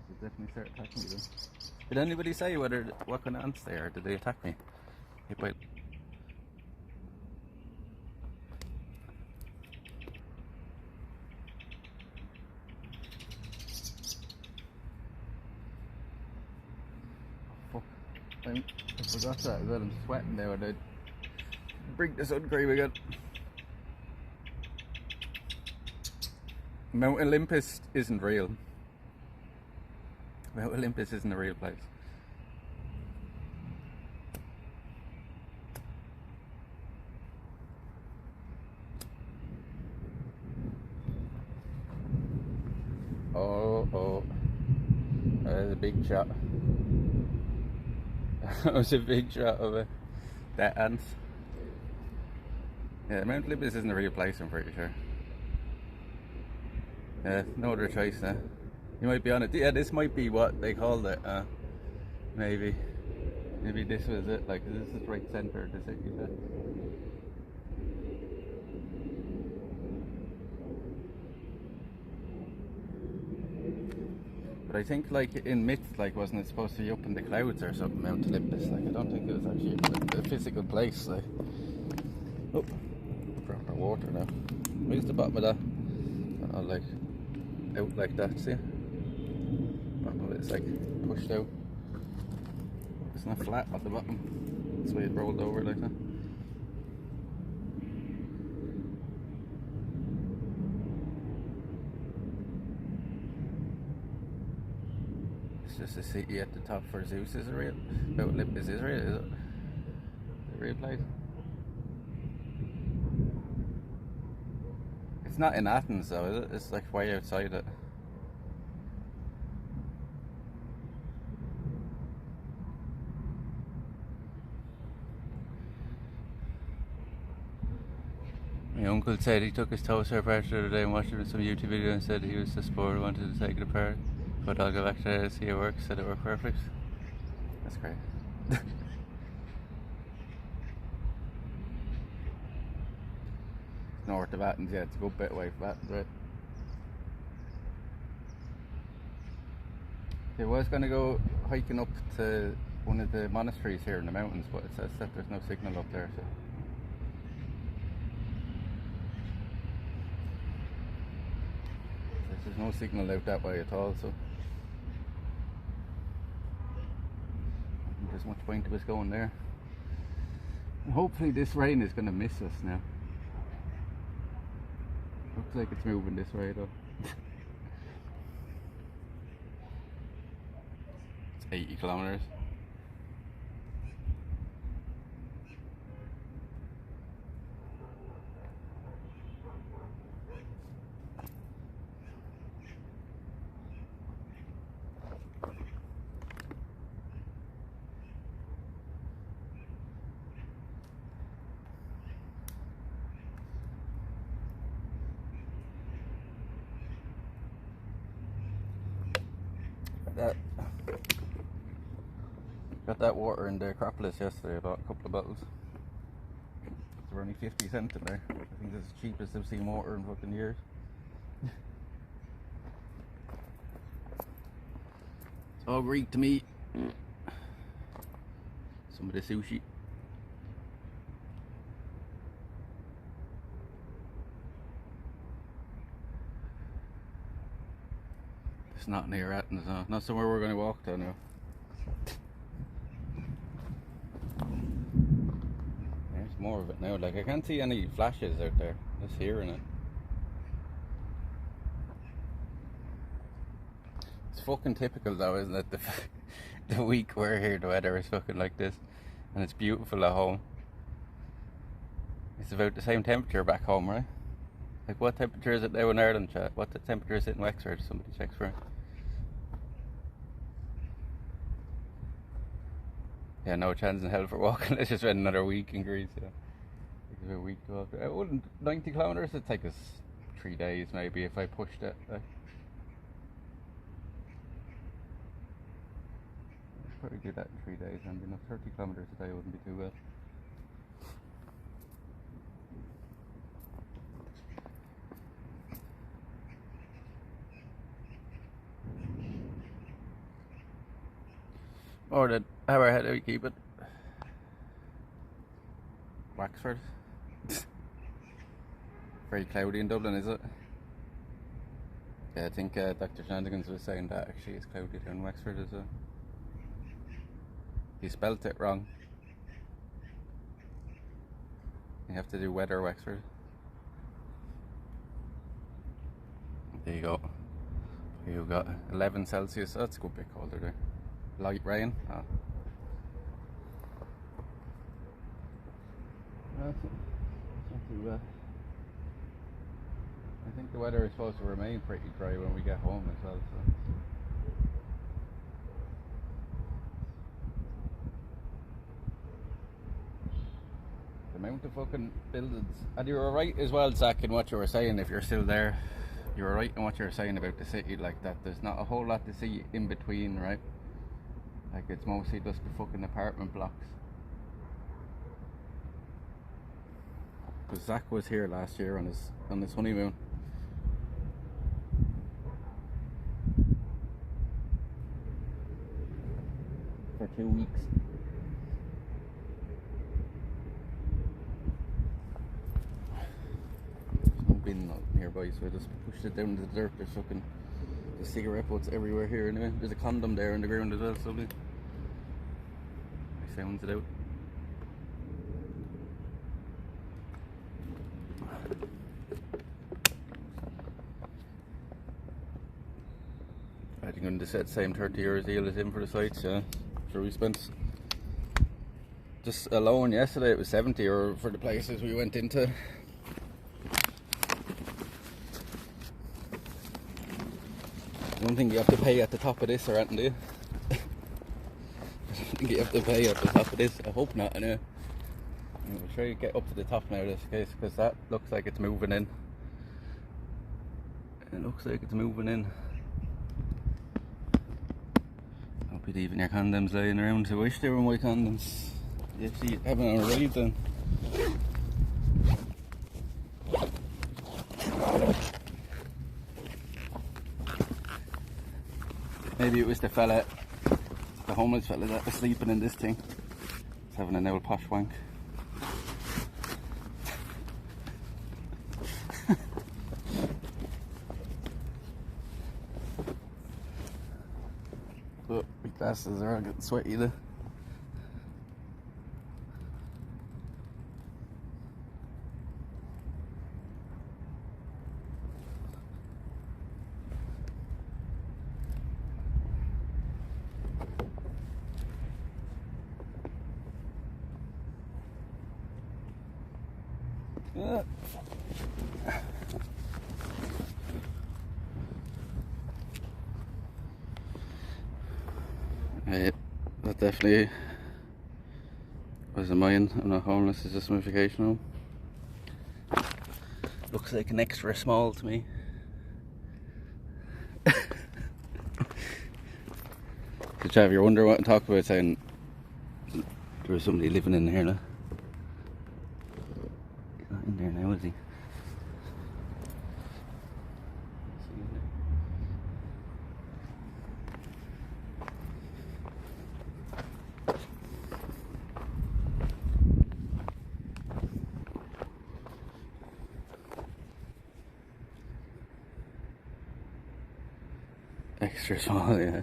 A: They'll definitely start attacking me then. Did anybody say what kind of ants they are? Did they attack me? I forgot that as well. I'm sweating now and I'd bring the sun cream again. Mount Olympus isn't real. Mount Olympus isn't a real place. Oh, that is a big shot. That was a big shot of that ants. Yeah, Mount Olympus isn't a real place, I'm pretty sure. Yeah, no other choice now. You might be on it. Yeah, this might be what they called it. Maybe this was it. Like, this is right center of the city. But I think, like, in myth, like, wasn't it supposed to be up in the clouds or something, Mount Olympus? Like, I don't think it was actually a physical place. Like, oh, proper water now. Where's the bottom of that? not like out like that, see? Well, it's like pushed out. It's not flat at the bottom. That's why it rolled over like that. It's just a city at the top for Zeus, is it real? Is Israel, is it? A real place? It's not in Athens though, is it? It's like way outside it. My uncle said he took his toaster apart the other day and watched it in some YouTube video and said he was just bored, wanted to take it apart. But I'll go back there to see it works, said it worked perfect. That's great. North of Athens, yeah, it's a good bit away from Athens, right? I was going to go hiking up to one of the monasteries here in the mountains, but it says that there's no signal up there, so. There's no signal out that way at all, so there's much point of us going there. And hopefully this rain is going to miss us now. Looks like it's moving this way though. It's 80 kilometers. Got that water in the Acropolis yesterday, about a couple of bottles. They were only 50 cents in there. I think it's the cheapest I've seen water in fucking years. It's all Greek to me. Some of the sushi. It's not near Athens, no. Not somewhere we're going to walk to now. There's more of it now. Like, I can't see any flashes out there. Just hearing it. It's fucking typical though, isn't it? The week we're here, the weather is fucking like this. And it's beautiful at home. It's about the same temperature back home, right? Like, what temperature is it now in Ireland, chat? What temperature is it in Wexford? Somebody checks for it. Yeah, no chance in hell for walking. Let's just spend another week in Greece, yeah. Take us a week to walk. It wouldn't, 90 kilometers, it'd take us 3 days maybe if I pushed it. Like. I'd probably do that in 3 days, and 30 kilometers a day wouldn't be too bad. Or how do we keep it? Wexford. Very cloudy in Dublin, is it? Yeah, I think Dr. Shandigans was saying that actually it's cloudy down in Wexford as well. He spelt it wrong. You have to do weather Wexford. There you go. You've got 11 Celsius. That's a good bit colder there. Light rain. Oh. That's not too bad. I think the weather is supposed to remain pretty dry when we get home as well. So. The amount of fucking buildings. And you were right as well, Zach, in what you were saying. If you're still there, you were right in what you were saying about the city like that. There's not a whole lot to see in between, right? Like, it's mostly just the fucking apartment blocks. Because Zach was here last year on his honeymoon. For 2 weeks. There's no bin, nearby, so I just pushed it down into the dirt. There's fucking the cigarette butts everywhere here anyway. There's a condom there in the ground as well, so I sounds it out. I think I'm just at the same €30 deal as him for the sites, yeah. Sure, we spent just alone yesterday, it was €70 for the places we went into. I don't think you have to pay at the top of this or anything, do you? I don't think you have to pay at the top of this. I hope not, anyway. We'll try to get up to the top now, in this case, because that looks like it's moving in. It looks like it's moving in. Hope you'd even your condoms lying around. I wish they were my condoms. You see, haven't arrived then. Maybe it was the fella, the homeless fella that was sleeping in this thing. He's having an old posh wank. Look, my glasses are all getting sweaty there. Right, that definitely wasn't mine. I'm not homeless, it's just my vacation home. Looks like an extra small to me. So Chav, you're wondering what I'm talking about, saying there was somebody living in here now. He's not in there now, is he? Extra small, yeah.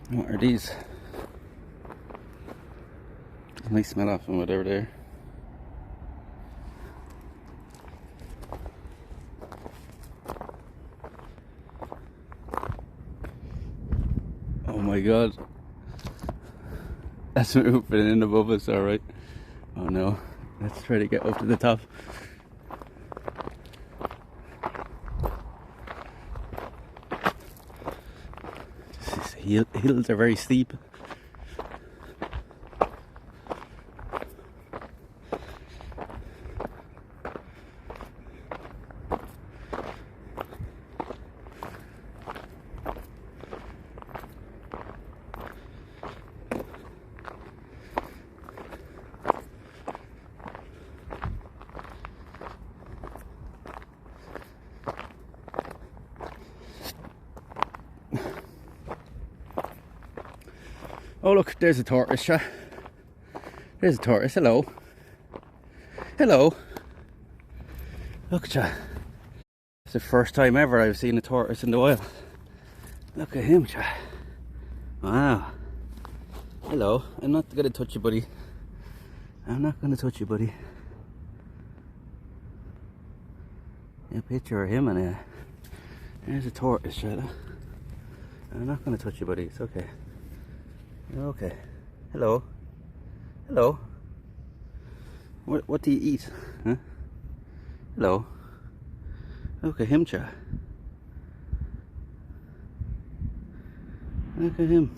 A: What are these? Nice smell off them, whatever they are. Oh my god. That's moving in above us, alright. Oh no. Let's try to get up to the top. These hills are very steep. Oh look, there's a tortoise, Sha. There's a tortoise, hello. Hello. Look, Sha. It's the first time ever I've seen a tortoise in the wild. Look at him, Sha. Wow. Hello. I'm not gonna touch you, buddy. I'm not gonna touch you, buddy. A picture of him and there's a tortoise, Sha. I'm not gonna touch you, buddy. It's okay. Okay. Hello. Hello. What do you eat? Huh? Hello. Look at him, Cha. Look at him.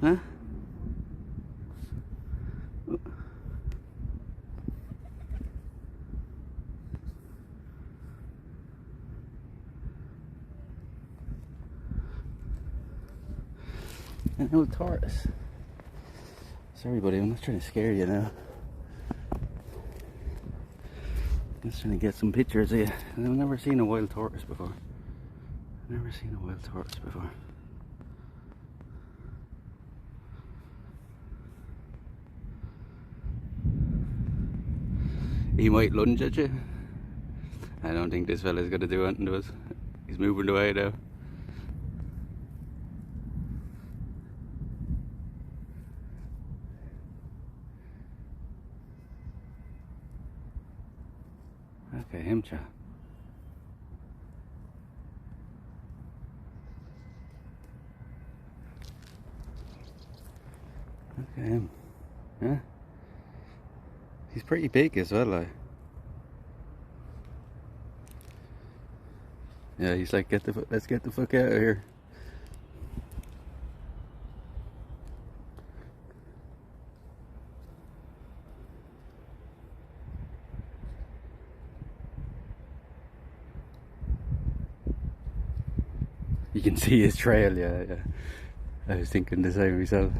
A: Huh? An old tortoise. Sorry, buddy, I'm not trying to scare you now. I'm just trying to get some pictures of you. I've never seen a wild tortoise before. Never seen a wild tortoise before. He might lunge at you. I don't think this fella's gonna do anything to us. He's moving away now. Okay, him chat. Okay, him. Yeah. He's pretty big as well, like. Yeah, he's like, let's get the fuck out of here. You can see his trail, yeah. I was thinking the same myself.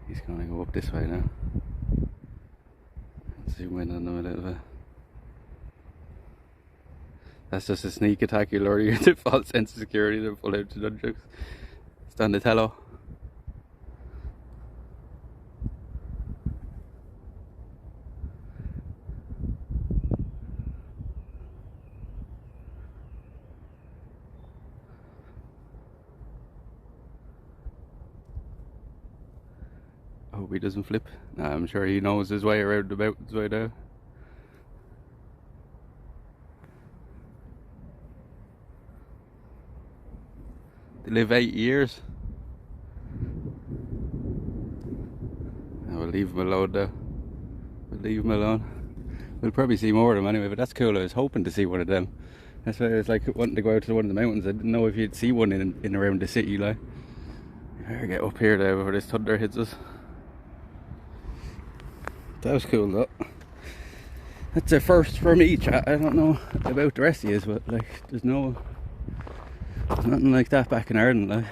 A: He's gonna go up this way now. Zoom in on him a little bit. That's just a sneak attack. You'll already get the false sense of security to pull out the nunchucks. It's Donatello. I hope he doesn't flip. Nah, I'm sure he knows his way around the mountains right now. They live 8 years. I will leave him alone though. We'll leave him alone. We'll probably see more of them anyway, but that's cool. I was hoping to see one of them. That's why I was like wanting to go out to one of the mountains. I didn't know if you'd see one in around the city, like. Better get up here now before this thunder hits us. That was cool though. That's a first for me, chat. I don't know about the rest of you, but like, there's nothing like that back in Ireland, like.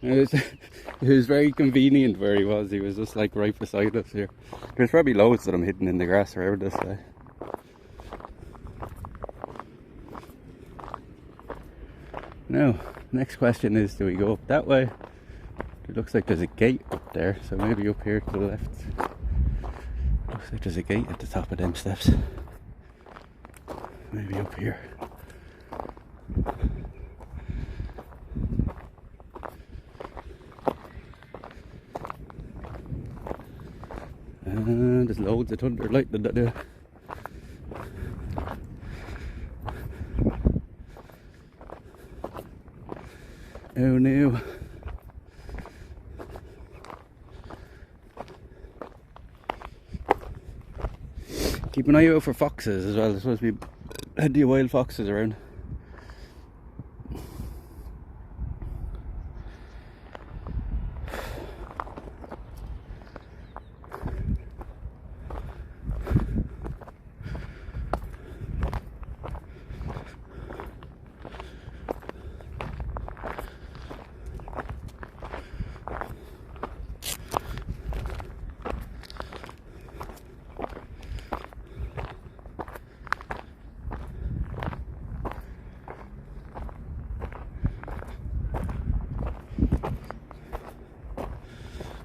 A: It was very convenient where he was. He was just like right beside us here. There's probably loads of them hidden in the grass around us, like. Now, next question is, do we go up that way? It looks like there's a gate up there, so maybe up here to the left. Looks like there's a gate at the top of them steps. Maybe up here. And there's loads of thunder lightning that there. Oh no. Keep an eye out for foxes as well. There's supposed to be plenty of wild foxes around.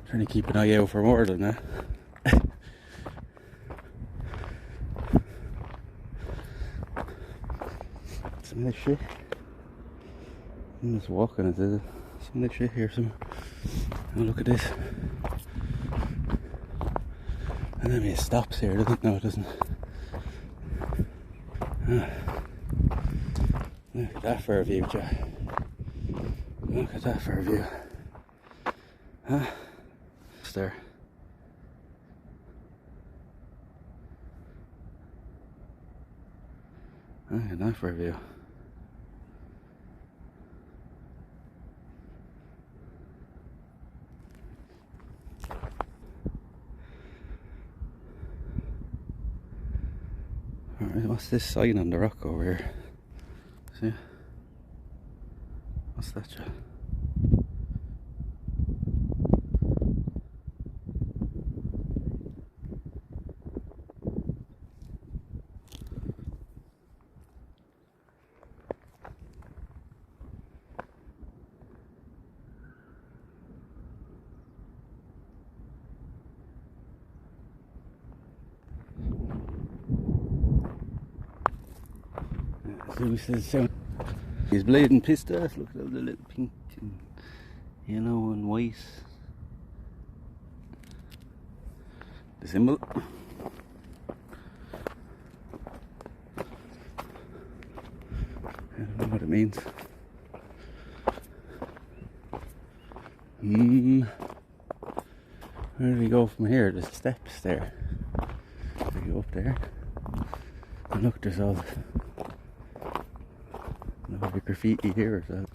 A: Trying to keep an eye out for more than that. Some of this shit. I'm just walking into some of this shit here. Oh, look at this. And then it stops here, doesn't it? No, it doesn't. Ah. Look at that for a view, Jack. Look at that for a view. Huh? There. Look at that for a view. Alright, what's this sign on the rock over here? See? What's that, Joe? He's bleeding pissed off. Look at all the little pink and yellow and white. The symbol. I don't know what it means. Where do we go from here? There's steps there. We go up there. And look, there's all the graffiti here. So.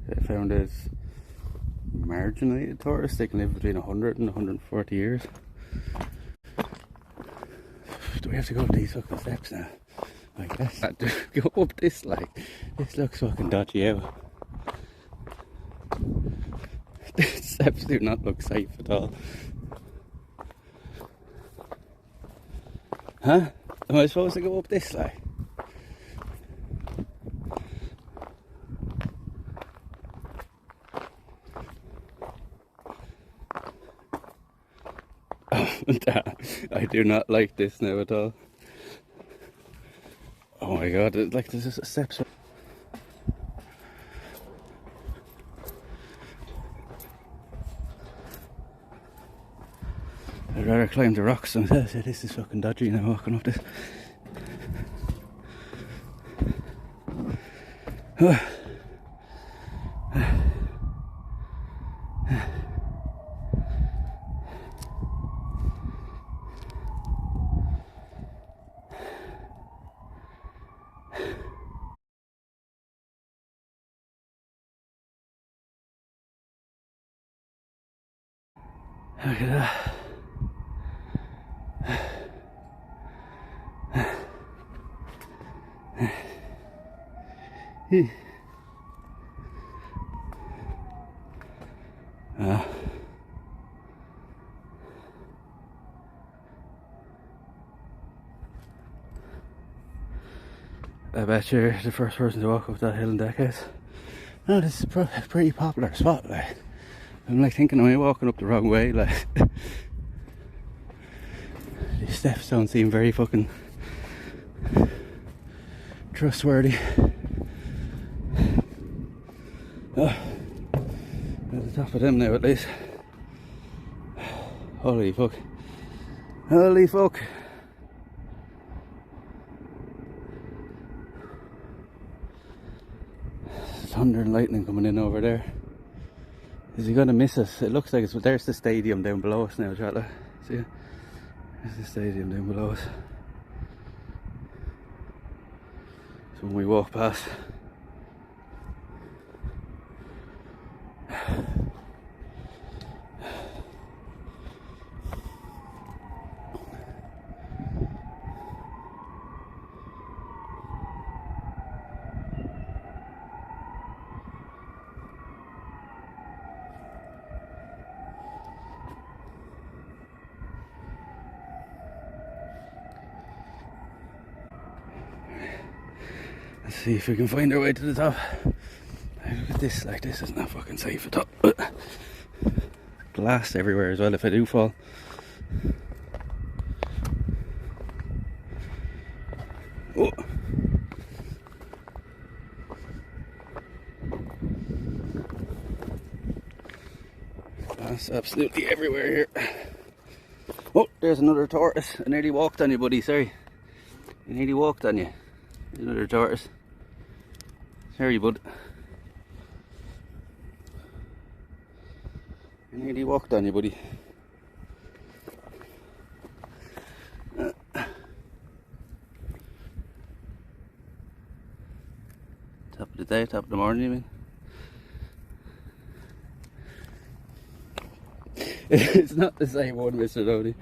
A: They found as marginalized tourists. They can live between 100 and 140 years. Do we have to go up these fucking steps now? Like, let's not go up this, like, this looks fucking dodgy out. These steps do not look safe at all. Huh? Am I supposed to go up this, like? I do not like this now at all. Oh my god, it's like there's just steps. I'd rather climb the rocks than say this is fucking dodgy now walking up this. Look at that. I bet you're the first person to walk up that hill in decades. No, this is a pretty popular spot, like. I'm like thinking, am I walking up the wrong way? Like, these steps don't seem very fucking trustworthy. Oh, at the top of them now at least. Holy fuck. Holy fuck. Thunder and lightning coming in over there. Is he gonna miss us? It looks like it's, there's the stadium down below us now, Charlotte. See it? There's the stadium down below us. So when we walk past. Let's see if we can find our way to the top. Look at this, like this is not fucking safe at all. Glass everywhere as well if I do fall. Oh. Glass absolutely everywhere here. Oh, There's another tortoise. I nearly walked on you, buddy. Sorry. I nearly walked on you. There's another tortoise. Sorry, bud. I nearly walked on you, buddy. Top of the day, top of the morning, you mean? It's not the same one, Mr. Lodi.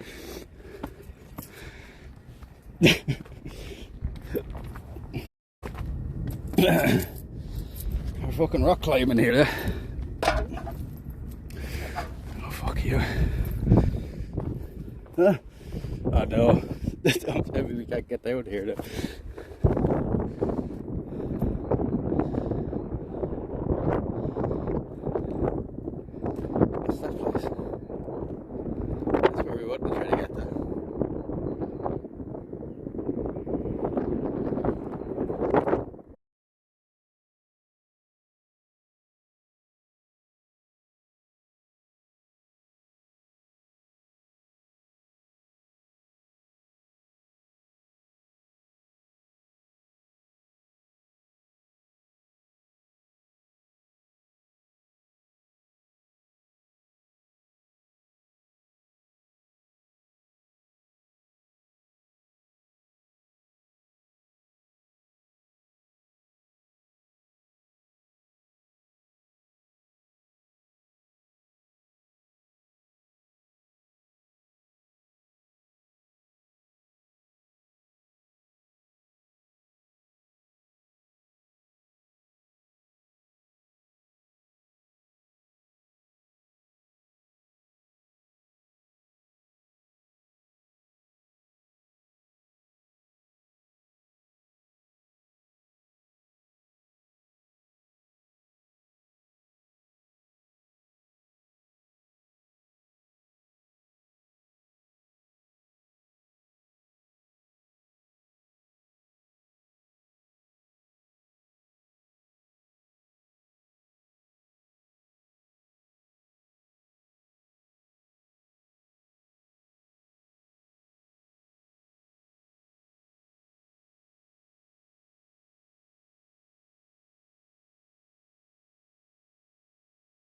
A: We're fucking rock climbing here, Oh, fuck you. Huh? Oh no. Don't tell me we can't get down here.